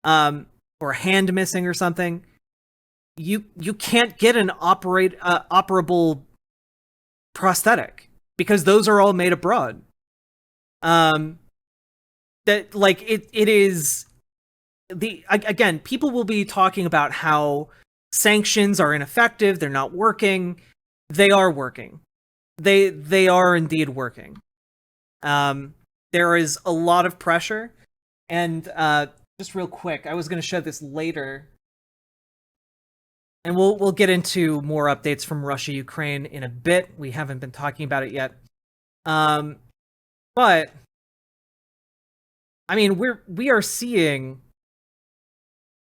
or a hand missing or something, you can't get an operable prosthetic because those are all made abroad. That like it is again, people will be talking about how sanctions are ineffective, they're not working. They are working. They are indeed working. There is a lot of pressure, and just real quick, I was going to show this later, and we'll get into more updates from Russia, Ukraine in a bit. We haven't been talking about it yet, but I mean we are seeing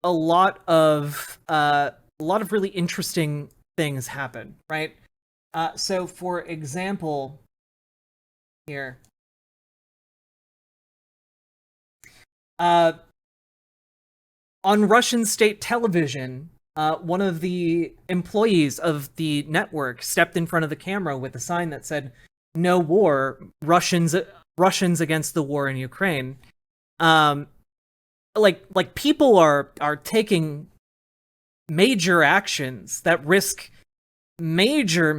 a lot of really interesting things happen, right? So, for example, here. On Russian state television, one of the employees of the network stepped in front of the camera with a sign that said, "No war, Russians against the war in Ukraine." Like people are taking major actions that risk major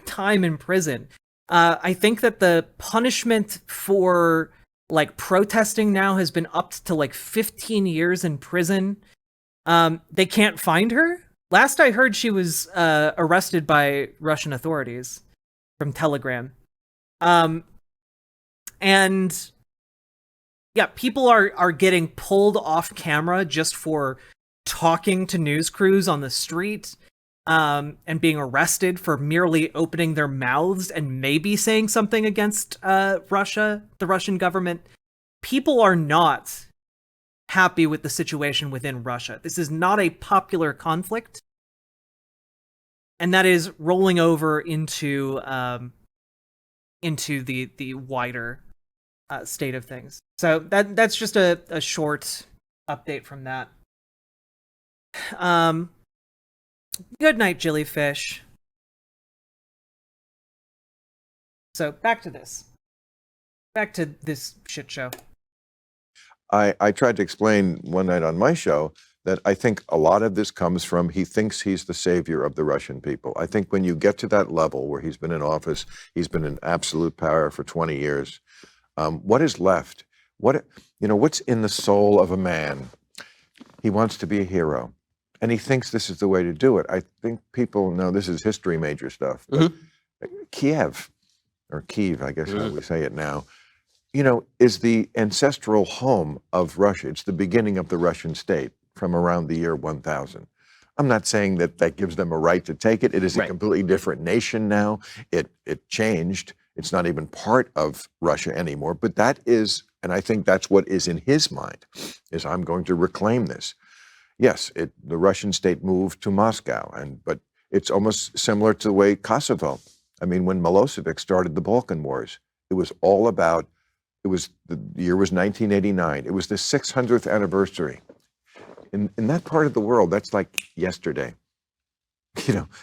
time in prison. I think that the punishment for like protesting now has been upped to like 15 years in prison. They can't find her. Last I heard, she was arrested by Russian authorities from Telegram. And yeah, people are getting pulled off camera just for talking to news crews on the street, and being arrested for merely opening their mouths and maybe saying something against Russia, the Russian government. People are not happy with the situation within Russia. This is not a popular conflict, and that is rolling over into the wider state of things. So that's just a short update from that. Good night, Jellyfish. So back to this shit show. I tried to explain one night on my show that I think a lot of this comes from he thinks he's the savior of the Russian people. I think when you get to that level where he's been in office, he's been in absolute power for 20 years, what is left? What's in the soul of a man? He wants to be a hero, and he thinks this is the way to do it. I think people know this is history major stuff, but Kiev, or Kyiv, I guess how we say it now, is the ancestral home of Russia. It's the beginning of the Russian state from around the year 1000. I'm not saying that gives them a right to take it. It is a completely different nation now. It changed. It's not even part of Russia anymore. But that is, and I think that's what is in his mind, is I'm going to reclaim this. Yes, the Russian state moved to Moscow, but it's almost similar to the way Kosovo. I mean, when Milosevic started the Balkan Wars, it was all about, the year was 1989. It was the 600th anniversary. In that part of the world, that's like yesterday.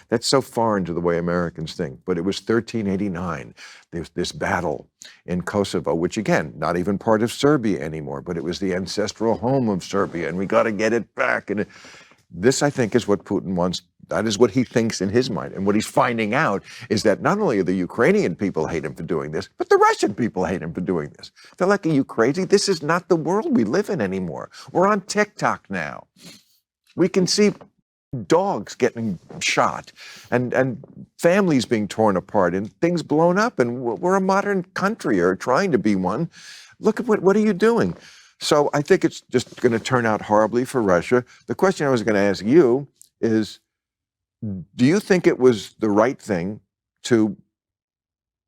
That's so far into the way Americans think. But it was 1389. There's this battle in Kosovo, which again, not even part of Serbia anymore, but it was the ancestral home of Serbia, and we got to get it back. And this, I think, is what Putin wants. That is what he thinks in his mind. And what he's finding out is that not only do the Ukrainian people hate him for doing this, but the Russian people hate him for doing this. They're like, are you crazy? This is not the world we live in anymore. We're on TikTok now. We can see dogs getting shot and families being torn apart and things blown up. And we're a modern country, or trying to be one. Look at what are you doing? So I think it's just going to turn out horribly for Russia. The question I was going to ask you is, do you think it was the right thing to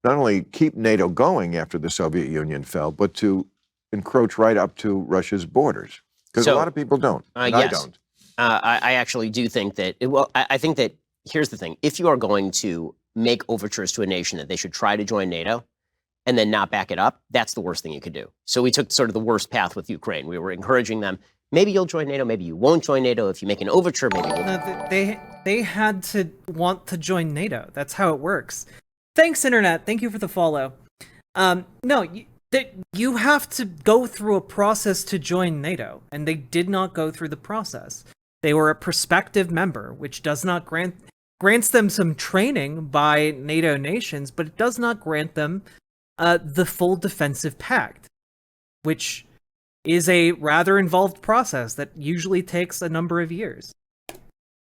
not only keep NATO going after the Soviet Union fell, but to encroach right up to Russia's borders? Because a lot of people don't. And yes. I don't. I actually do think that, I think that, here's the thing. If you are going to make overtures to a nation that they should try to join NATO and then not back it up, that's the worst thing you could do. So we took sort of the worst path with Ukraine. We were encouraging them, maybe you'll join NATO, maybe you won't join NATO. If you make an overture, maybe you'll... No, they had to want to join NATO. That's how it works. Thanks, Internet. Thank you for the follow. No, you have to go through a process to join NATO, and they did not go through the process. They were a prospective member, which does not grants them some training by NATO nations, but it does not grant them the full defensive pact, which is a rather involved process that usually takes a number of years.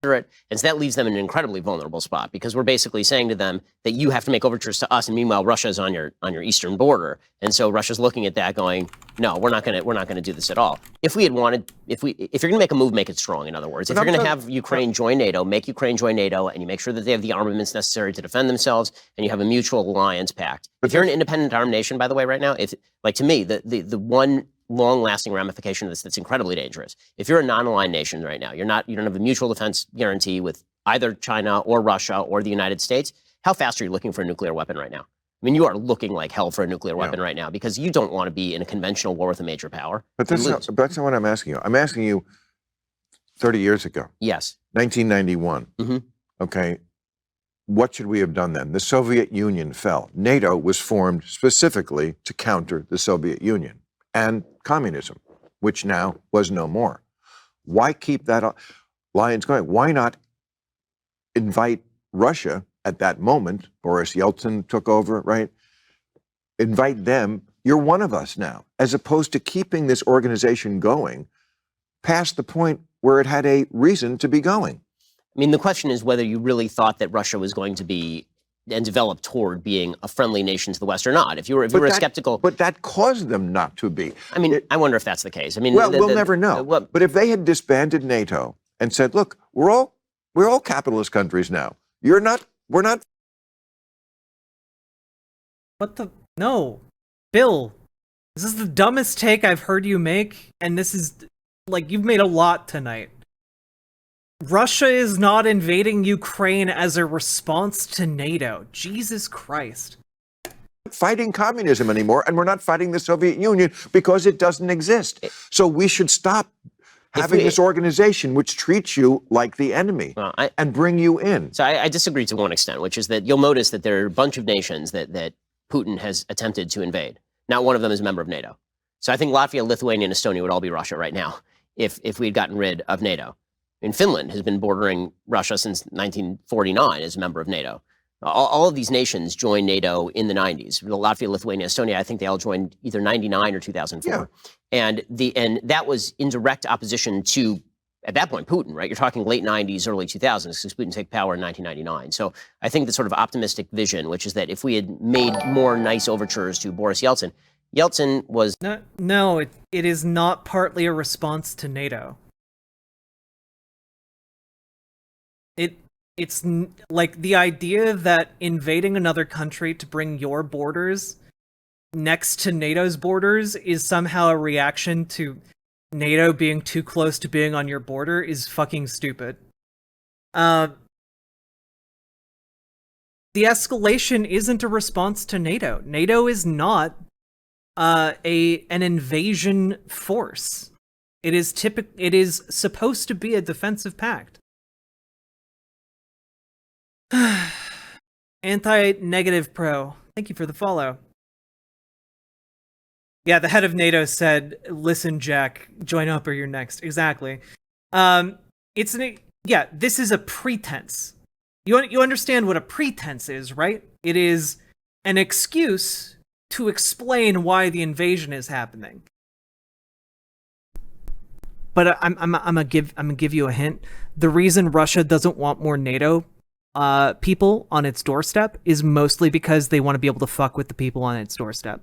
And so that leaves them in an incredibly vulnerable spot, because we're basically saying to them that you have to make overtures to us, and meanwhile Russia's on your eastern border, and so Russia's looking at that, going, "No, we're not going to do this at all." If you're going to make a move, make it strong. In other words, if you're going to have Ukraine join NATO, make Ukraine join NATO, and you make sure that they have the armaments necessary to defend themselves, and you have a mutual alliance pact. If you're an independent armed nation, by the way, right now, to me, the one long-lasting ramification of this that's incredibly dangerous. If you're a non-aligned nation right now, you don't have a mutual defense guarantee with either China or Russia or the United States, how fast are you looking for a nuclear weapon right now? I mean, you are looking like hell for a nuclear weapon right now, because you don't want to be in a conventional war with a major power. But that's not what I'm asking you. I'm asking you 30 years ago. Yes. 1991. Mm-hmm. Okay. What should we have done then? The Soviet Union fell. NATO was formed specifically to counter the Soviet Union and communism, which now was no more. Why keep that alliance going? Why not invite Russia at that moment? Boris Yeltsin took over, right? Invite them. You're one of us now, as opposed to keeping this organization going past the point where it had a reason to be going. I mean, the question is whether you really thought that Russia was going to be and develop toward being a friendly nation to the West or not. If you were skeptical, but that caused them not to be. I mean, I wonder if that's the case. I mean, well, we'll never know. But if they had disbanded NATO and said, "Look, we're all capitalist countries now. We're not." What the? No, Bill, this is the dumbest take I've heard you make, and this is you've made a lot tonight. Russia is not invading Ukraine as a response to NATO. Jesus Christ. Fighting communism anymore, and we're not fighting the Soviet Union because it doesn't exist. So we should stop having this organization which treats you like the enemy and bring you in. So I disagree to one extent, which is that you'll notice that there are a bunch of nations that Putin has attempted to invade. Not one of them is a member of NATO. So I think Latvia, Lithuania, and Estonia would all be Russia right now if we had gotten rid of NATO. I mean, Finland has been bordering Russia since 1949 as a member of NATO. All of these nations joined NATO in the 90s. Latvia, Lithuania, Estonia, I think they all joined either 99 or 2004. Yeah. And that was in direct opposition to, at that point, Putin, right? You're talking late 90s, early 2000s, because Putin took power in 1999. So I think the sort of optimistic vision, which is that if we had made more nice overtures to Boris Yeltsin, Yeltsin was... No, it is not partly a response to NATO. It's like the idea that invading another country to bring your borders next to NATO's borders is somehow a reaction to NATO being too close to being on your border is fucking stupid. The escalation isn't a response to NATO. NATO is not an invasion force. It is supposed to be a defensive pact. Anti-negative pro. Thank you for the follow. Yeah, the head of NATO said, "Listen, Jack, join up or you're next." Exactly. This is a pretense. You understand what a pretense is, right? It is an excuse to explain why the invasion is happening. But I'm gonna give you a hint. The reason Russia doesn't want more NATO people on its doorstep is mostly because they want to be able to fuck with the people on its doorstep.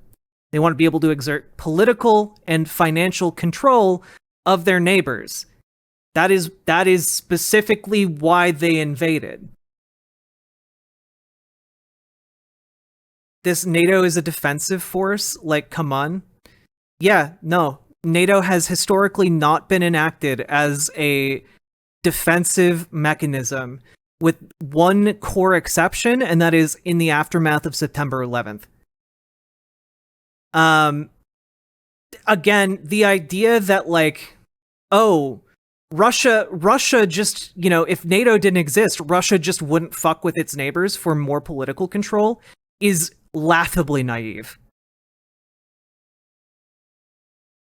They want to be able to exert political and financial control of their neighbors. That is specifically why they invaded. This NATO is a defensive force? Like, come on. Yeah, no. NATO has historically not been enacted as a defensive mechanism, with one core exception, and that is in the aftermath of September 11th. Again, the idea that, like, oh, Russia just, if NATO didn't exist, Russia just wouldn't fuck with its neighbors for more political control is laughably naive.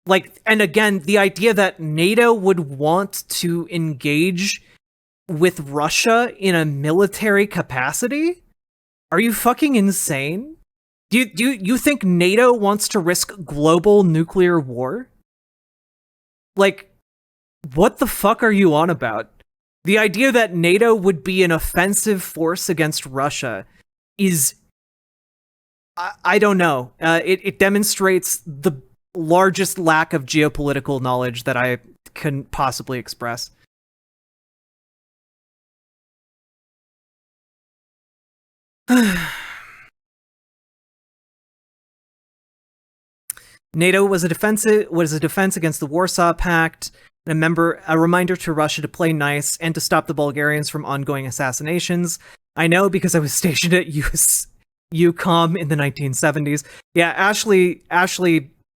Like, and again, the idea that NATO would want to engage with Russia in a military capacity? Are you fucking insane? Do you think NATO wants to risk global nuclear war? Like, what the fuck are you on about? The idea that NATO would be an offensive force against Russia is... I don't know. It demonstrates the largest lack of geopolitical knowledge that I can possibly express. NATO was a defense against the Warsaw Pact, and a reminder to Russia to play nice and to stop the Bulgarians from ongoing assassinations. I know because I was stationed at UCOM in the 1970s. Yeah, Ashley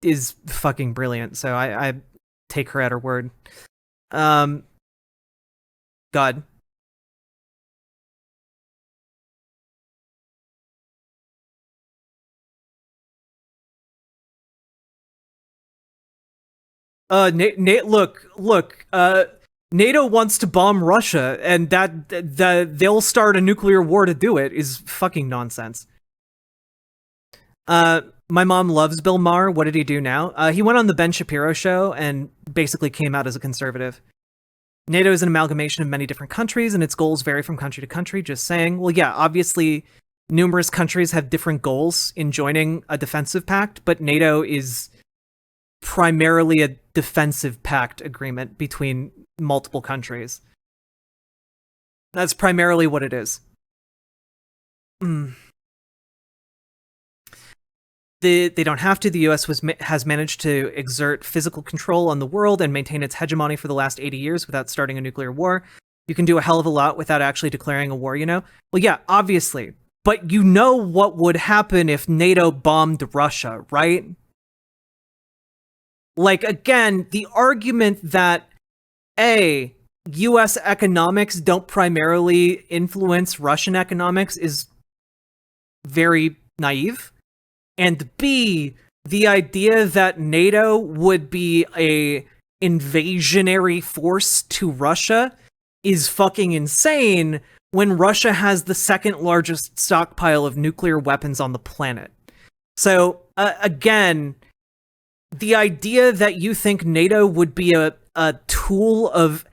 is fucking brilliant, so I take her at her word. God. Look, NATO wants to bomb Russia, and that they'll start a nuclear war to do it is fucking nonsense. My mom loves Bill Maher. What did he do now? He went on the Ben Shapiro show and basically came out as a conservative. NATO is an amalgamation of many different countries, and its goals vary from country to country. Just saying. Well, yeah, obviously, numerous countries have different goals in joining a defensive pact, but NATO is primarily a defensive pact agreement between multiple countries. That's primarily what it is. They don't have to. The US has managed to exert physical control on the world and maintain its hegemony for the last 80 years without starting a nuclear war. You can do a hell of a lot without actually declaring a war, Well, yeah, obviously. But you know what would happen if NATO bombed Russia, right? Like, again, the argument that, A, US economics don't primarily influence Russian economics is very naive. And B, the idea that NATO would be a invasionary force to Russia is fucking insane when Russia has the second largest stockpile of nuclear weapons on the planet. So, again, the idea that you think NATO would be a tool of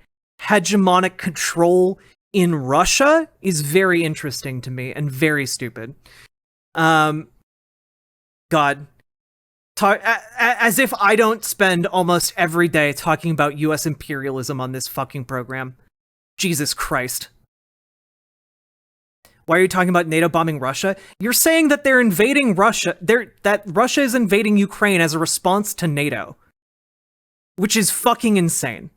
hegemonic control in Russia is very interesting to me and very stupid. God. As if I don't spend almost every day talking about US imperialism on this fucking program. Jesus Christ. Why are you talking about NATO bombing Russia? You're saying that they're invading Russia, that Russia is invading Ukraine as a response to NATO. Which is fucking insane.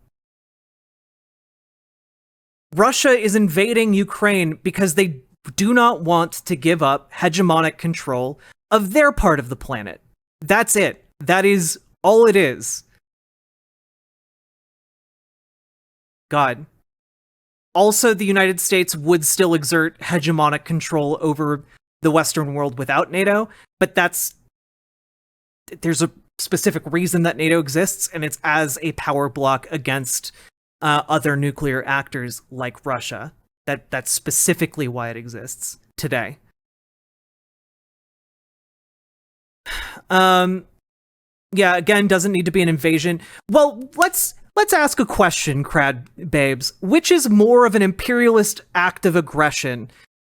Russia is invading Ukraine because they do not want to give up hegemonic control of their part of the planet. That's it. That is all it is. God. Also, the United States would still exert hegemonic control over the Western world without NATO, but there's a specific reason that NATO exists, and it's as a power block against other nuclear actors like Russia. That's specifically why it exists today. Yeah, again, doesn't need to be an invasion. Well, let's ask a question, Crad Babes. Which is more of an imperialist act of aggression?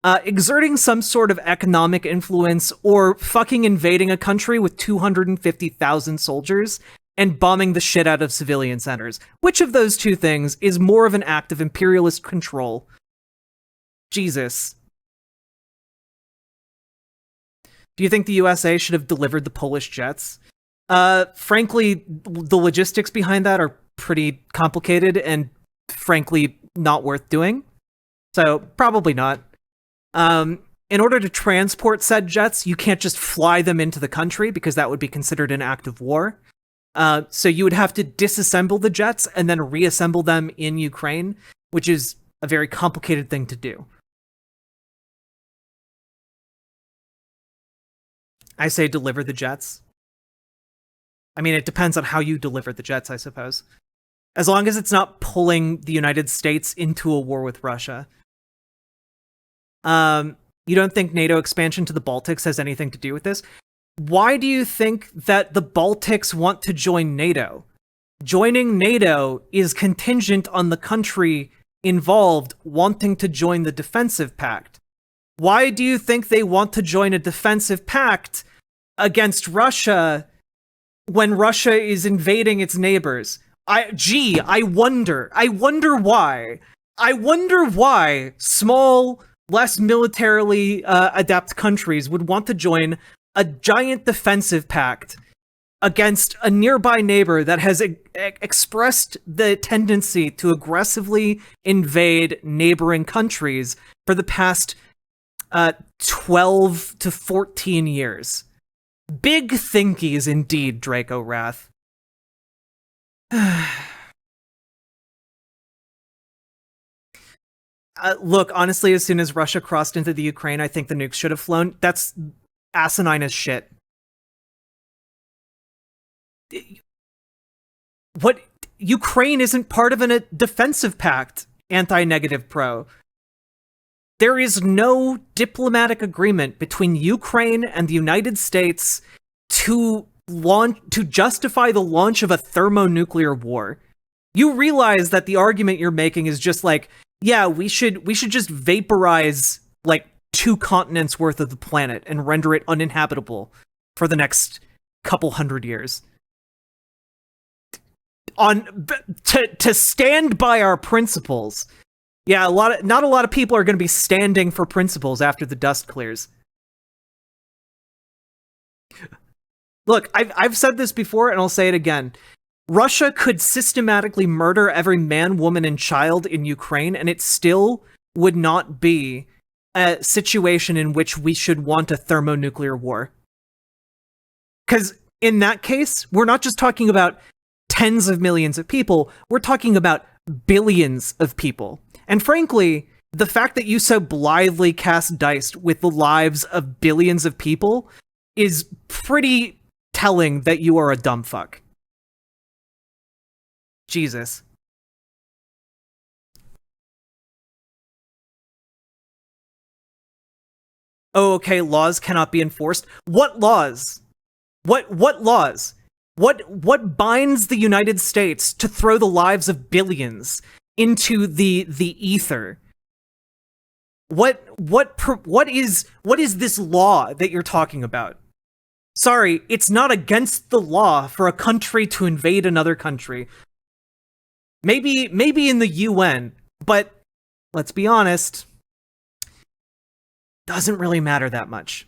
Exerting some sort of economic influence, or fucking invading a country with 250,000 soldiers and bombing the shit out of civilian centers? Which of those two things is more of an act of imperialist control? Jesus. Do you think the USA should have delivered the Polish jets? Frankly, the logistics behind that are pretty complicated and frankly not worth doing. So probably not. In order to transport said jets, you can't just fly them into the country because that would be considered an act of war. So you would have to disassemble the jets and then reassemble them in Ukraine, which is a very complicated thing to do. I say deliver the jets. I mean, it depends on how you deliver the jets, I suppose. As long as it's not pulling the United States into a war with Russia. You don't think NATO expansion to the Baltics has anything to do with this? Why do you think that the Baltics want to join NATO? Joining NATO is contingent on the country involved wanting to join the defensive pact. Why do you think they want to join a defensive pact against Russia when Russia is invading its neighbors? I wonder why. I wonder why small, less militarily adept countries would want to join a giant defensive pact against a nearby neighbor that has expressed the tendency to aggressively invade neighboring countries for the past 12 to 14 years. Big thinkies indeed, Draco Wrath. Look, honestly, as soon as Russia crossed into the Ukraine, I think the nukes should have flown. That's asinine as shit. What? Ukraine isn't part of a defensive pact, anti-negative pro. There is no diplomatic agreement between Ukraine and the United States to justify the launch of a thermonuclear war. You realize that the argument you're making is just like, yeah, we should just vaporize like 2 continents worth of the planet and render it uninhabitable for the next couple hundred years. To stand by our principles. Yeah, not a lot of people are going to be standing for principles after the dust clears. Look, I've said this before and I'll say it again. Russia could systematically murder every man, woman, and child in Ukraine, and it still would not be a situation in which we should want a thermonuclear war. Because in that case, we're not just talking about tens of millions of people, we're talking about billions of people. And frankly, the fact that you so blithely cast dice with the lives of billions of people is pretty telling that you are a dumb fuck. Jesus. Oh, okay, laws cannot be enforced. What laws? What laws? What binds the United States to throw the lives of billions into the ether? What is this law that you're talking about? Sorry, it's not against the law for a country to invade another country. Maybe in the UN, but let's be honest, doesn't really matter that much.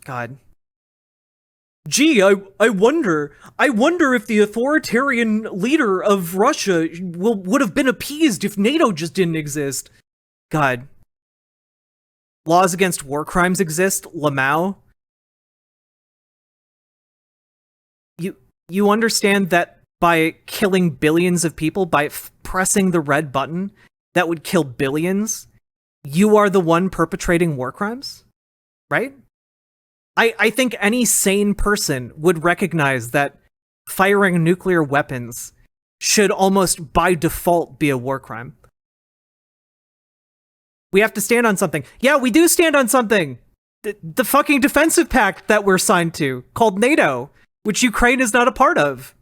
God. Gee, I wonder if the authoritarian leader of Russia would have been appeased if NATO just didn't exist. God. Laws against war crimes exist, Lamau. You understand that by killing billions of people, by pressing the red button that would kill billions, you are the one perpetrating war crimes? Right? I think any sane person would recognize that firing nuclear weapons should almost by default be a war crime. We have to stand on something. Yeah, we do stand on something. The fucking defensive pact that we're signed to, called NATO, which Ukraine is not a part of.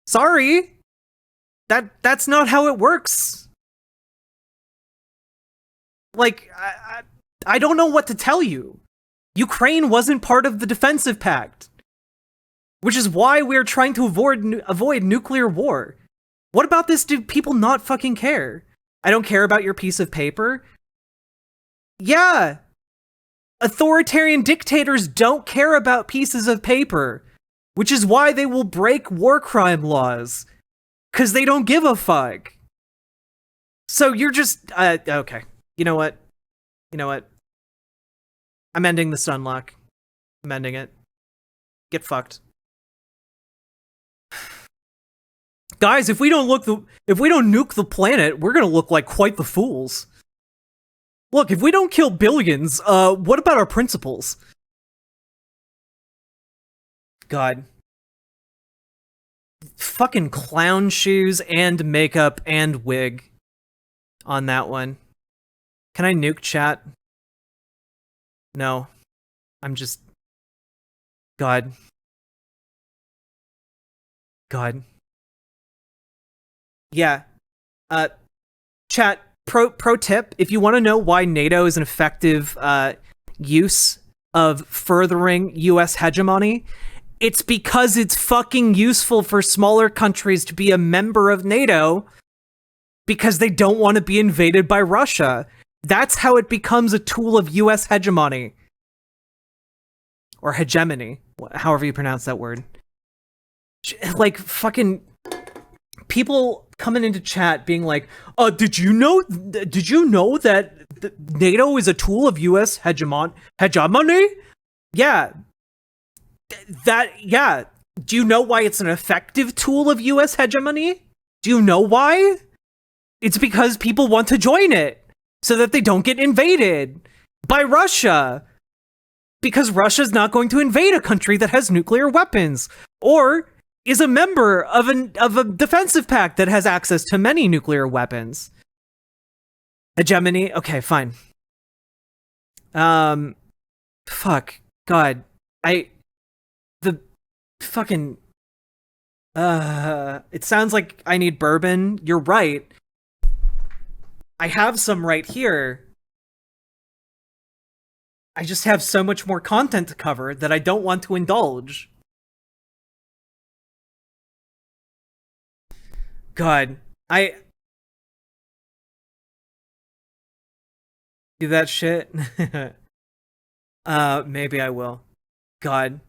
Sorry. That's not how it works. Like, I don't know what to tell you. Ukraine wasn't part of the defensive pact, which is why we're trying to avoid nuclear war. What about this? Do people not fucking care? I don't care about your piece of paper. Yeah. Authoritarian dictators don't care about pieces of paper, which is why they will break war crime laws, because they don't give a fuck. So you're just, okay. You know what? I'm ending the Sunlock. I'm ending it. Get fucked. Guys, if we don't nuke the planet, we're gonna look like quite the fools. Look, if we don't kill billions, what about our principles? God. Fucking clown shoes and makeup and wig on that one. Can I nuke chat? No. I'm just... God. Yeah. Chat, pro tip, if you want to know why NATO is an effective use of furthering US hegemony, it's because it's fucking useful for smaller countries to be a member of NATO because they don't want to be invaded by Russia. That's how it becomes a tool of US hegemony. Or hegemony, however you pronounce that word. Like, fucking people coming into chat being like, did you know that NATO is a tool of US hegemony? Yeah. Yeah. Do you know why it's an effective tool of US hegemony? Do you know why? It's because people want to join it so that they don't get invaded by Russia. Because Russia's not going to invade a country that has nuclear weapons or is a member of a defensive pact that has access to many nuclear weapons. Hegemony? Okay, fine. Fuck. God. The fucking... it sounds like I need bourbon. You're right. I have some right here. I just have so much more content to cover that I don't want to indulge. God, do that shit? Maybe I will. God.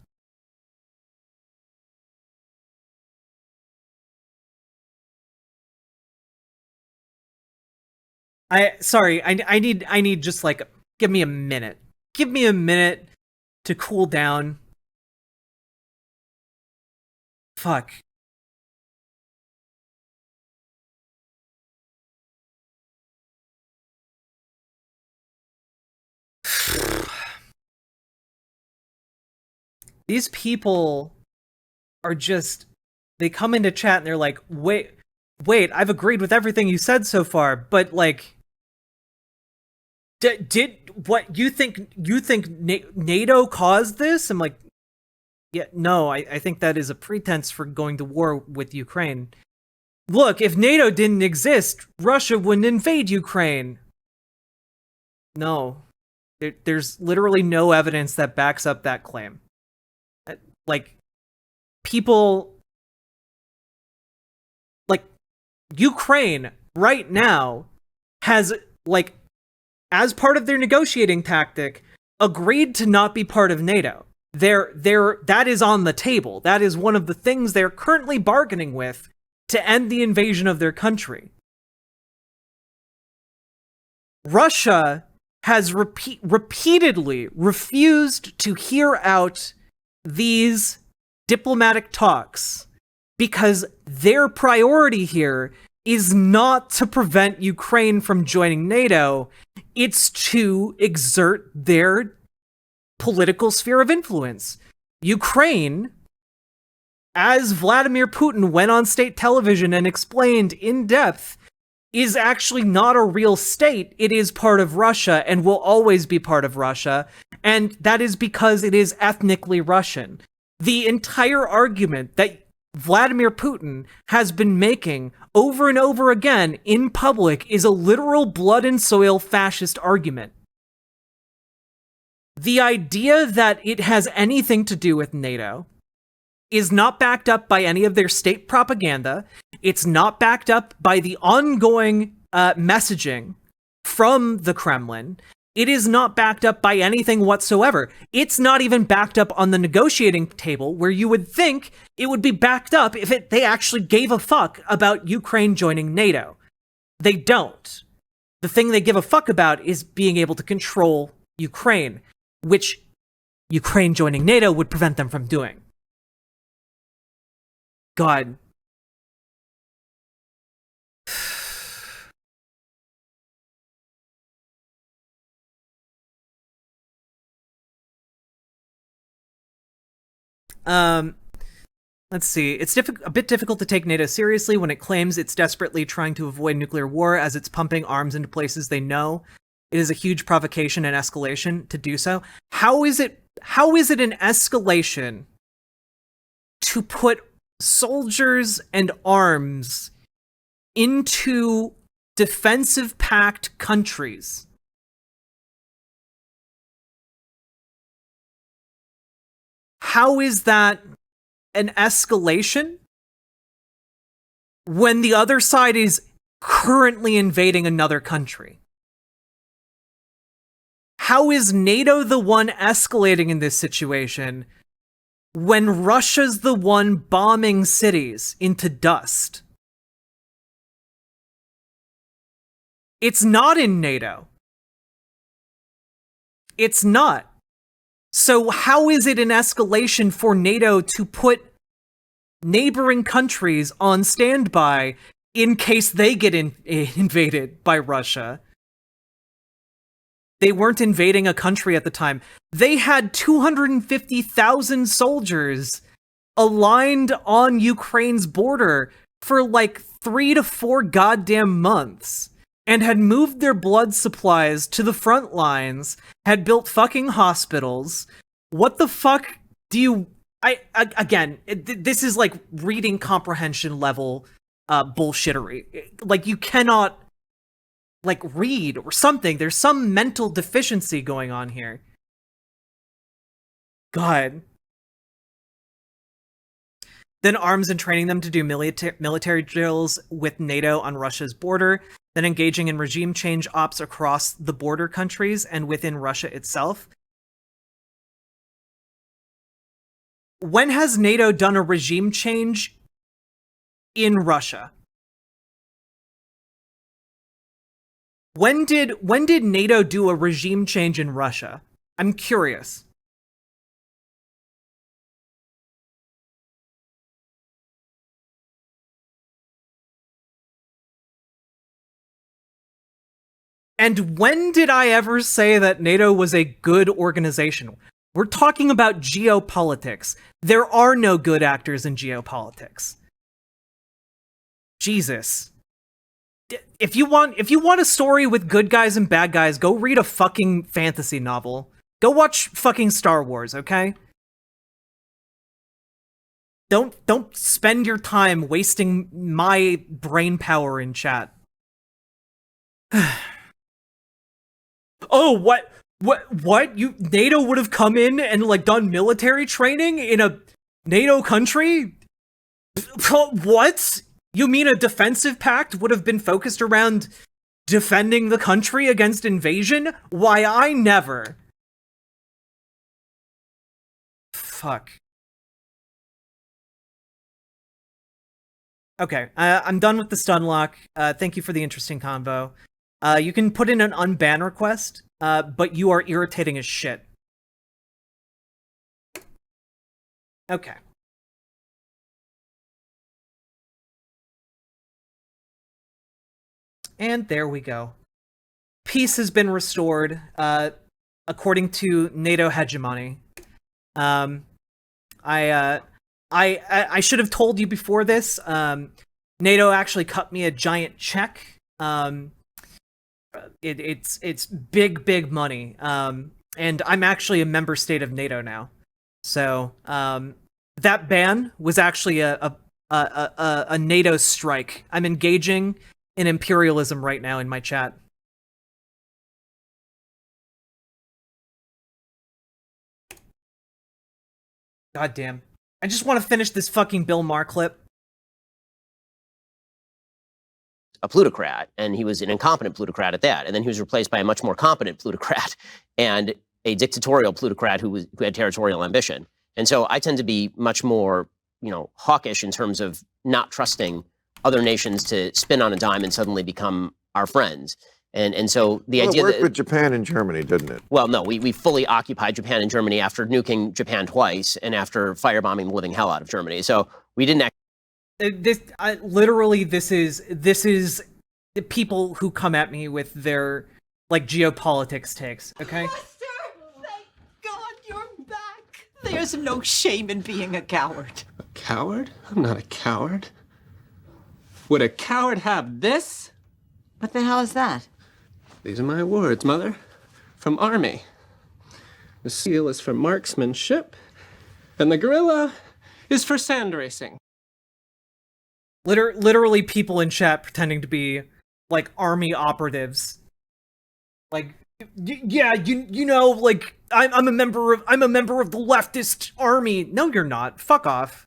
Sorry, I need just like, give me a minute. Give me a minute to cool down. Fuck. These people are just, they come into chat and they're like, wait, I've agreed with everything you said so far, but like, did what you think NATO caused this? I'm like, yeah, no, I think that is a pretense for going to war with Ukraine. Look, if NATO didn't exist, Russia wouldn't invade Ukraine. No, there's literally no evidence that backs up that claim. Like, people, like, Ukraine right now has, like, as part of their negotiating tactic, agreed to not be part of NATO. That is on the table. That is one of the things they're currently bargaining with to end the invasion of their country. Russia has repeatedly refused to hear out these diplomatic talks because their priority here is not to prevent Ukraine from joining NATO, it's to exert their political sphere of influence. Ukraine, as Vladimir Putin went on state television and explained in depth, is actually not a real state. It is part of Russia and will always be part of Russia, and that is because it is ethnically Russian. The entire argument that Vladimir Putin has been making over and over again in public is a literal blood and soil fascist argument. The idea that it has anything to do with NATO is not backed up by any of their state propaganda. It's not backed up by the ongoing messaging from the Kremlin. It is not backed up by anything whatsoever. It's not even backed up on the negotiating table, where you would think it would be backed up if they actually gave a fuck about Ukraine joining NATO. They don't. The thing they give a fuck about is being able to control Ukraine, which Ukraine joining NATO would prevent them from doing. God. Let's see. It's a bit difficult to take NATO seriously when it claims it's desperately trying to avoid nuclear war as it's pumping arms into places they know. It is a huge provocation and escalation to do so. How is it an escalation to put soldiers and arms into defensive pact countries? How is that an escalation when the other side is currently invading another country? How is NATO the one escalating in this situation when Russia's the one bombing cities into dust? It's not in NATO. It's not. So how is it an escalation for NATO to put neighboring countries on standby in case they get invaded by Russia? They weren't invading a country at the time. They had 250,000 soldiers aligned on Ukraine's border for like 3 to 4 goddamn months, and had moved their blood supplies to the front lines, had built fucking hospitals. What the fuck do you... Again, this is like reading comprehension level bullshittery. Like, you cannot, like, read or something. There's some mental deficiency going on here. God. Then arms and training them to do military drills with NATO on Russia's border, then engaging in regime change ops across the border countries and within Russia itself. When has NATO done a regime change in Russia? When did NATO do a regime change in Russia? I'm curious. And when did I ever say that NATO was a good organization? We're talking about geopolitics. There are no good actors in geopolitics. Jesus. If you want a story with good guys and bad guys, go read a fucking fantasy novel. Go watch fucking Star Wars, okay? Don't spend your time wasting my brain power in chat. Oh, what? NATO would have come in and, like, done military training in a NATO country? What? You mean a defensive pact would have been focused around defending the country against invasion? Why, I never. Fuck. Okay, I'm done with the stun lock. Thank you for the interesting convo. You can put in an unban request, but you are irritating as shit. Okay. And there we go. Peace has been restored, according to NATO hegemony. I should have told you before this. NATO actually cut me a giant check. It's big money. And I'm actually a member state of NATO now. So that ban was actually a NATO strike. I'm engaging in imperialism right now in my chat. God damn. I just want to finish this fucking Bill Maher clip. A plutocrat, and he was an incompetent plutocrat at that. And then he was replaced by a much more competent plutocrat and a dictatorial plutocrat who had territorial ambition. And so I tend to be much more, hawkish in terms of not trusting other nations to spin on a dime and suddenly become our friends. And so the idea it worked that with Japan and Germany, didn't it? Well, no, we fully occupied Japan and Germany after nuking Japan twice and after firebombing the living hell out of Germany. So we didn't. This is the people who come at me with their geopolitics takes. Okay. Master, thank God you're back. There's no shame in being a coward. A coward? I'm not a coward. Would a coward have this? What the hell is that? These are my words, Mother. From Army. The seal is for marksmanship, and the gorilla is for sand racing. Literally people in chat pretending to be army operatives. I'm a member of the leftist army. No, you're not. Fuck off.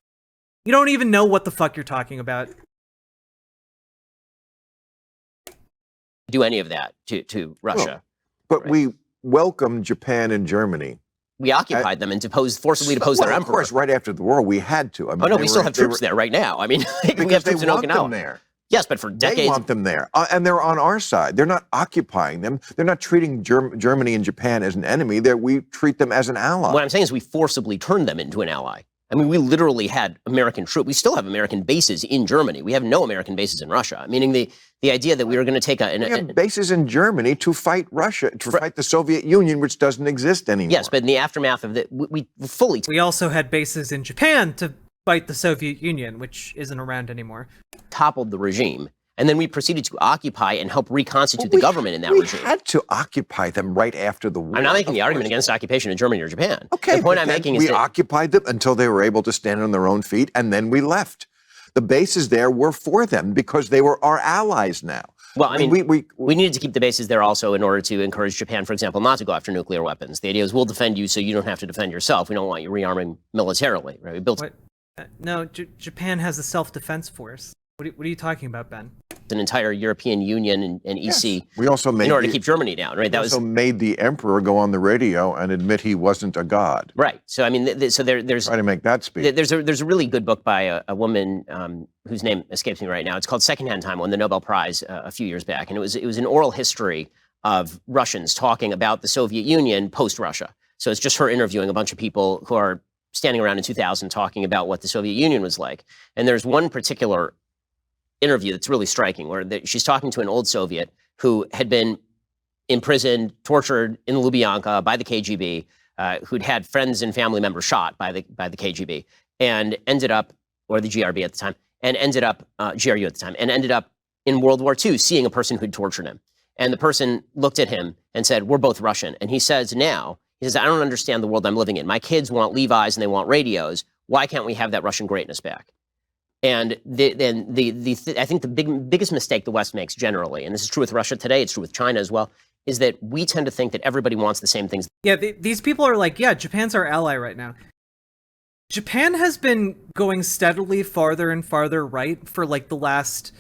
You don't even know what the fuck you're talking about. Do any of that to Russia. But we welcomed Japan and Germany. We occupied them and forcibly deposed their emperor. Of course, right after the war, we had to. I mean, we still have troops there right now. I mean, we have troops in Okinawa. Them there. Yes, but for decades. They want them there. And they're on our side. They're not occupying them. They're not treating Germany and Japan as an enemy. We treat them as an ally. What I'm saying is we forcibly turned them into an ally. I mean, we literally had American troops. We still have American bases in Germany. We have no American bases in Russia. Meaning the idea that we were going to take we have bases in Germany to fight Russia, to fight the Soviet Union, which doesn't exist anymore. Yes, but in the aftermath of we fully... We also had bases in Japan to fight the Soviet Union, which isn't around anymore. Toppled the regime. And then we proceeded to occupy and help reconstitute the government in that regime. We had to occupy them right after the war. I'm not making the argument against occupation in Germany or Japan. Okay, the point I'm making is we occupied them until they were able to stand on their own feet, and then we left. The bases there were for them because they were our allies now. Well, I mean, we needed to keep the bases there also in order to encourage Japan, for example, not to go after nuclear weapons. The idea is we'll defend you so you don't have to defend yourself. We don't want you rearming militarily. Right? We built no, Japan has a self-defense force. What are you talking about, Ben? An entire European Union and EC. Yes. We also made in order to keep Germany down, right? That also made the emperor go on the radio and admit he wasn't a god. Right. So I mean, there's try to make that speech. There's a really good book by a woman whose name escapes me right now. It's called Secondhand Time, won the Nobel Prize a few years back, and it was an oral history of Russians talking about the Soviet Union post-Russia. So it's just her interviewing a bunch of people who are standing around in 2000 talking about what the Soviet Union was like. And there's one particular interview that's really striking where she's talking to an old Soviet who had been imprisoned, tortured in Lubyanka by the KGB, who'd had friends and family members shot by the KGB, and ended up, or the GRB at the time, and ended up GRU at the time, and ended up in World War II seeing a person who'd tortured him. And the person looked at him and said, "We're both Russian." And he says now, he says, "I don't understand the world I'm living in. My kids want Levi's and they want radios. Why can't we have that Russian greatness back?" And I think the biggest mistake the West makes generally, and this is true with Russia today, it's true with China as well, is that we tend to think that everybody wants the same things. Yeah, these people are like, yeah, Japan's our ally right now. Japan has been going steadily farther and farther right for like the last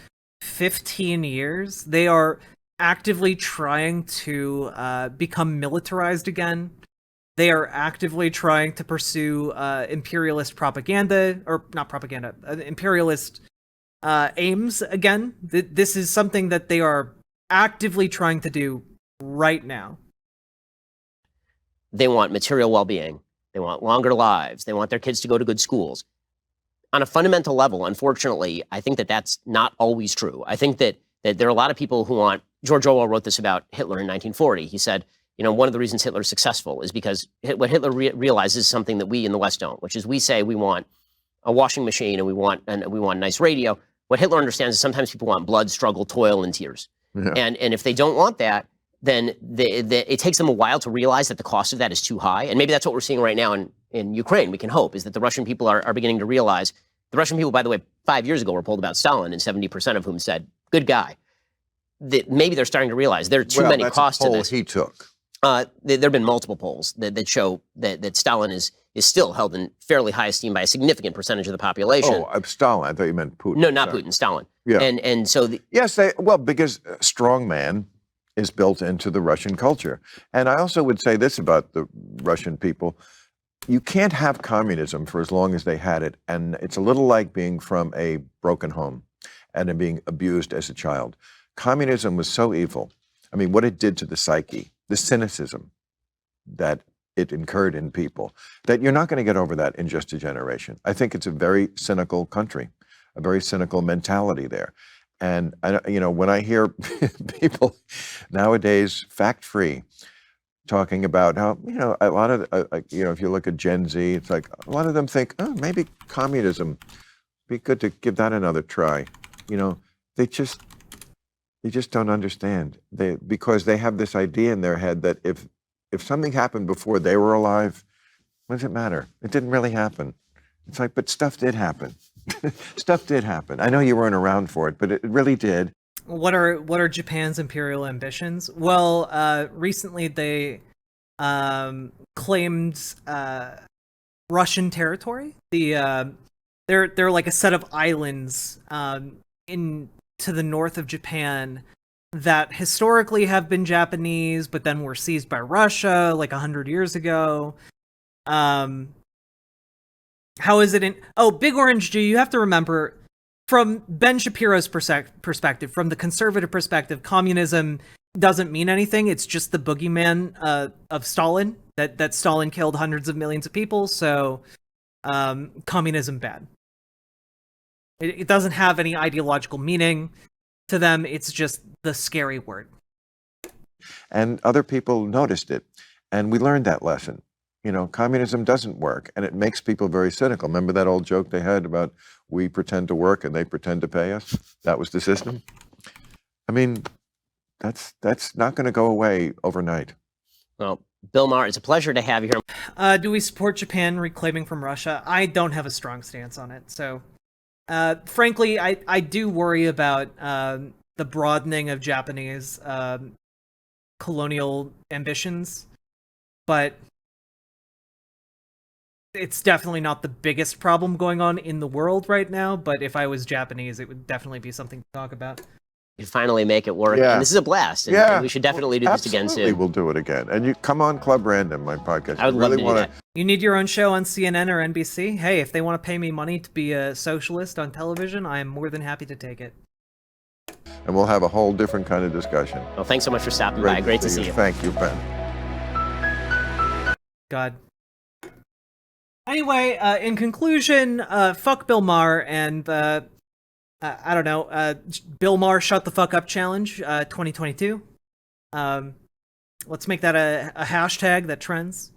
15 years. They are actively trying to become militarized again. They are actively trying to pursue imperialist propaganda, or not propaganda, imperialist aims again. This is something that they are actively trying to do right now. They want material well-being. They want longer lives. They want their kids to go to good schools. On a fundamental level, unfortunately, I think that that's not always true. I think that there are a lot of people who want. George Orwell wrote this about Hitler in 1940. He said, one of the reasons Hitler's successful is because what Hitler realizes is something that we in the West don't, which is we say we want a washing machine and we want a nice radio. What Hitler understands is sometimes people want blood, struggle, toil, and tears. Yeah. And if they don't want that, then it takes them a while to realize that the cost of that is too high. And maybe that's what we're seeing right now in Ukraine. We can hope is that the Russian people are beginning to realize. The Russian people, by the way, 5 years ago were polled about Stalin, and 70% of whom said, "Good guy." That maybe they're starting to realize there are too many costs to this. He took. There have been multiple polls that show that Stalin is still held in fairly high esteem by a significant percentage of the population. Oh, Stalin. I thought you meant Putin. No, not Putin. Stalin. Yeah. And so yes, because strongman is built into the Russian culture. And I also would say this about the Russian people. You can't have communism for as long as they had it. And it's a little like being from a broken home and being abused as a child. Communism was so evil. I mean, what it did to the psyche, the cynicism that it incurred in people, that you're not going to get over that in just a generation. I think it's a very cynical country, a very cynical mentality there. And, when I hear people nowadays, fact-free, talking about how, a lot of, if you look at Gen Z, it's like a lot of them think, oh, maybe communism, be good to give that another try. They just don't understand. Because they have this idea in their head that if something happened before they were alive, what does it matter? It didn't really happen. It's like, but stuff did happen. Stuff did happen. I know you weren't around for it, but it really did. What are Japan's imperial ambitions? Well, recently they claimed Russian territory. They're like a set of islands to the north of Japan that historically have been Japanese, but then were seized by Russia like 100 years ago. How is it in... Oh, Big Orange G, you have to remember, from Ben Shapiro's perspective, from the conservative perspective, communism doesn't mean anything. It's just the boogeyman of Stalin, that Stalin killed hundreds of millions of people, so communism bad. It doesn't have any ideological meaning to them. It's just the scary word. And other people noticed it, and we learned that lesson. Communism doesn't work, and it makes people very cynical. Remember that old joke they had about we pretend to work and they pretend to pay us? That was the system. I mean, that's not going to go away overnight. Well, Bill Maher, it's a pleasure to have you here. Do we support Japan reclaiming from Russia? I don't have a strong stance on it, so... frankly, I do worry about the broadening of Japanese colonial ambitions, but it's definitely not the biggest problem going on in the world right now. But if I was Japanese, it would definitely be something to talk about. You finally make it work. Yeah. And this is a blast. And we should definitely do this again soon. We'll do it again. And you come on Club Random, my podcast. I would love to do that. You need your own show on CNN or NBC? Hey, if they want to pay me money to be a socialist on television, I am more than happy to take it. And we'll have a whole different kind of discussion. Well, thanks so much for stopping by. Great to see you. Thank you, Ben. God. Anyway, in conclusion, fuck Bill Maher and I don't know, Bill Maher Shut the Fuck Up Challenge 2022. Let's make that a hashtag that trends.